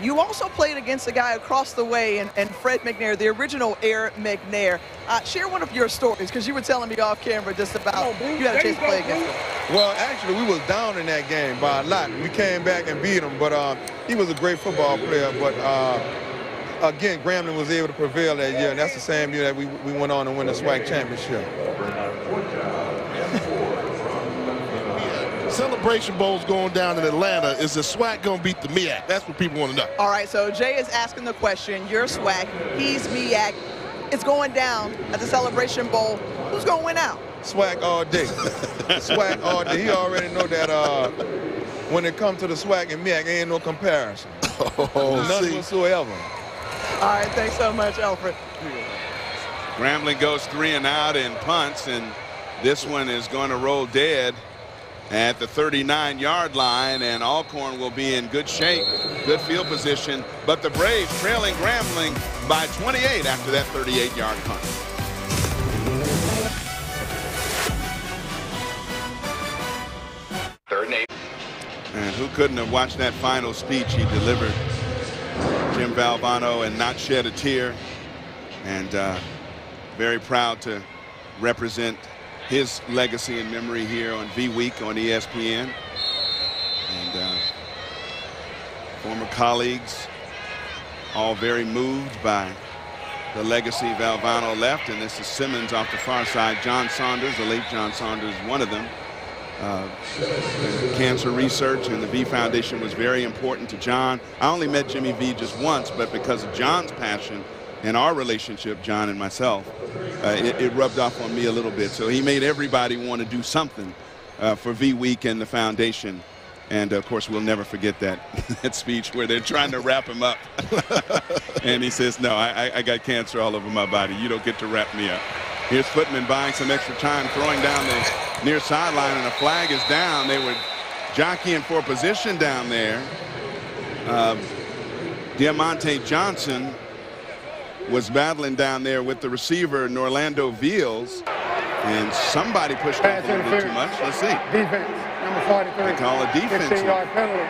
You also played against a guy across the way, and Fred McNair, the original Air McNair. Share one of your stories, because you were telling me off camera just about you had a chance to play against him. Well, actually, we was down in that game by a lot. We came back and beat him, but he was a great football player. But again, Grambling was able to prevail that year, and that's the same year that we went on to win the SWAC Championship. Celebration Bowl's going down in Atlanta. Is the SWAC going to beat the MEAC? That's what people want to know. All right, so Jay is asking the question. You're SWAC, he's MEAC. It's going down at the Celebration Bowl. Who's going to win out? SWAC all day. SWAC all day. He already know that when it comes to the SWAC and MEAC, ain't no comparison. None whatsoever. All right, thanks so much, Alfred. Grambling goes 3 and out and punts, and this one is going to roll dead at the 39-yard line, and Alcorn will be in good shape, good field position, but the Braves trailing Grambling by 28 after that 38-yard punt. Third and 8. And who couldn't have watched that final speech he delivered, Jim Valvano, and not shed a tear, and very proud to represent his legacy and memory here on V-Week on ESPN. And former colleagues all very moved by the legacy Valvano left. And this is Simmons off the far side. John Saunders, the late John Saunders, one of them. Cancer research and the V Foundation was very important to John. I only met Jimmy V just once, but because of John's passion and our relationship, John and myself, it rubbed off on me a little bit. So he made everybody want to do something for V-Week and the foundation. And, of course, we'll never forget that, that speech where they're trying to wrap him up. And he says, no, I got cancer all over my body. You don't get to wrap me up. Here's Footman buying some extra time, throwing down the near sideline, and a flag is down. They were jockeying for position down there. Diamante Johnson was battling down there with the receiver, Norlando Veals. And somebody pushed off a little bit too much. Let's see. Defense, number 43. They call a defense. 15-yard penalty,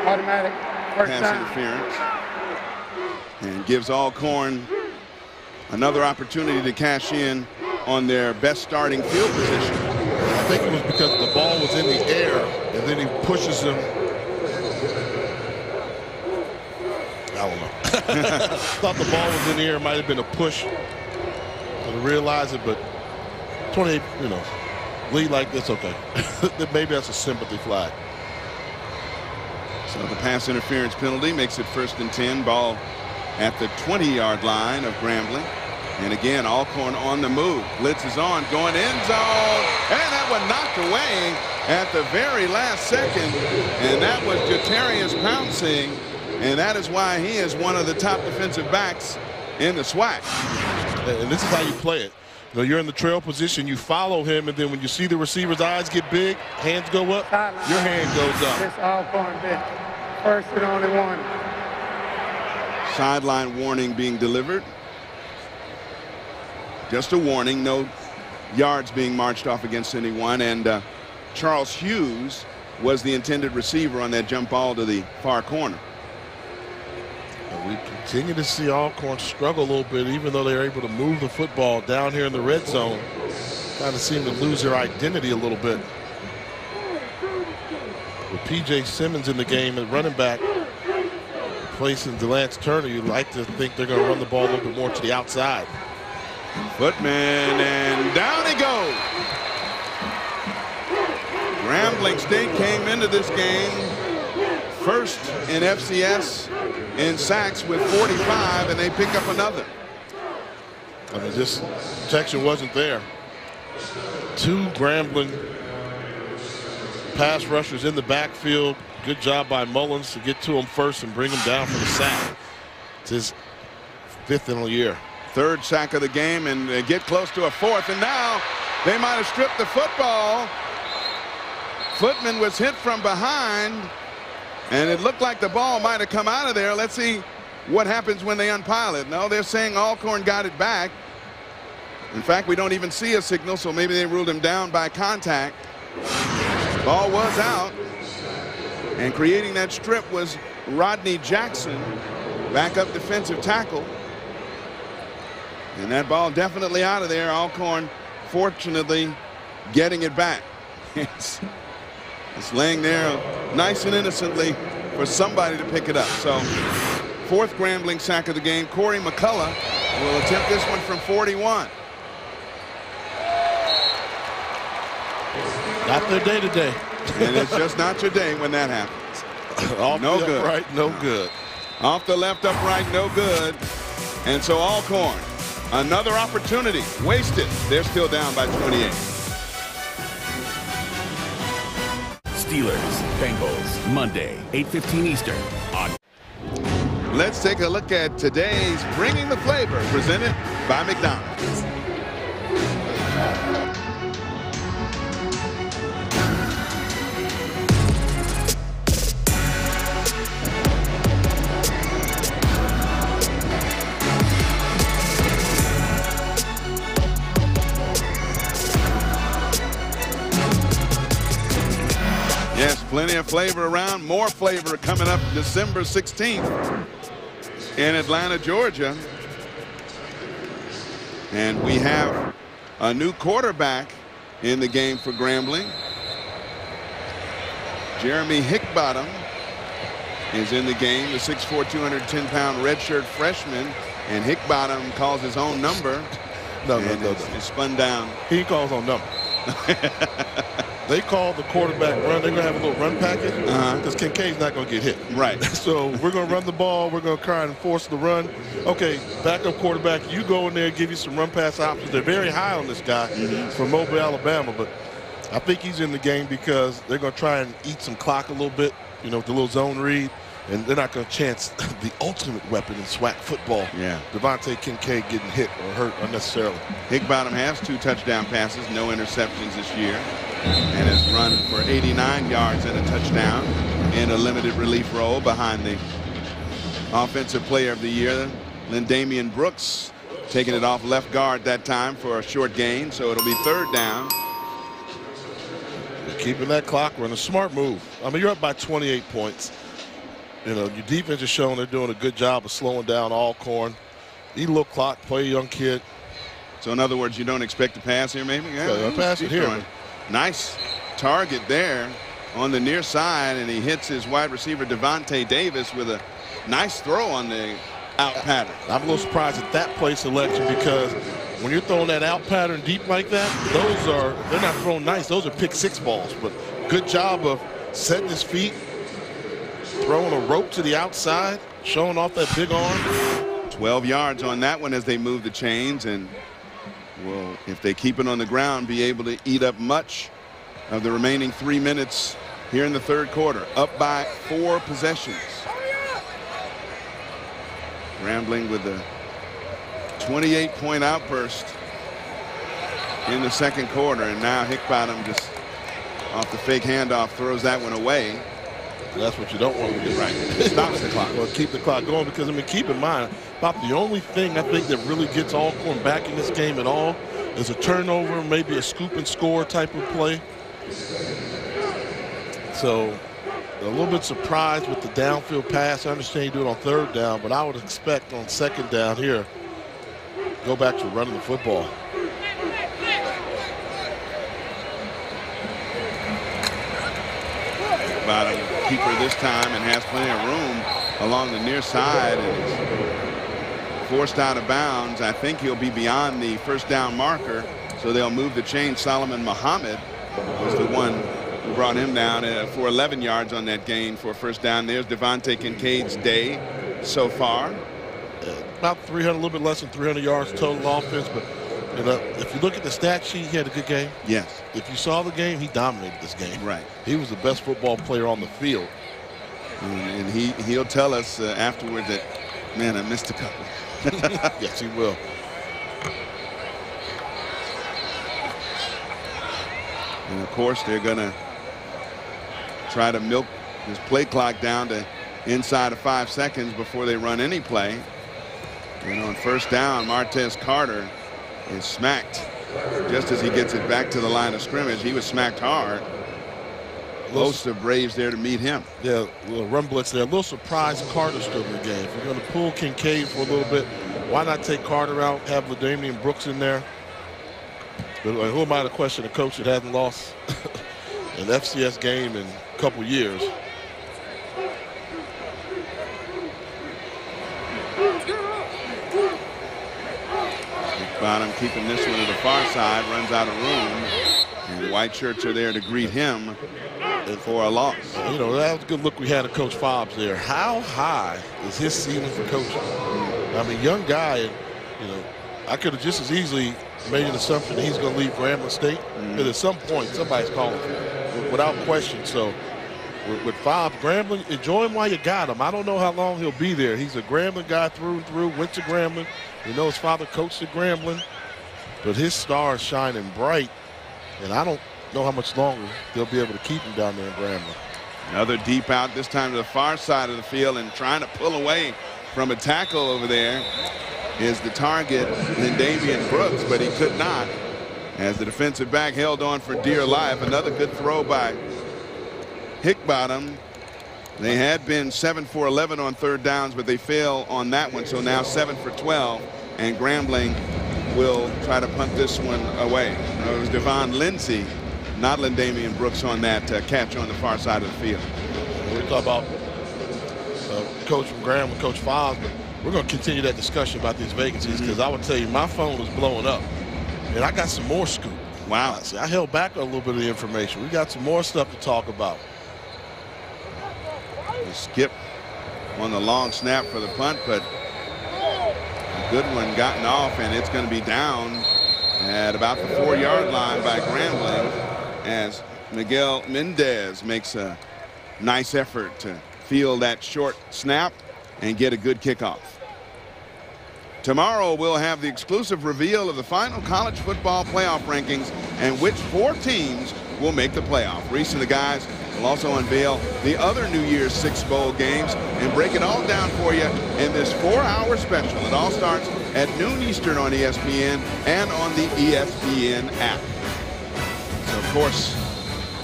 automatic first pass down. interference. And gives Alcorn another opportunity to cash in on their best starting field position. I think it was because the ball was in the air, and then he pushes him. I don't know. Thought the ball was in the air. It might have been a push to realize it, but 28, lead like this, okay. Maybe that's a sympathy flag. So the pass interference penalty makes it 1st and 10. Ball at the 20-yard line of Grambling. And again, Alcorn on the move. Blitz is on, going end zone. And that one knocked away at the very last second. And that was Jatarius Pouncing. And that is why he is one of the top defensive backs in the SWAC. And this is how you play it. You're in the trail position, you follow him, and then when you see the receiver's eyes get big, hands go up, your hand goes up. This Alcorn bench, 1st and only 1. Sideline warning being delivered. Just a warning, no yards being marched off against anyone. And Charles Hughes was the intended receiver on that jump ball to the far corner. We continue to see Alcorn struggle a little bit, even though they're able to move the football down here in the red zone. Kind of seem to lose their identity a little bit. With P.J. Simmons in the game at running back, replacing DeLance Turner, you'd like to think they're going to run the ball a little bit more to the outside. Footman, and down he goes. Grambling State came into this game first in FCS in sacks with 45, and they pick up another. I mean, this protection wasn't there. 2 Grambling pass rushers in the backfield. Good job by Mullins to get to him first and bring him down for the sack. It's his 5th in a year. 3rd sack of the game, and they get close to a 4th, and now they might have stripped the football. Footman was hit from behind, and it looked like the ball might have come out of there. Let's see what happens when they unpile it. No, they're saying Alcorn got it back. In fact, we don't even see a signal, so maybe they ruled him down by contact. Ball was out, and creating that strip was Rodney Jackson, backup defensive tackle. And that ball definitely out of there. Alcorn, fortunately, getting it back. It's laying there nice and innocently for somebody to pick it up. So 4th Grambling sack of the game. Corey McCullough will attempt this one from 41. Not their day today. And it's just not your day when that happens. Off no the good. Upright, no good. Off the left upright, no good. And so Alcorn, another opportunity wasted. They're still down by 28. Steelers, Bengals, Monday, 8:15 Eastern. Let's take a look at today's Bringing the Flavor, presented by McDonald's. Yes, plenty of flavor around. More flavor coming up December 16th in Atlanta, Georgia. And we have a new quarterback in the game for Grambling. Jeremy Hickbottom is in the game, the 6'4", 210-pound redshirt freshman. And Hickbottom calls his own number. No. It's spun down. He calls on number. They call the quarterback run. They're going to have a little run package because Kincaid's not going to get hit. Right. So we're going to run the ball. We're going to try and force the run. Okay, backup quarterback, you go in there, give you some run pass options. They're very high on this guy from Mobile, Alabama, but I think he's in the game because they're going to try and eat some clock a little bit, you know, with the little zone read, and they're not going to chance the ultimate weapon in SWAC football. Yeah. Devontae Kincaid getting hit or hurt unnecessarily. Higgbottom has 2 touchdown passes, no interceptions this year, and has run for 89 yards and a touchdown in a limited relief role behind the offensive player of the year, Lindamian Brooks, taking it off left guard that time for a short gain, so it'll be 3rd down. Keeping that clock running, a smart move. I mean, you're up by 28 points. You know, your defense is showing they're doing a good job of slowing down Alcorn. Eat a little clock, play a young kid. So in other words, you don't expect to pass here, maybe? Yeah, pass it here. Nice target there on the near side, and he hits his wide receiver Devontae Davis with a nice throw on the out pattern. I'm a little surprised at that play selection because when you're throwing that out pattern deep like that, they're not thrown nice. Those are pick 6 balls, but good job of setting his feet, throwing a rope to the outside, showing off that big arm. 12 yards on that one as they move the chains, and will, if they keep it on the ground, be able to eat up much of the remaining 3 minutes here in the 3rd quarter. Up by 4 possessions. Grambling with a 28-point outburst in the 2nd quarter, and now Higgbottom just off the fake handoff throws that one away. That's what you don't want to do. Right. Stops the clock. Well, keep the clock going because, I mean, keep in mind, about the only thing I think that really gets Alcorn back in this game at all is a turnover, maybe a scoop and score type of play. So a little bit surprised with the downfield pass. I understand you do it on 3rd down, but I would expect on 2nd down here, go back to running the football. Bottom keeper this time and has plenty of room along the near side and is forced out of bounds. I think he'll be beyond the 1st down marker, so they'll move the chain. Solomon Muhammad was the one who brought him down for 11 yards on that gain for a 1st down. There's Devontae Kincaid's day so far. About 300, a little bit less than 300 yards total offense, but you know, if you look at the stat sheet, he had a good game. Yes. If you saw the game, he dominated this game. Right. He was the best football player on the field. And he'll tell us afterward that, man, I missed a couple. Yes, he will. And of course, they're going to try to milk this play clock down to inside of 5 seconds before they run any play. And on 1st down, Martez Carter is smacked just as he gets it back to the line of scrimmage. He was smacked hard. Host of Braves there to meet him. Yeah, a little run blitz there. A little surprised Carter's still in the game. If you're going to pull Kincaid for a little bit, why not take Carter out, have Lindamian Brooks in there? But who am I to question a coach that hasn't lost an FCS game in a couple years? Bottom keeping this one to the far side, runs out of room, and white shirts are there to greet him for a loss. You know, that was a good look we had of Coach Fobbs there. How high is his ceiling for coaching? I mean, young guy, and you know, I could have just as easily made an assumption that he's going to leave Grambling State, because at some point somebody's calling for him, without question. So with Fobbs, Grambling, enjoy him while you got him. I don't know how long he'll be there. He's a Grambling guy through and through, went to Grambling. You know his father coached at Grambling, but his star is shining bright, and I don't know how much longer they'll be able to keep him down there in Grambling. Another deep out, this time to the far side of the field, and trying to pull away from a tackle over there is the target, Lindamian Brooks, but he could not as the defensive back held on for dear life. Another good throw by Higgbottom. They had been 7 for 11 on 3rd downs, but they fail on that one, so now 7 for 12, and Grambling will try to punt this one away. It was Devon Lindsay, not Lindamian Brooks, on that catch on the far side of the field. We talk about Coach from Grambling, Coach Fobbs, but we're going to continue that discussion about these vacancies, because I would tell you my phone is blowing up, and I got some more scoop. Wow. See, I held back a little bit of the information. We got some more stuff to talk about. Skip on the long snap for the punt, but a good one gotten off, and it's going to be down at about the 4-yard line by Grambling. as Miguel Mendez makes a nice effort to field that short snap and get a good kickoff. Tomorrow we'll have the exclusive reveal of the final college football playoff rankings and which 4 teams will make the playoff. Reese and the guys will also unveil the other New Year's 6 bowl games and break it all down for you in this 4-hour special. It all starts at noon Eastern on ESPN and on the ESPN app. So, of course,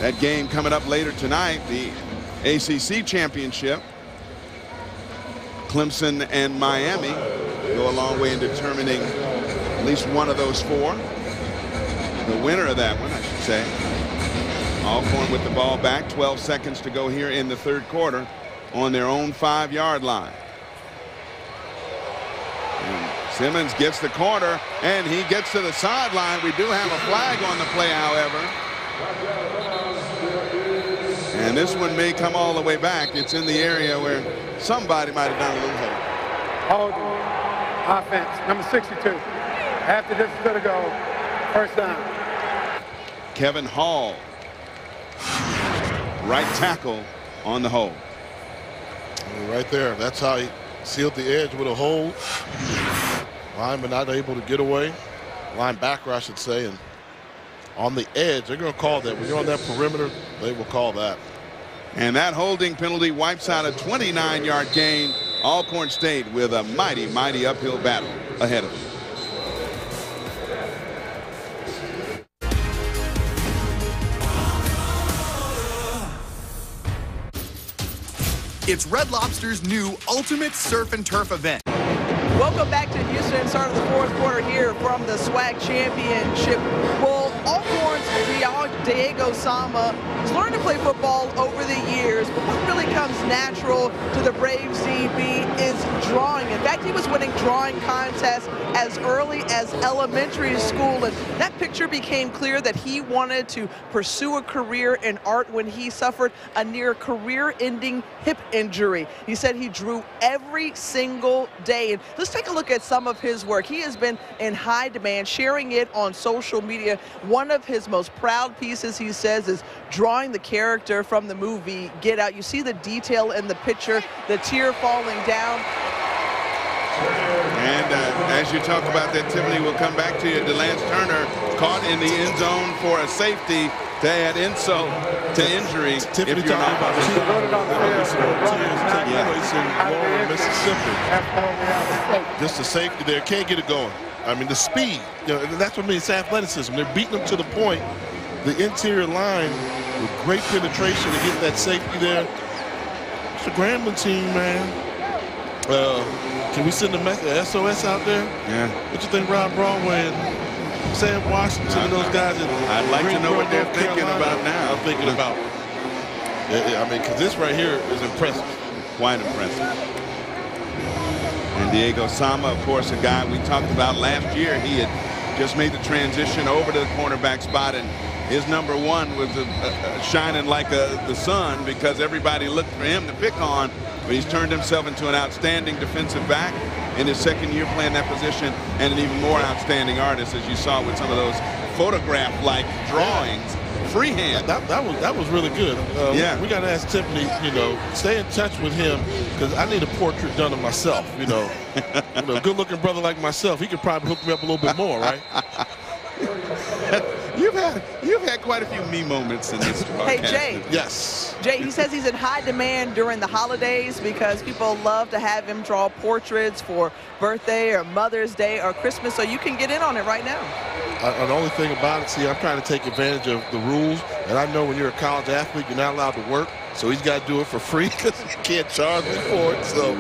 that game coming up later tonight, the ACC Championship. Clemson and Miami go a long way in determining at least one of those 4. The winner of that one, I should say. Alcorn with the ball back. 12 seconds to go here in the 3rd quarter on their own 5-yard line. And Simmons gets the corner, and he gets to the sideline. We do have a flag on the play, however. And this one may come all the way back. It's in the area where somebody might have done a little hold. Holding. Offense, number 62. After this is going to go, first down. Kevin Hall, right tackle on the hold. Right there. That's how he sealed the edge with a hold. Lineman not able to get away. Linebacker, I should say. And on the edge, they're going to call that. When you're on that perimeter, they will call that. And that holding penalty wipes out a 29-yard gain. Alcorn State with a mighty, mighty uphill battle ahead of them. It's Red Lobster's new Ultimate Surf and Turf event. Welcome back to Houston. Start of the 4th quarter here from the SWAC Championship. Well, Alcorn's Diego Sama has learned to play football over the years, but what really comes natural to the Braves DB is drawing. In fact, he was winning drawing contests as early as elementary school, and that picture became clear that he wanted to pursue a career in art when he suffered a near career-ending hip injury. He said he drew every single day. And let's take a look at some of his work. He has been in high demand, sharing it on social media. One of his most proud pieces, he says, is drawing the character from the movie Get Out. You see the detail in the picture, the tear falling down. And as you talk about that, Tiffany, we'll come back to you. DeLance Turner caught in the end zone for a safety to add insult to injury. Tiffany talking about tears taking place in Laurel, Mississippi. Just the safety there, can't get it going. I mean, the speed, you know, that's what means athleticism. They're beating them to the point. The interior line with great penetration to get that safety there. It's the Grambling team, man. Can we send a message, SOS out there? Yeah. What you think, Rob Broadway and Sam Washington and those guys? I'd like to know what they're thinking about now. I'm thinking about, I mean, because this right here is impressive. Quite impressive. And Diego Sama, of course, a guy we talked about last year. He had just made the transition over to the cornerback spot, and his number 1 was shining like the sun because everybody looked for him to pick on. But he's turned himself into an outstanding defensive back in his 2nd year playing that position, and an even more outstanding artist, as you saw with some of those photograph-like drawings. Freehand. That was really good. Yeah. We got to ask Tiffany, you know, stay in touch with him because I need a portrait done of myself. You know, a good-looking brother like myself, he could probably hook me up a little bit more, right? You've had quite a few me moments in this broadcast. Hey, Jay. Yes. Jay, he says he's in high demand during the holidays because people love to have him draw portraits for birthday or Mother's Day or Christmas, so you can get in on it right now. The only thing about it, see, I'm trying to take advantage of the rules, and I know when you're a college athlete, you're not allowed to work, so he's got to do it for free because he can't charge me for it. So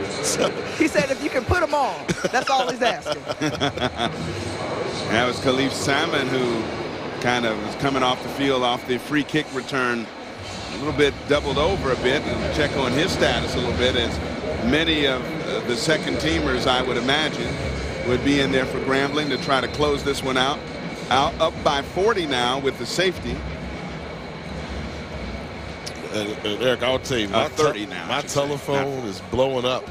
he said if you can put him on, that's all he's asking. That was Khalif Salmon, who kind of was coming off the field off the free kick return, a little bit doubled over a bit, and check on his status a little bit, as many of the second teamers, I would imagine, would be in there for Grambling to try to close this one out. Up by 40 now with the safety. And Eric, I'll tell you, my 30 now. My telephone is blowing up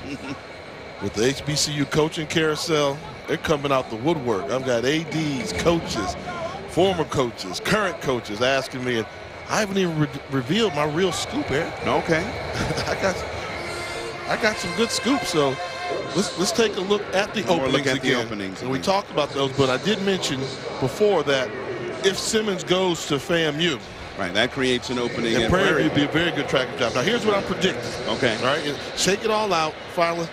with the HBCU coaching carousel. They're coming out the woodwork. I've got ADs, coaches, former coaches, current coaches asking me, and I haven't even revealed my real scoop, Eric. Okay. I got some good scoops, so let's take a look at the openings again. And we talked about those, but I did mention before that if Simmons goes to FAMU, right, that creates an opening. And Prairie View would be a very good track and job. Now, here's what I'm predicting. Okay. All right, shake it all out, finally.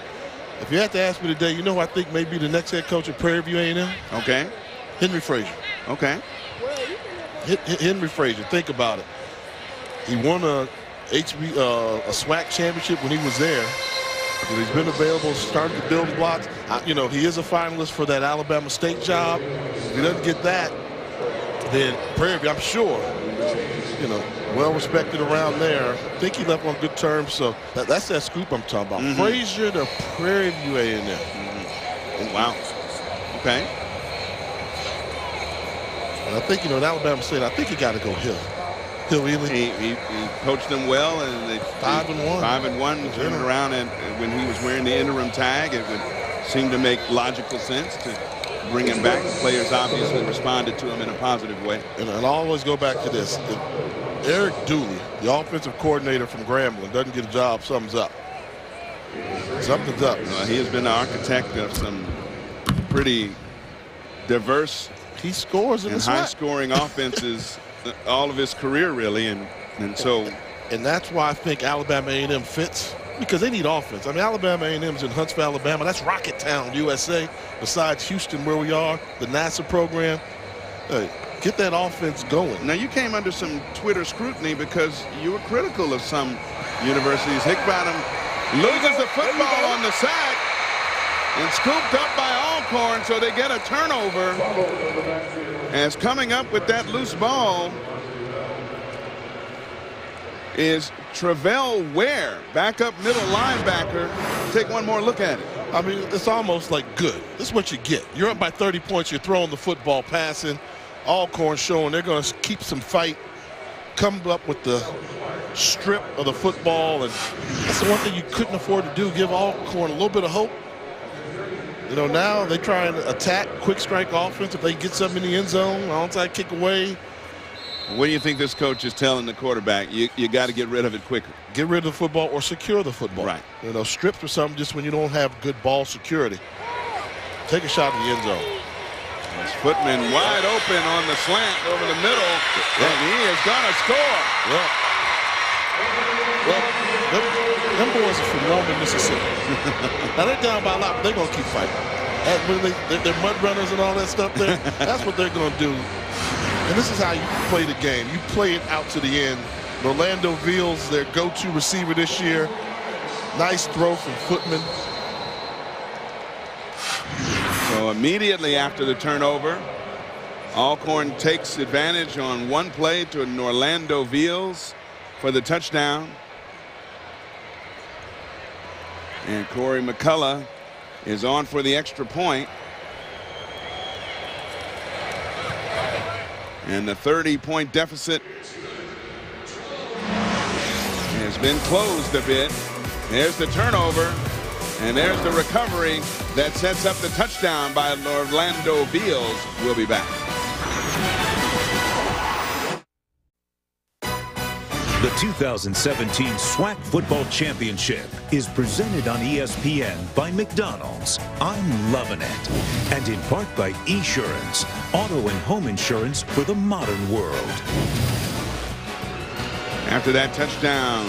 If you had to ask me today, you know who I think may be the next head coach of Prairie View A&M? Okay. Henry Frazier. Okay. Henry Frazier, think about it. He won a SWAC championship when he was there. But he's been available, started to build blocks. You know, he is a finalist for that Alabama State job. If he doesn't get that, then Prairie View, I'm sure, you know, well respected around there. I think he left on good terms, so that's that scoop I'm talking about. Frazier to Prairie View A&M. Wow. Okay. And I think, you know, in Alabama State, I think he got to go Hill. Hill Ely. He coached them well, and they 5-1. 5-1, turned it around, and when he was wearing the interim tag, it would seem to make logical sense to bring him back. The players obviously responded to him in a positive way. And I'll always go back to this. If Eric Dooley, the offensive coordinator from Grambling, doesn't get a job, something's up. Something's up. He has been the architect of some pretty diverse, he scores in and high-scoring offenses all of his career, really, and so. And that's why I think Alabama A&M fits, because they need offense. I mean, Alabama A&M's in Huntsville, Alabama. That's Rocket Town, USA. Besides Houston, where we are, the NASA program. Get that offense going. Now, you came under some Twitter scrutiny because you were critical of some universities. Hickbottom loses the football on the sack and scooped up by Alcorn, so they get a turnover. As coming up with that loose ball is Travell Ware, backup middle linebacker. Take one more look at it. I mean, it's almost like good. This is what you get. You're up by 30 points. You're throwing the football, passing. Alcorn showing they're going to keep some fight. Come up with the strip of the football, and that's the one thing you couldn't afford to do. Give Alcorn a little bit of hope. You know, now they try and attack quick strike offense. If they get something in the end zone, onside kick away. What do you think this coach is telling the quarterback? You got to get rid of it quicker. Get rid of the football or secure the football. Right. You know, strips or something just when you don't have good ball security. Take a shot in the end zone. It's Footman wide open on the slant over the middle, and he is going to score. Well, them boys are from Norman, Mississippi. Now they're down by a lot, but they're going to keep fighting. They're mud runners and all that stuff there. That's what they're going to do. And this is how you play the game. You play it out to the end. Orlando Veals, their go-to receiver this year. Nice throw from Footman. So immediately after the turnover, Alcorn takes advantage on one play to an Orlando Veals for the touchdown. And Corey McCullough is on for the extra point. And the 30-point deficit has been closed a bit. There's the turnover, and there's the recovery that sets up the touchdown by Orlando Veals. We'll be back. The 2017 SWAC Football Championship is presented on ESPN by McDonald's. I'm loving it. And in part by Esurance, auto and home insurance for the modern world. After that touchdown,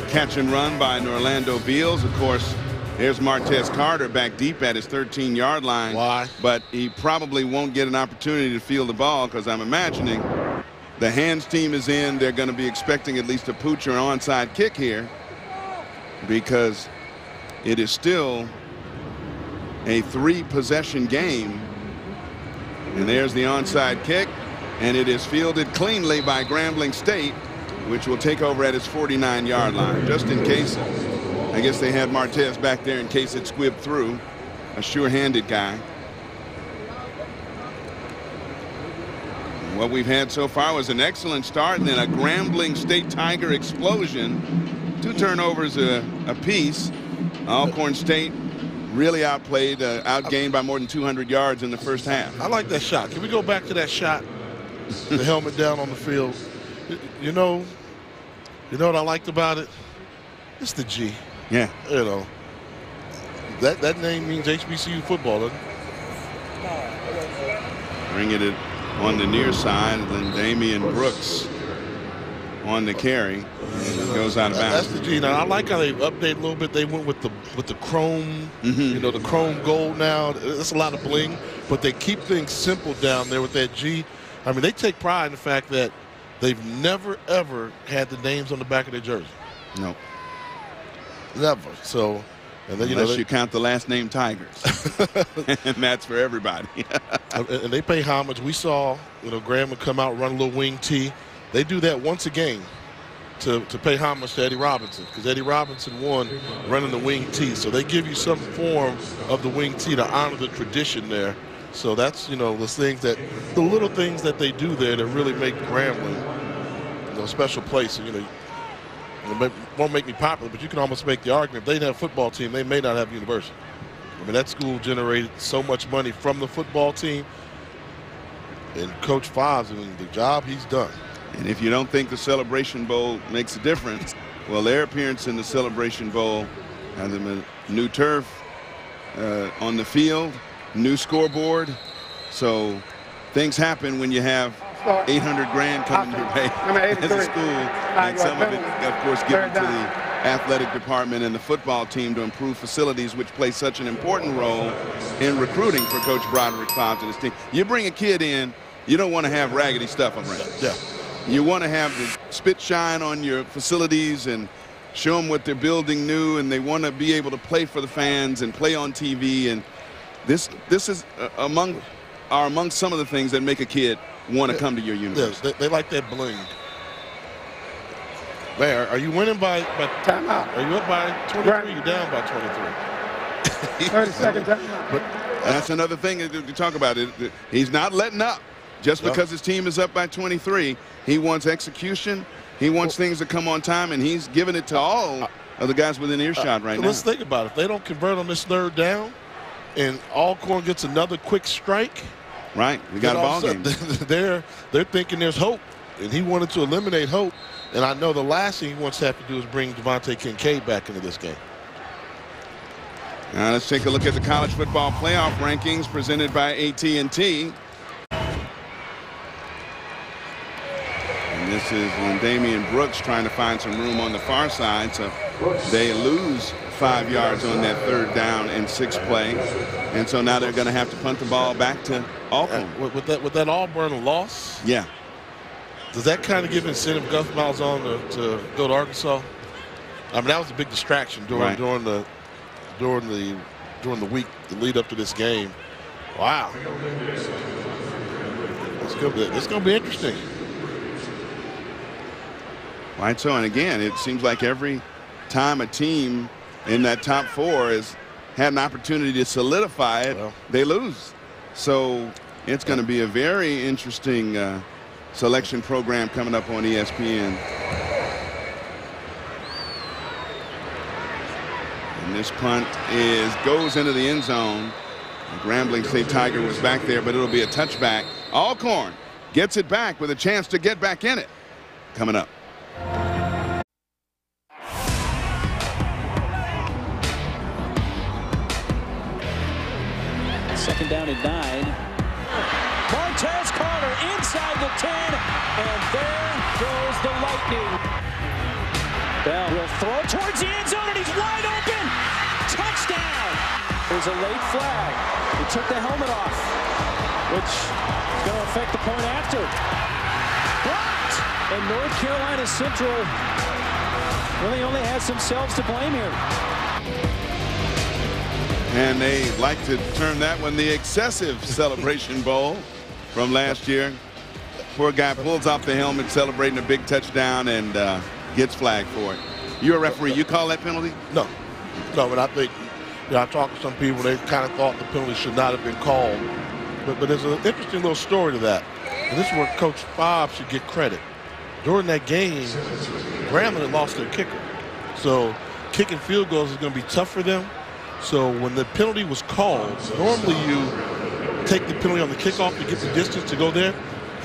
catch and run by Orlando Veals, of course, there's Martez Carter back deep at his 13-yard line. Why? But he probably won't get an opportunity to field the ball because I'm imagining the hands team is in. They're going to be expecting at least a pooch or an onside kick here because it is still a 3-possession game. And there's the onside kick, and it is fielded cleanly by Grambling State, which will take over at its 49-yard line, just in case. I guess they had Martez back there in case it squibbed through. A sure-handed guy. What we've had so far was an excellent start and then a Grambling State Tiger explosion. 2 turnovers apiece. Alcorn State really outplayed, outgained by more than 200 yards in the first half. I like that shot. Can we go back to that shot? the helmet down on the field. You know what I liked about it? It's the G. Yeah. You know, that name means HBCU football, doesn't it? Bringing it on the near side, and then Damian Brooks on the carry. And it goes out of bounds. That's the G. Now, I like how they updated a little bit. They went with the chrome, you know, the chrome gold now. It's a lot of bling, but they keep things simple down there with that G. I mean, they take pride in the fact that they've never, ever had the names on the back of their jersey. No. Never. So, and then, unless you count the last name Tigers. And that's for everybody. And they pay homage. We saw, you know, Grambling come out, run a little wing tee. They do that once a game to pay homage to Eddie Robinson, because Eddie Robinson won running the wing tee. So they give you some form of the wing tee to honor the tradition there. So that's, you know, the little things that they do there that really make Grambling, you know, a special place. And, you know, it won't make me popular, but you can almost make the argument, if they didn't have a football team, they may not have a university. I mean, that school generated so much money from the football team. And Coach Fobbs, I mean, the job he's done. And if you don't think the Celebration Bowl makes a difference, well, their appearance in the Celebration Bowl has a new turf on the field, new scoreboard. So things happen when you have $800 grand coming your way as a school, and some of it, of course, given to the athletic department and the football team to improve facilities, which play such an important role in recruiting for Coach Broderick Fobbs and his team. You bring a kid in, you don't want to have raggedy stuff around. Yeah. You want to have the spit shine on your facilities and show them what they're building new, and they want to be able to play for the fans and play on TV. And this is among some of the things that make a kid want to come to your university. Yes, they like that bling. Man, are you winning by timeout? Are you up by 23? Right. You're down by 23. 30 seconds timeout. But that's another thing to talk about. He's not letting up just because his team is up by 23. He wants execution. He wants things to come on time, and he's giving it to all of the guys within earshot right now. Let's think about it. If they don't convert on this third down and Alcorn gets another quick strike, right, we got a ball game. They're thinking there's hope, and he wanted to eliminate hope. And I know the last thing he wants to have to do is bring Devontae Kincaid back into this game. Now let's take a look at the college football playoff rankings presented by AT&T. And this is when Damian Brooks trying to find some room on the far side. So they lose 5 yards on that third down and 6 play. And so now they're going to have to punt the ball back to Alcorn. With that Auburn loss? Yeah. Does that kind of give incentive Gus Malzahn to go to Arkansas? I mean, that was a big distraction during the week, the lead up to this game. Wow. It's gonna be interesting. Right. So, and again, it seems like every time a team in that top 4 has had an opportunity to solidify it, they lose. So it's going to be a very interesting selection program coming up on ESPN. And this punt goes into the end zone. The Grambling St. Tiger was back there, but it'll be a touchback. Alcorn gets it back with a chance to get back in it. Coming up. Second down and 9. Martez Carter inside the 10, and there goes the Lightning. Bell will throw towards the end zone, and he's wide open. Touchdown. There's a late flag. He took the helmet off, which is going to affect the point after. Blocked. And North Carolina Central really only has themselves to blame here. And they like to term that one the excessive Celebration Bowl from last year. Poor guy pulls off the helmet celebrating a big touchdown and gets flagged for it. You're a referee. You call that penalty? No, but I think, I talked to some people, they kind of thought the penalty should not have been called. But there's an interesting little story to that. And this is where Coach Fobbs should get credit. During that game, Grambling had lost their kicker. So kicking field goals is going to be tough for them. So when the penalty was called, normally you take the penalty on the kickoff to get the distance to go there.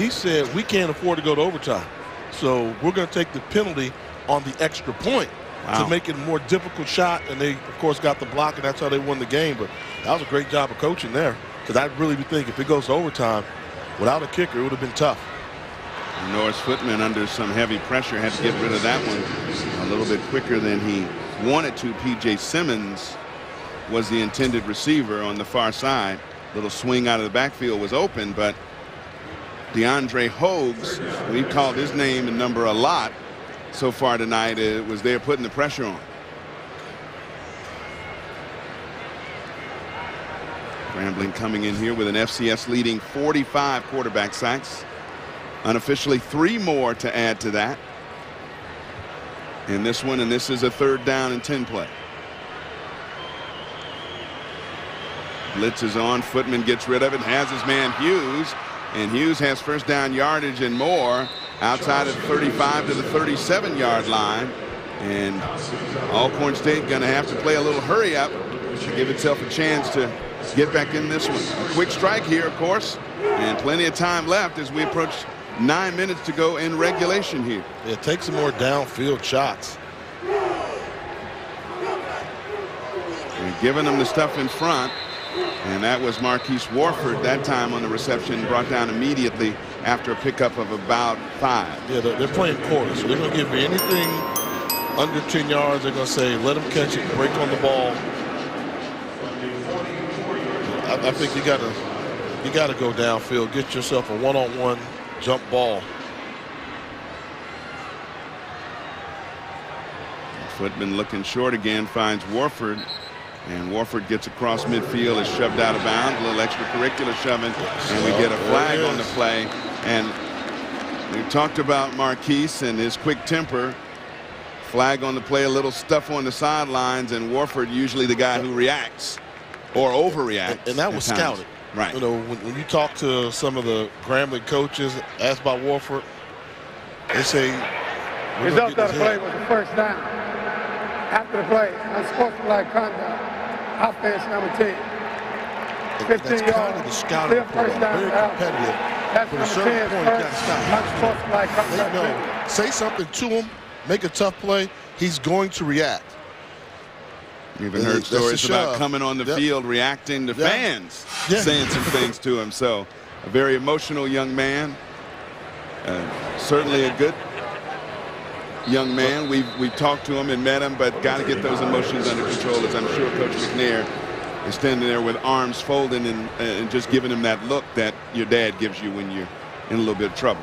he said, we can't afford to go to overtime. So we're going to take the penalty on the extra point to make it a more difficult shot. And they, of course, got the block, and that's how they won the game. But that was a great job of coaching there, because I really think if it goes to overtime, without a kicker, it would have been tough. Norris Footman, under some heavy pressure, had to get rid of that one a little bit quicker than he wanted to. P.J. Simmons was the intended receiver on the far side. Little swing out of the backfield was open, but DeAndre Hogues, we've called his name and number a lot so far tonight, was there putting the pressure on. Grambling coming in here with an FCS leading 45 quarterback sacks. Unofficially 3 more to add to that in this one, and this is a 3rd down and 10 play. Blitz is on. Footman gets rid of it, has his man Hughes, and Hughes has 1st down yardage and more outside of the 35 to the 37-yard line. And Alcorn State going to have to play a little hurry up to give itself a chance to get back in this one. A quick strike here, of course, and plenty of time left as we approach 9 minutes to go in regulation here. Yeah, take some more downfield shots. They're giving them the stuff in front, and that was Marquise Warford that time on the reception, brought down immediately after a pickup of about 5. Yeah, they're playing quarters, so they're going to give you anything under 10 yards. They're going to say, let them catch it, break on the ball. I think you got to go downfield, get yourself a one-on-one jump ball. Footman looking short again, finds Warford, and Warford gets across midfield, is shoved out of bounds, a little extracurricular shoving, and we get a flag on the play. And we talked about Marquise and his quick temper. Flag on the play, a little stuff on the sidelines, and Warford usually the guy who reacts or overreacts. And that was scouted. Right. You know, when you talk to some of the Grambling coaches, asked about Warford, they say, result of the play was the 1st down. After the play, unsportsmanlike conduct, offense number 10. 15 yards. Kind of the scouting report, very competitive. That's But at a certain point, you got to stop. unsportsmanlike conduct. Say something to him, make a tough play, he's going to react. We've even heard stories about coming on the field, reacting to fans, saying some things to him. So a very emotional young man, certainly a good young man. We've talked to him and met him, but got to get those emotions under control, as I'm sure Coach McNair is standing there with arms folded and just giving him that look that your dad gives you when you're in a little bit of trouble.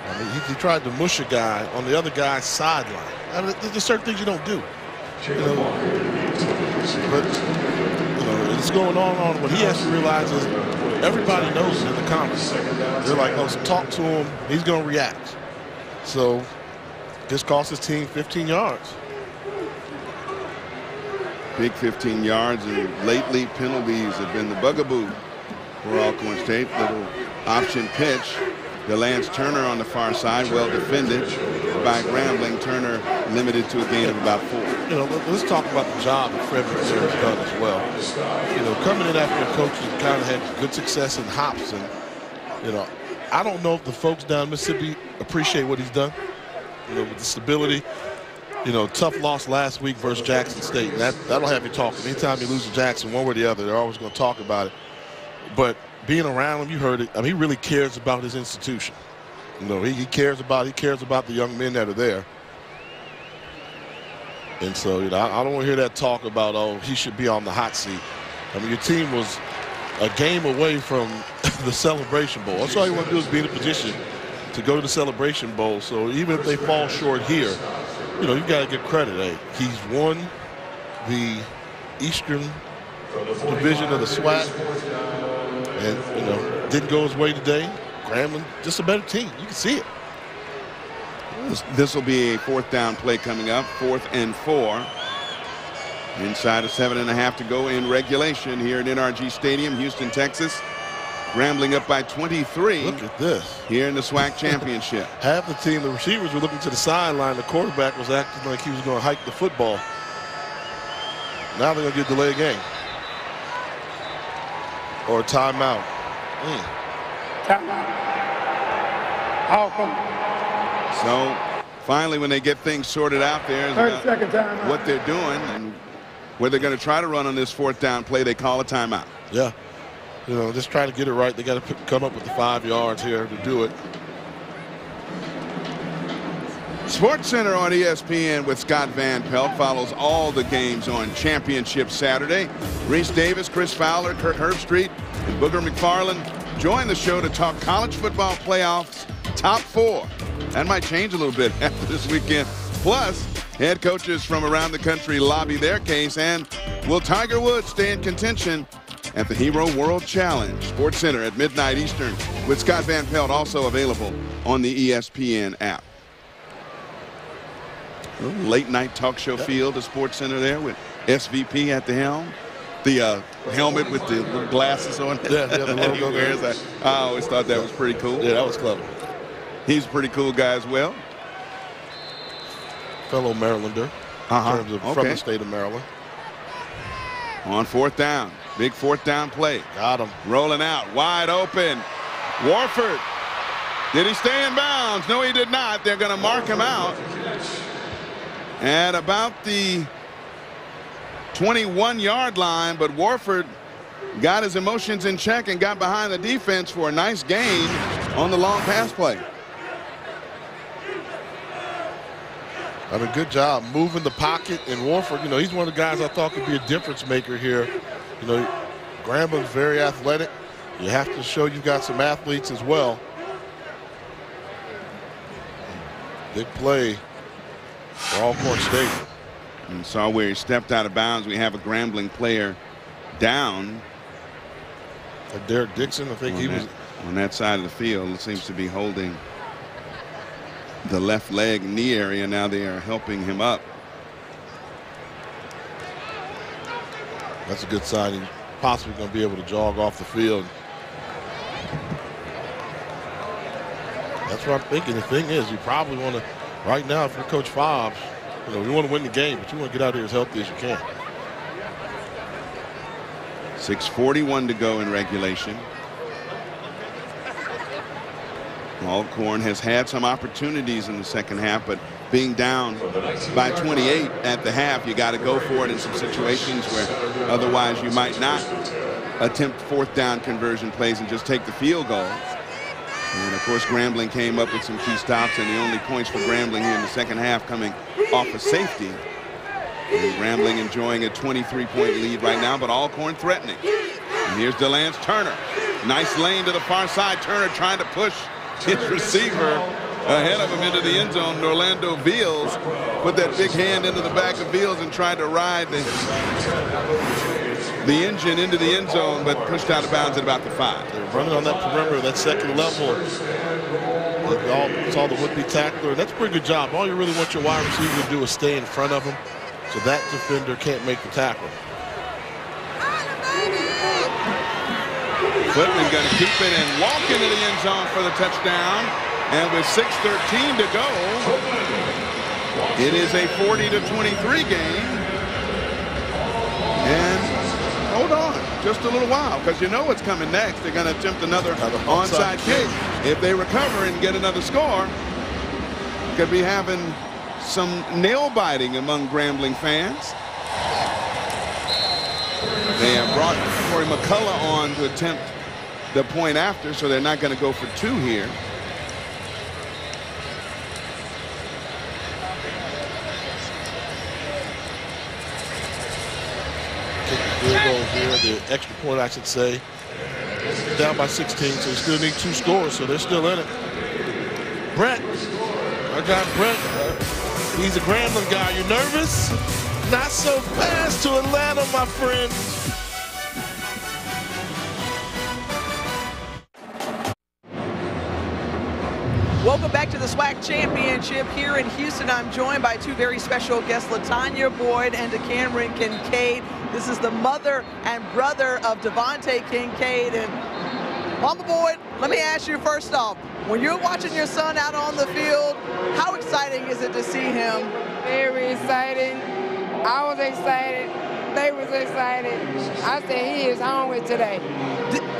I mean, he tried to mush a guy on the other guy's sideline. I mean, there's certain things you don't do. You know, but you know, it's going on. What he has to realize is everybody knows in the comments. They're like, oh, talk to him. He's going to react. So this cost his team 15 yards. Big 15 yards, and lately penalties have been the bugaboo for Alcorn State. Little option pitch. The Lance Turner on the far side, well defended by Grambling. Turner limited to a gain of about 4. You know, let's talk about the job that Fred McNair has done as well. You know, coming in after a coach who kind of had good success in hops, and you know, I don't know if the folks down in Mississippi appreciate what he's done. You know, with the stability. You know, tough loss last week versus Jackson State. And that'll have you talking. Anytime you lose to Jackson, one way or the other, they're always going to talk about it. Being around him, you heard it. I mean, he really cares about his institution. You know, he cares about the young men that are there. And so, you know, I don't want to hear that talk about, oh, he should be on the hot seat. I mean, your team was a game away from the Celebration Bowl. That's all you want to do is be in a position to go to the Celebration Bowl. So even if they fall short here, you know, you got to give credit. Hey, he's won the Eastern Division of the SWAC. And, you know, didn't go his way today. Grambling, just a better team. You can see it. This will be a 4th down play coming up, 4th and 4. Inside of 7.5 to go in regulation here at NRG Stadium, Houston, Texas. Grambling up by 23. Look at this. Here in the SWAC Championship. Half the team, the receivers were looking to the sideline. The quarterback was acting like he was going to hike the football. Now they're going to get delay a game. Or a timeout. Timeout. Alcorn. So finally, when they get things sorted out there, 30-second timeout. What they're doing and where they're going to try to run on this fourth down play, they call a timeout. Yeah. You know, just try to get it right. They got to come up with the 5 yards here to do it. Sports Center on ESPN with Scott Van Pelt follows all the games on Championship Saturday. Reese Davis, Chris Fowler, Kirk Herbstreit, and Booger McFarland join the show to talk college football playoffs top 4. That might change a little bit after this weekend. Plus, head coaches from around the country lobby their case. And will Tiger Woods stay in contention at the Hero World Challenge? Sports Center at midnight Eastern with Scott Van Pelt, also available on the ESPN app. Late night talk show feel to Sports Center there with SVP at the helm. The helmet with the little glasses on it. Yeah, the logo there. I always thought that was pretty cool. Yeah, that was clever. He's a pretty cool guy as well. Fellow Marylander in terms of from the state of Maryland. On fourth down. Big fourth down play. Got him. Rolling out. Wide open. Warford. Did he stay in bounds? No, he did not. They're going to mark him out at about the 21-yard line, but Warford got his emotions in check and got behind the defense for a nice gain on the long pass play. Done a good job moving the pocket, and Warford, you know, he's one of the guys I thought could be a difference maker here. You know, Grambling's very athletic. You have to show you've got some athletes as well. Big play for Alcorn State. And saw where he stepped out of bounds. We have a Grambling player down. Derek Dixon, I think he was on that side of the field. It seems to be holding the left leg knee area. Now they are helping him up. That's a good sign. He's possibly going to be able to jog off the field. That's what I'm thinking. The thing is, you probably want to, right now, if you're Coach Fobbs, you know, you want to win the game, but you want to get out here as healthy as you can. 6:41 to go in regulation. Alcorn has had some opportunities in the second half, but being down by 28 at the half, you got to go for it in some situations where otherwise you might not attempt fourth down conversion plays and just take the field goal. And of course, Grambling came up with some key stops, and the only points for Grambling here in the second half coming off a safety. And Grambling enjoying a 23-point lead right now, but Alcorn threatening. And here's DeLance Turner. Nice lane to the far side. Turner trying to push his receiver ahead of him into the end zone. Orlando Beals put that big hand into the back of Beals and tried to ride the engine into the end zone, but pushed out of bounds at about the 5. They're running on that perimeter, that second level. It's all the would-be tackler. That's a pretty good job. All you really want your wide receiver to do is stay in front of him, so that defender can't make the tackle. Footman going to keep it and walk into the end zone for the touchdown. And with 6:13 to go, it is a 40-23 game. And hold on just a little while, because you know what's coming next. They're going to attempt another onside kick. If they recover and get another score, could be having some nail biting among Grambling fans. They have brought Corey McCullough on to attempt the point after, so they're not going to go for 2 here. Field goal here, the extra point, I should say. Down by 16, so they still need 2 scores, so they're still in it. Brett, our guy Brett, he's a Grambling guy. You nervous? Not so fast to Atlanta, my friend. Welcome back to the SWAC Championship here in Houston. I'm joined by 2 very special guests, LaTanya Boyd and DeCameron Kincaid. This is the mother and brother of Devontae Kincaid. And Mama Boyd, let me ask you first off, when you're watching your son out on the field, how exciting is it to see him? Very exciting. I was excited. They was excited. I said he is hungry today.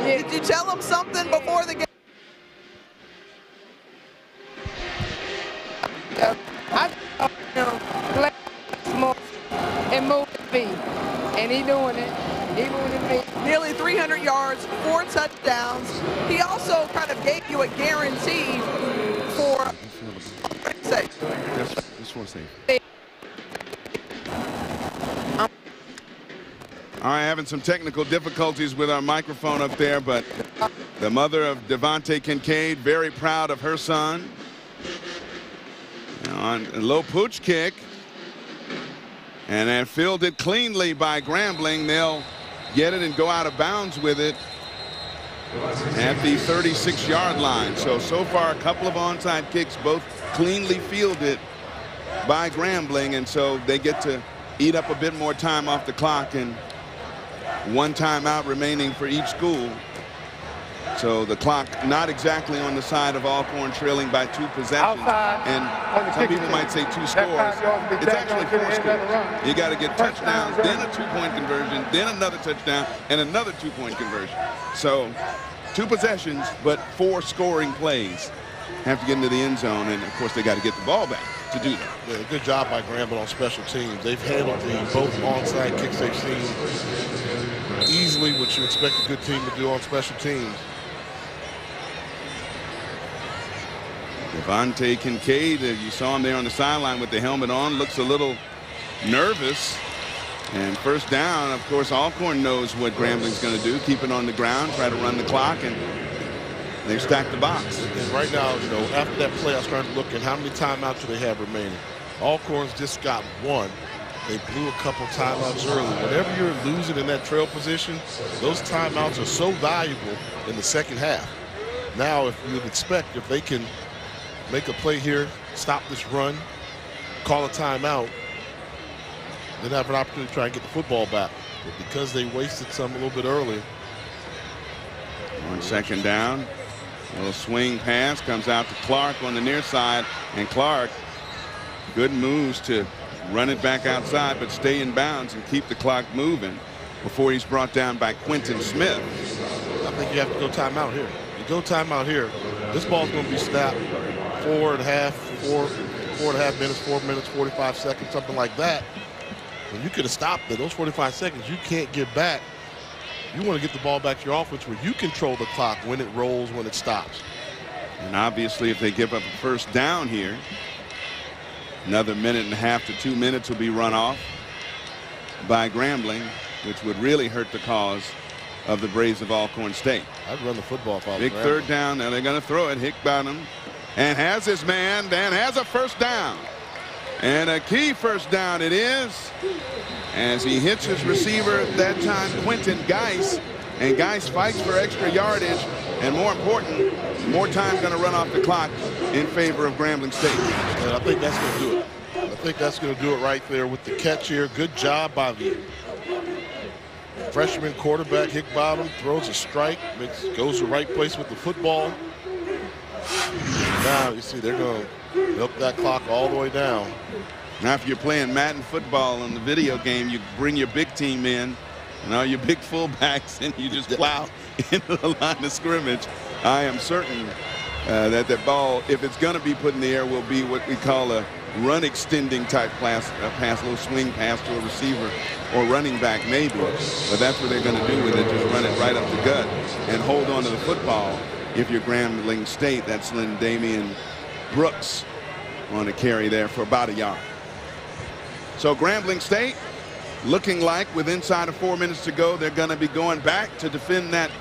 Did you tell him something before the game? And he doing it. He moving it. Nearly 300 yards, 4 touchdowns. He also kind of gave you a guarantee for sake. This one's safe. All right, having some technical difficulties with our microphone up there, but the mother of Devontae Kincaid, very proud of her son. On a low pooch kick. And then fielded cleanly by Grambling. They'll get it and go out of bounds with it at the 36-yard line. So far, a couple of onside kicks, both cleanly fielded by Grambling. And so they get to eat up a bit more time off the clock, and 1 timeout remaining for each school. So the clock not exactly on the side of Alcorn, trailing by 2 possessions. And some people might say 2 scores. It's actually 4 scores. You got to get touchdowns, then a 2-point conversion, then another touchdown, and another 2-point conversion. So 2 possessions, but 4 scoring plays. Have to get into the end zone, and of course they got to get the ball back to do that. Yeah, good job by Grambling on special teams. They've handled both onside kicks they've seen easily, what you expect a good team to do on special teams. Devontae Kincaid, you saw him there on the sideline with the helmet on, looks a little nervous. And first down, of course, Alcorn knows what Grambling's going to do, keep it on the ground, try to run the clock, and they stack the box. And right now, you know, after that play, I started to look at how many timeouts do they have remaining. Alcorn's just got 1. They blew a couple timeouts early. Whenever you're losing in that trail position, those timeouts are so valuable in the second half. Now, if you'd expect, if they can make a play here, stop this run, call a timeout, then have an opportunity to try and get the football back. But because they wasted some a little bit early. On second down, a little swing pass comes out to Clark on the near side, and Clark, good moves to run it back outside, but stay in bounds and keep the clock moving before he's brought down by Quentin Smith. I think you have to go timeout here. You go timeout here, this ball's going to be snapped 4 minutes, 4 minutes, 45 seconds, something like that. When you could have stopped it, those 45 seconds, you can't get back. You want to get the ball back to your offense where you control the clock when it rolls, when it stops. And obviously, if they give up a first down here, another 1.5 to 2 minutes will be run off by Grambling, which would really hurt the cause of the Braves of Alcorn State. I'd run the football if I was Big Grambling. Third down. Now they're going to throw it. Hickbottom, and has his man, and has a first down. And a key first down it is, as he hits his receiver, that time Quentin Geis. And Geis fights for extra yardage, and more important, more time going to run off the clock in favor of Grambling State. And I think that's going to do it. I think that's going to do it right there with the catch here. Good job by the freshman quarterback. Hickbottom throws a strike, goes the right place with the football. Now you see they're going to milk that clock all the way down. Now if you're playing Madden football on the video game, you bring your big team in and all your big fullbacks, and you just plow into the line of scrimmage. I am certain that the ball, if it's going to be put in the air, will be what we call a run extending type pass, a little swing pass to a receiver or running back maybe. But that's what they're going to do with it, just run it right up the gut and hold on to the football. If you're Grambling State, that's Lynn Damian Brooks on a carry there for about a yard. So Grambling State looking like with inside of 4 minutes to go, they're going to be going back to defend that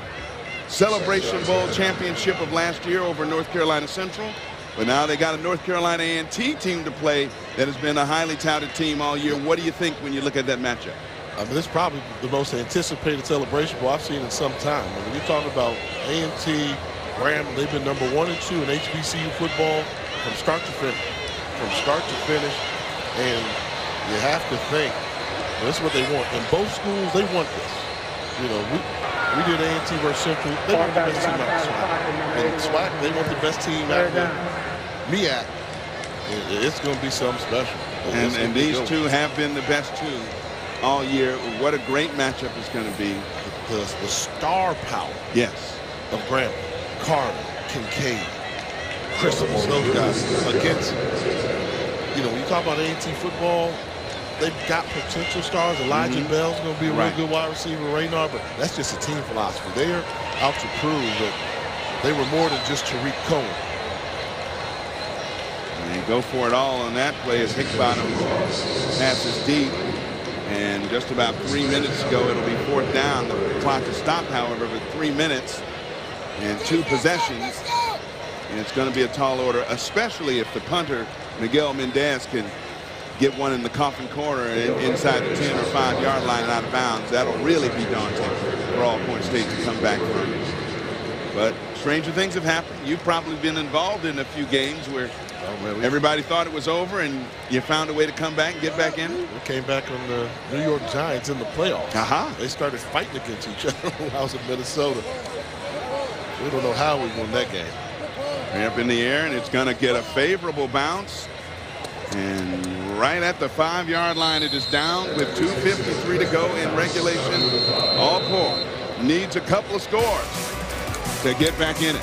Celebration Bowl championship of last year over North Carolina Central. But now they got a North Carolina A&T team to play that has been a highly touted team all year. What do you think when you look at that matchup? I mean, this is probably the most anticipated Celebration Bowl I've seen in some time. I mean, you're talking about A&T, Grambling, they've been number 1 and 2 in HBCU football from start to finish. And you have to think, well, this is what they want. In both schools, they want this. You know, we did A&T versus Central. They want the best team out of SWAC. And SWAC, they want the best team out of MEAC. It's going to be something special. And these two have been the best two all year. What a great matchup it's going to be. The star power. Yes. Of Grambling, Carter, Kincaid, Christmas, those guys against, you know, when you talk about A&T football, they've got potential stars. Elijah Bell's going to be a real good wide receiver, Raynard, but that's just a team philosophy. They are out to prove that they were more than just Tariq Cohen. And they go for it all on that play as Hickbottom passes deep. And just about 3 minutes ago, it'll be 4th down. The clock is stopped, however, for 3 minutes and 2 possessions. And it's going to be a tall order, especially if the punter, Miguel Mendez, can get one in the coffin corner and inside the 10 or 5 yard line and out of bounds. That'll really be daunting for Alcorn State to come back from. But stranger things have happened. You've probably been involved in a few games where everybody thought it was over and you found a way to come back and get back in. We came back on the New York Giants in the playoffs. They started fighting against each other when I was in Minnesota. We don't know how we won that game. Way up in the air, and it's going to get a favorable bounce. And right at the 5 yard line, it is down with 2:53 to go in regulation. Alcorn needs a couple of scores to get back in it.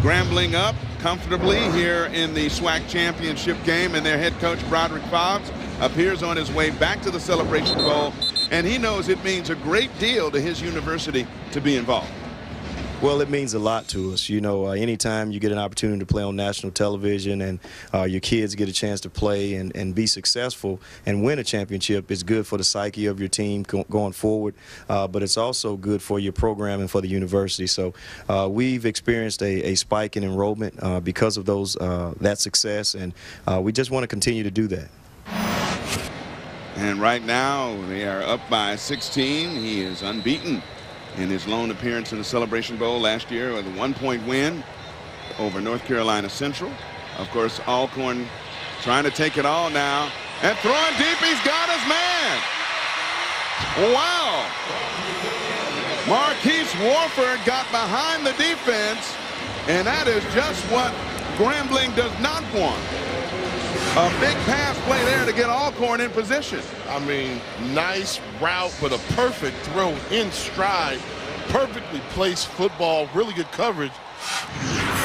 Grambling up comfortably here in the SWAC Championship game, and their head coach Broderick Fobbs appears on his way back to the Celebration Bowl, and he knows it means a great deal to his university to be involved. Well, it means a lot to us. You know, anytime you get an opportunity to play on national television and your kids get a chance to play and be successful and win a championship, it's good for the psyche of your team going forward, but it's also good for your program and for the university. So we've experienced a spike in enrollment because of that success, and we just want to continue to do that. And right now they are up by 16. He is unbeaten in his lone appearance in the Celebration Bowl last year with a 1-point win over North Carolina Central. Of course, Alcorn trying to take it all now. And throwing deep, he's got his man. Wow. Marquise Warford got behind the defense, and that is just what Grambling does not want. A big pass play there to get Alcorn in position. I mean, nice route, but a perfect throw in stride. Perfectly placed football. Really good coverage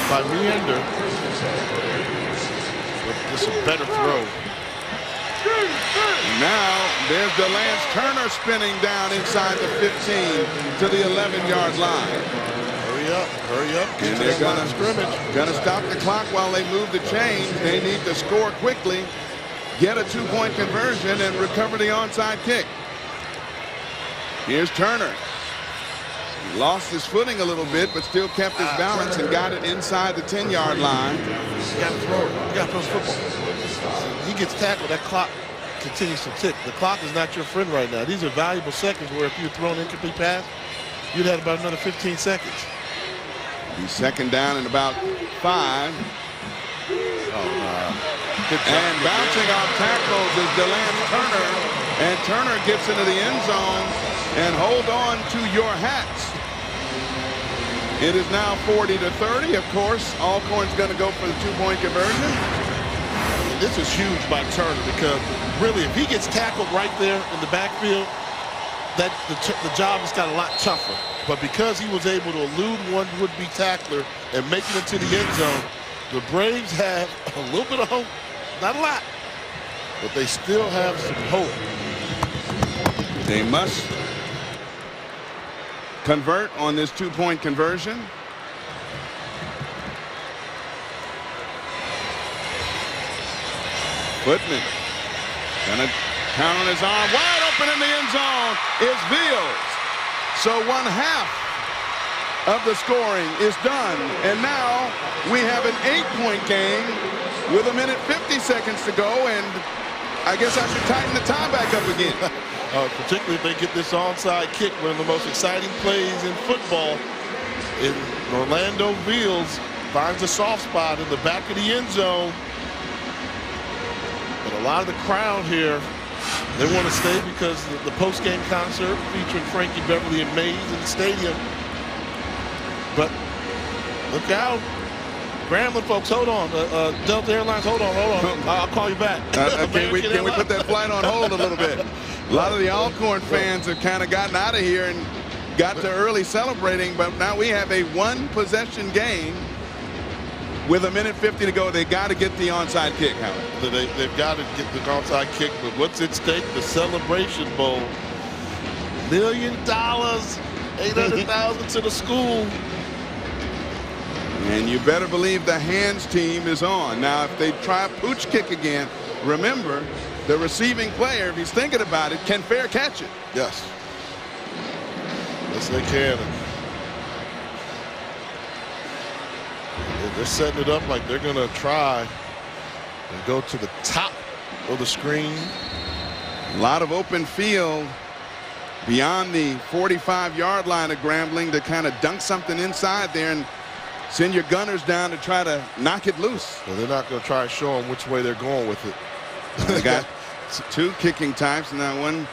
by Meander. But just a better throw. Now there's DeLance Turner spinning down inside the 15 to the 11-yard line. Hurry up. And they're gonna stop the clock while they move the chains. They need to score quickly, get a 2-point conversion, and recover the onside kick. Here's Turner. He lost his footing a little bit, but still kept his balance and got it inside the 10-yard line. You gotta throw it. You gotta throw football. He gets tackled, that clock continues to tick. The clock is not your friend right now. These are valuable seconds where if you throw an incomplete pass, you'd have about another 15 seconds. He's second down and about 5. And bouncing off tackles is DeLance Turner. And Turner gets into the end zone. And hold on to your hats. It is now 40-30. Of course, Alcorn's going to go for the 2-point conversion. This is huge by Turner because really, if he gets tackled right there in the backfield, the job has got a lot tougher. But because he was able to elude one would-be tackler and make it into the end zone, the Braves have a little bit of hope. Not a lot, but they still have some hope. They must convert on this 2-point conversion. Footman gonna count on his arm. Wide open in the end zone is Veals. So 1/2 of the scoring is done. And now we have an 8-point game with 1:50 to go. And I guess I should tighten the tie back up again. Particularly if they get this onside kick, one of the most exciting plays in football. Orlando Veals finds a soft spot in the back of the end zone. But a lot of the crowd here, they want to stay because the post-game concert featuring Frankie Beverly and Mays in the stadium. But look out. Grambling folks, hold on. Delta Airlines, hold on. I'll call you back. Can we put that flight on hold a little bit? A lot of the Alcorn fans have kind of gotten out of here and got to early celebrating, but now we have a 1-possession game with 1:50 to go. They got to get the onside kick, Howard. They've got to get the onside kick, but what's at stake? The Celebration Bowl. $1 million, $800,000 to the school. And you better believe the hands team is on. Now, if they try a pooch kick again, remember, the receiving player, if he's thinking about it, can fair catch it. Yes. Yes, they can. They're setting it up like they're going to try and go to the top of the screen. A lot of open field beyond the 45-yard line of Grambling to kind of dunk something inside there and send your gunners down to try to knock it loose. Well, they're not going to try and show them which way they're going with it. They got two kicking types in that one.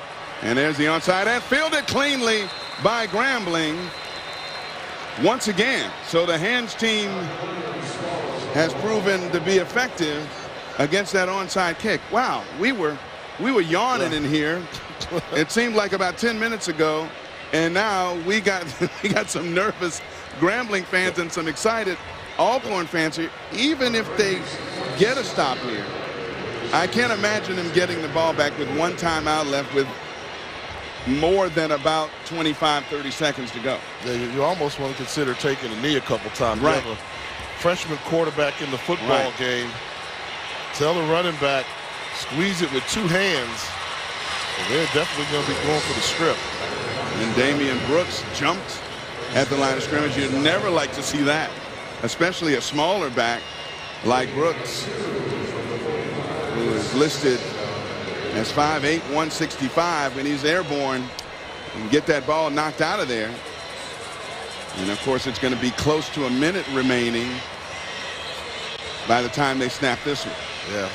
And there's the onside and fielded cleanly by Grambling once again. So the hands team has proven to be effective against that onside kick. Wow, we were yawning in here. It seemed like about 10 minutes ago, and now we got some nervous Grambling fans and some excited Alcorn fans here. Even if they get a stop here, I can't imagine them getting the ball back with one timeout left with more than about 25-30 seconds to go. Yeah, you almost want to consider taking a knee a couple times. Right. You have a freshman quarterback in the football game. Tell the running back, squeeze it with two hands. And they're definitely going to be going for the strip. And Damian Brooks jumped at the line of scrimmage. You'd never like to see that, especially a smaller back like Brooks, who is listed as 5'8", 165. When he's airborne and get that ball knocked out of there. And of course, it's going to be close to a minute remaining by the time they snap this one. Yeah.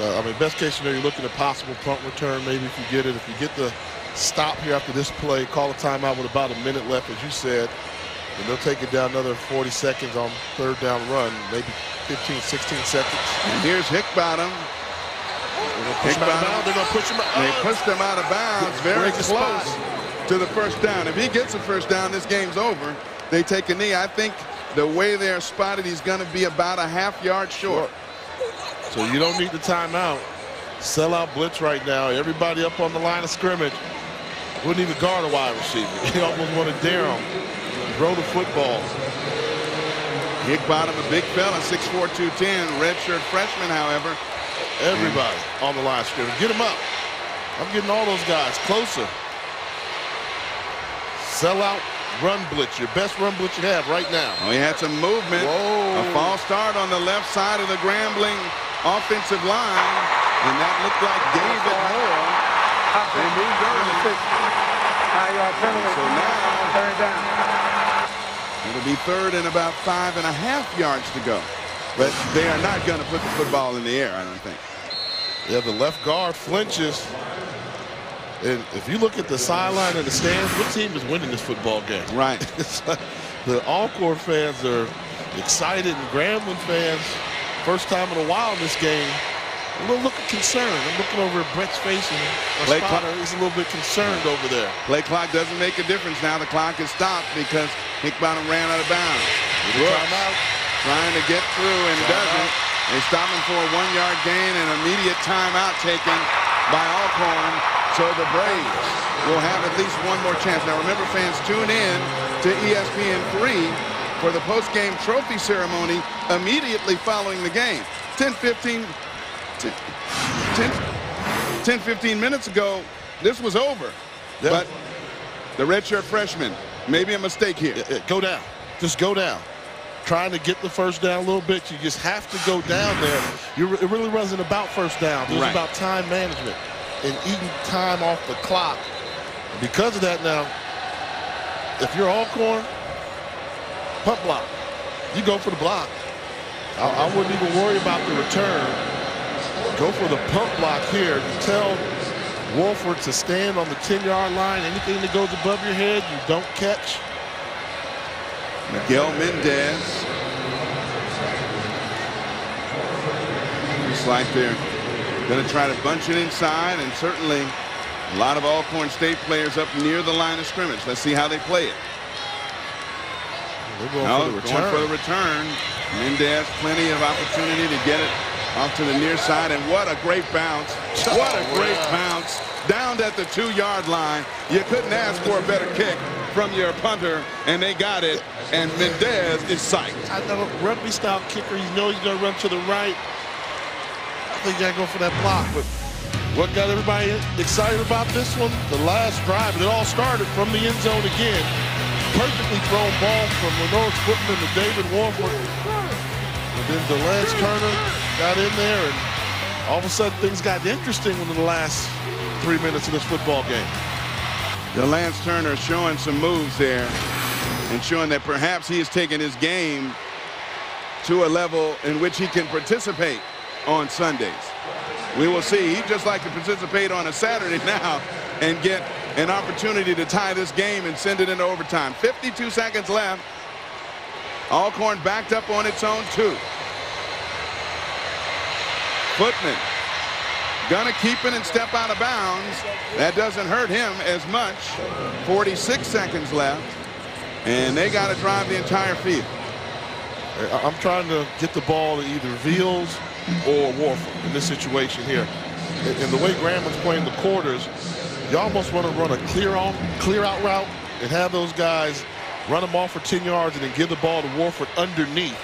I mean, best case scenario, you're looking at possible punt return. Maybe if you get it, if you get the stop here after this play, call a timeout with about a minute left, as you said, and they'll take it down another 40 seconds on third down run, maybe 15, 16 seconds. And here's Hickbottom. They're going to push him out. They pushed him out of bounds, very close to the first down. If he gets a first down, this game's over. They take a knee. I think the way they're spotted, he's going to be about a half-yard short. So you don't need the timeout. Sellout blitz right now. Everybody up on the line of scrimmage. Wouldn't even guard a wide receiver. You almost want to dare him. Throw the football. Hickbottom, a big fella, 6'4", 210. Redshirt freshman, however. Everybody on the line of scrimmage. Get him up. I'm getting all those guys closer. Sellout run blitz. Your best run blitz you have right now. Oh, he had some movement. Whoa. A false start on the left side of the Grambling offensive line. And that looked like David Moore. They moved early. So now third down. It'll be third and about 5.5 yards to go. But they are not going to put the football in the air, I don't think. Yeah, the left guard flinches. And if you look at the sideline and the stands, what team is winning this football game? Right. The Alcorn fans are excited, and Grambling fans, first time in a while in this game, a little look of concern. I'm looking over at Brett's face, and our spotter is a little bit concerned over there. Play clock doesn't make a difference now. The clock is stopped because Hickbottom ran out of bounds. Brooks trying to get through and doesn't. They stop him for a 1-yard gain, and immediate timeout taken by Alcorn. So the Braves will have at least one more chance. Now remember, fans, tune in to ESPN3 for the post-game trophy ceremony immediately following the game. 10-15 minutes ago, this was over. Yep. But the redshirt freshman, maybe a mistake here. Go down. Just go down. Trying to get the first down a little bit. You just have to go down there. It really wasn't about first down. It was about time management and eating time off the clock. And because of that now, if you're Alcorn, punt block. You go for the block. I wouldn't even worry about the return. Go for the punt block here. You tell Wolford to stand on the 10-yard line. Anything that goes above your head, you don't catch. Miguel Mendez. Looks like they're going to try to bunch it inside, and certainly a lot of Alcorn State players up near the line of scrimmage. Let's see how they play it. Going for the return. Mendez, plenty of opportunity to get it off to the near side, and what a great bounce. What a great bounce. Down at the 2-yard line. You couldn't ask for a better kick from your punter, and they got it, and Mendez is psyched. I know, rugby-style kicker, you know he's going to run to the right. I think you got to go for that block, but what got everybody excited about this one? The last drive, and it all started from the end zone again. Perfectly thrown ball from Lenore's Footman to David Warford. And then DeLance Turner got in there, and all of a sudden things got interesting in the last 3 minutes of this football game. DeLance Turner showing some moves there and showing that perhaps he has taken his game to a level in which he can participate on Sundays. We will see. He'd just like to participate on a Saturday now and get an opportunity to tie this game and send it into overtime. 52 seconds left. Alcorn backed up on its own 2. Footman gonna keep it and step out of bounds. That doesn't hurt him as much. 46 seconds left, and they got to drive the entire field. I'm trying to get the ball to either Veals or Warford in this situation here. And the way Grambling's playing the quarters, you almost want to run a clear out route and have those guys run them off for 10 yards and then give the ball to Warford underneath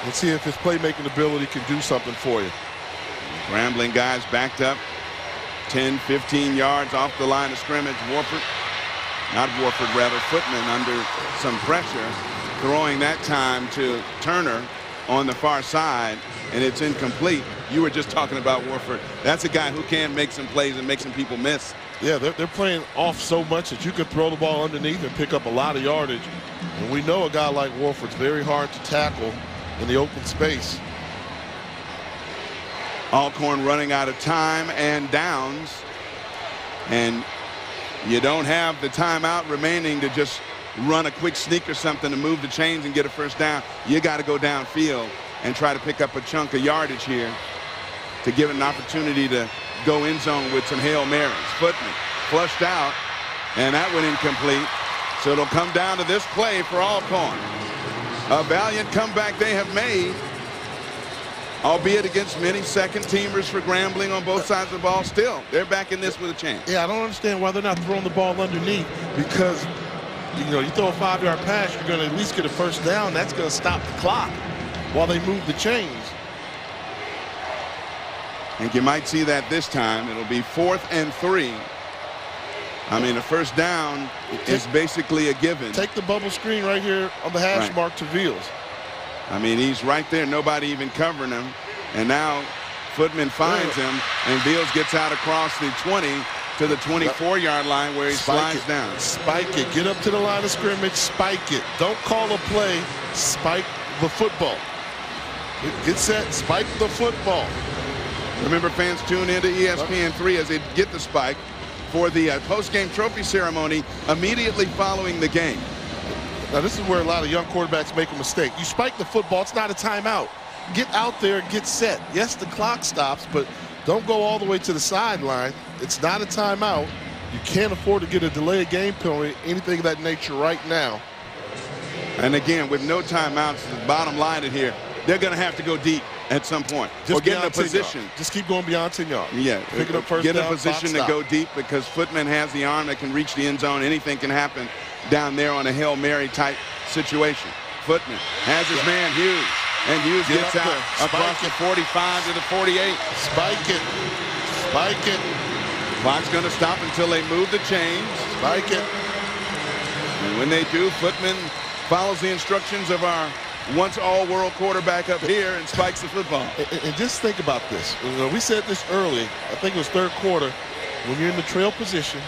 and see if his playmaking ability can do something for you. Grambling guys backed up 10, 15 yards off the line of scrimmage. Warford, not Warford, rather Footman under some pressure, throwing that time to Turner on the far side, and it's incomplete. You were just talking about Warford. That's a guy who can make some plays and make some people miss. Yeah, they're playing off so much that you could throw the ball underneath and pick up a lot of yardage. And we know a guy like Warford's very hard to tackle in the open space. Alcorn running out of time and downs, and you don't have the timeout remaining to just run a quick sneak or something to move the chains and get a first down. You got to go downfield and try to pick up a chunk of yardage here to give it an opportunity to go end zone with some Hail Marys. Footman flushed out, and that went incomplete. So it'll come down to this play for Alcorn. A valiant comeback they have made, albeit against many second-teamers for Grambling on both sides of the ball. Still, they're back in this with a chance. Yeah, I don't understand why they're not throwing the ball underneath, because, you know, you throw a 5-yard pass, you're going to at least get a first down. That's going to stop the clock while they move the chains. I think you might see that this time. It'll be 4th and 3. I mean, a first down is basically a given. Take the bubble screen right here on the hash mark to Veals. I mean, he's right there, nobody even covering him. And now Footman finds him, and Veals gets out across the 20 to the 24-yard line where he slides down. Spike it. Get up to the line of scrimmage. Spike it. Don't call a play. Spike the football. Get set. Spike the football. Remember, fans, tune into ESPN3 as they get the spike for the post-game trophy ceremony immediately following the game. Now, this is where a lot of young quarterbacks make a mistake. You spike the football, it's not a timeout. Get out there and get set. Yes, the clock stops, but don't go all the way to the sideline. It's not a timeout. You can't afford to get a delayed game penalty, anything of that nature right now. And again, with no timeouts, the bottom line in here, they're going to have to go deep at some point. Just or get in a position. Just keep going beyond 10 yards. Yeah, pick it up first get down, in a position to go deep, because Footman has the arm that can reach the end zone. Anything can happen down there on a Hail Mary type situation. Footman has his man Hughes, and Hughes gets out across the 45 to the 48. Spike it. Spike it. Clock's going to stop until they move the chains. Spike it. And when they do, Footman follows the instructions of our once all-world quarterback up here and spikes the football. And just think about this. You know, we said this early. I think it was third quarter. When you're in the trail position,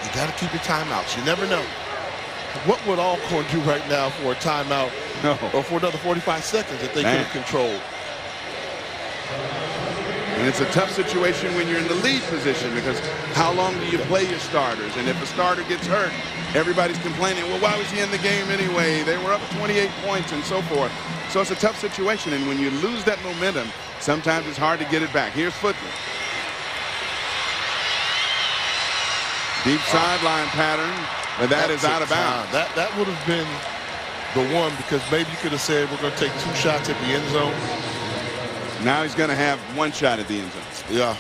you got to keep your timeouts. You never know. What would Alcorn do right now for a timeout or for another 45 seconds that they could have controlled? And it's a tough situation when you're in the lead position, because how long do you play your starters? And if a starter gets hurt, everybody's complaining, well, why was he in the game anyway? They were up 28 points and so forth. So it's a tough situation, and when you lose that momentum, sometimes it's hard to get it back. Here's Footman. Deep sideline pattern, but that is out of bounds. That would have been the one, because maybe you could have said we're going to take 2 shots at the end zone. Now he's going to have 1 shot at the end zone. Yeah.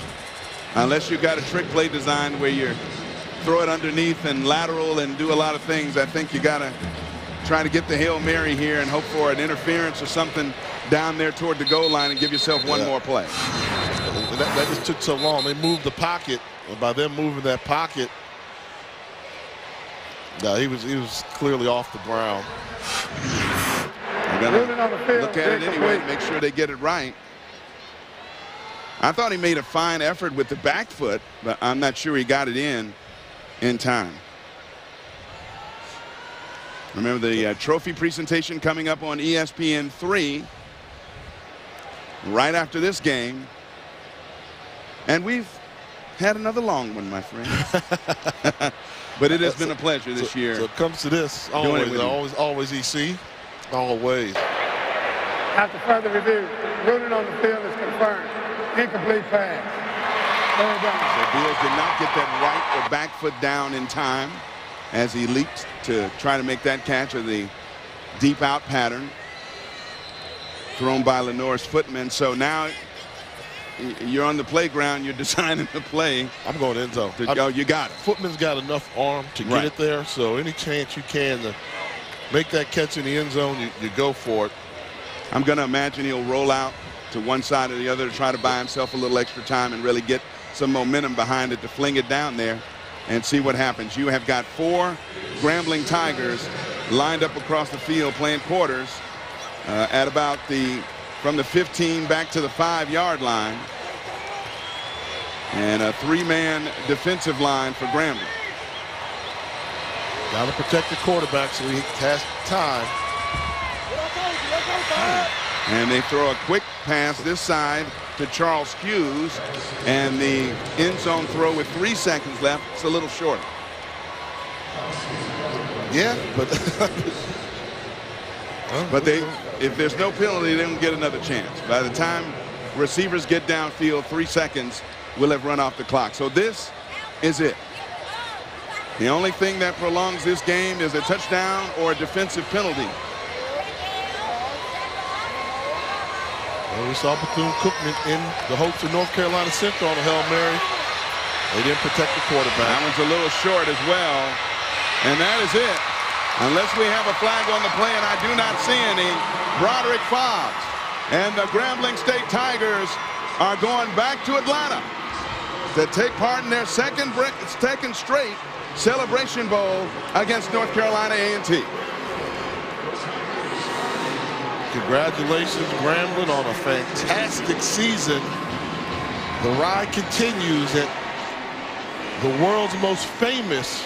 Unless you got a trick play design where you throw it underneath and lateral and do a lot of things, I think you got to try to get the Hail Mary here and hope for an interference or something down there toward the goal line and give yourself one more play. That just took so long. They moved the pocket. And by them moving that pocket, no, he was clearly off the ground. They're gonna look at it anyway, make sure they get it right. I thought he made a fine effort with the back foot, but I'm not sure he got it in time. Remember the trophy presentation coming up on ESPN3 right after this game. And we've had another long one, my friend. But it has been a pleasure this year. So it comes to this, always EC, always. After further review, ruling on the field is confirmed. Incomplete pass. So Beals did not get that right or back foot down in time as he leaped to try to make that catch of the deep out pattern thrown by Lenore's footman. So now you're on the playground, you're designing the play. I'm going end zone. Oh, you got it. Footman's got enough arm to get it there, so any chance you can to make that catch in the end zone, you go for it. I'm going to imagine he'll roll out to one side or the other to try to buy himself a little extra time and really get some momentum behind it to fling it down there and see what happens. You have got 4 Grambling Tigers lined up across the field playing quarters at about from the 15 back to the 5-yard line, and a 3-man defensive line for Grambling. Got to protect the quarterback so he has time. And they throw a quick pass this side to Charles Hughes, and the end zone throw with 3 seconds left. It's a little short. Yeah, but but if there's no penalty, they don't get another chance. By the time receivers get downfield, 3 seconds will have run off the clock. So this is it. The only thing that prolongs this game is a touchdown or a defensive penalty. Well, we saw Bethune-Cookman in the hopes of North Carolina Central on a Hail Mary. They didn't protect the quarterback. That one's a little short as well. And that is it. Unless we have a flag on the play, and I do not see any, Broderick Fobbs and the Grambling State Tigers are going back to Atlanta to take part in their second straight Celebration Bowl against North Carolina A&T. Congratulations, Grambling, on a fantastic season. The ride continues at the world's most famous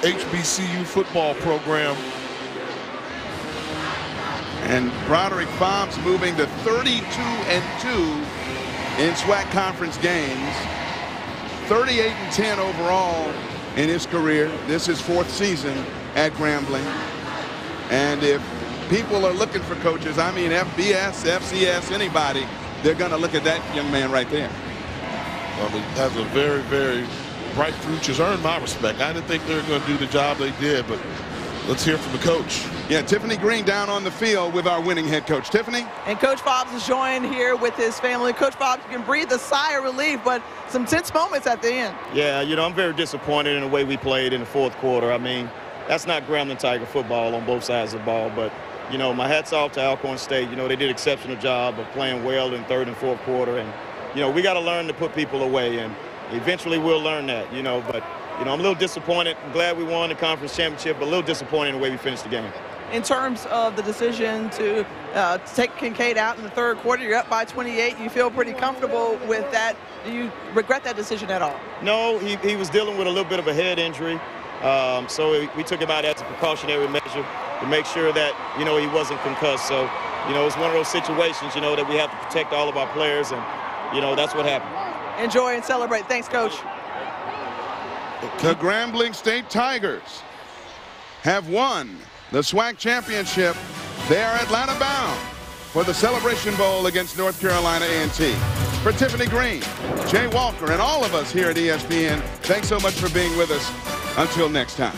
HBCU football program. And Broderick Fobbs moving to 32-2 in SWAC conference games. 38-10 overall in his career. This is 4th season at Grambling. And if people are looking for coaches, I mean FBS, FCS, anybody, they're going to look at that young man right there. Well, he has a very, very bright future. Has earned my respect. I didn't think they were going to do the job they did, but let's hear from the coach. Yeah, Tiffany Green down on the field with our winning head coach. Tiffany? And Coach Fobbs is joined here with his family. Coach Fobbs, you can breathe a sigh of relief, but some tense moments at the end. Yeah, you know, I'm very disappointed in the way we played in the 4th quarter. I mean, that's not Grambling Tiger football on both sides of the ball, but you know, my hat's off to Alcorn State. You know, they did an exceptional job of playing well in 3rd and 4th quarter. And, you know, we got to learn to put people away. And eventually we'll learn that, you know. But, you know, I'm a little disappointed. I'm glad we won the conference championship, but a little disappointed in the way we finished the game. In terms of the decision to take Kincaid out in the 3rd quarter, you're up by 28. You feel pretty comfortable with that. Do you regret that decision at all? No, he was dealing with a little bit of a head injury. So we took him out as a precautionary measure to make sure that, you know, he wasn't concussed. So, you know, it's one of those situations, you know, that we have to protect all of our players, and, you know, that's what happened. Enjoy and celebrate. Thanks, Coach. The Grambling State Tigers have won the SWAC Championship. They are Atlanta bound for the Celebration Bowl against North Carolina A&T. For Tiffany Green, Jay Walker, and all of us here at ESPN, thanks so much for being with us. Until next time.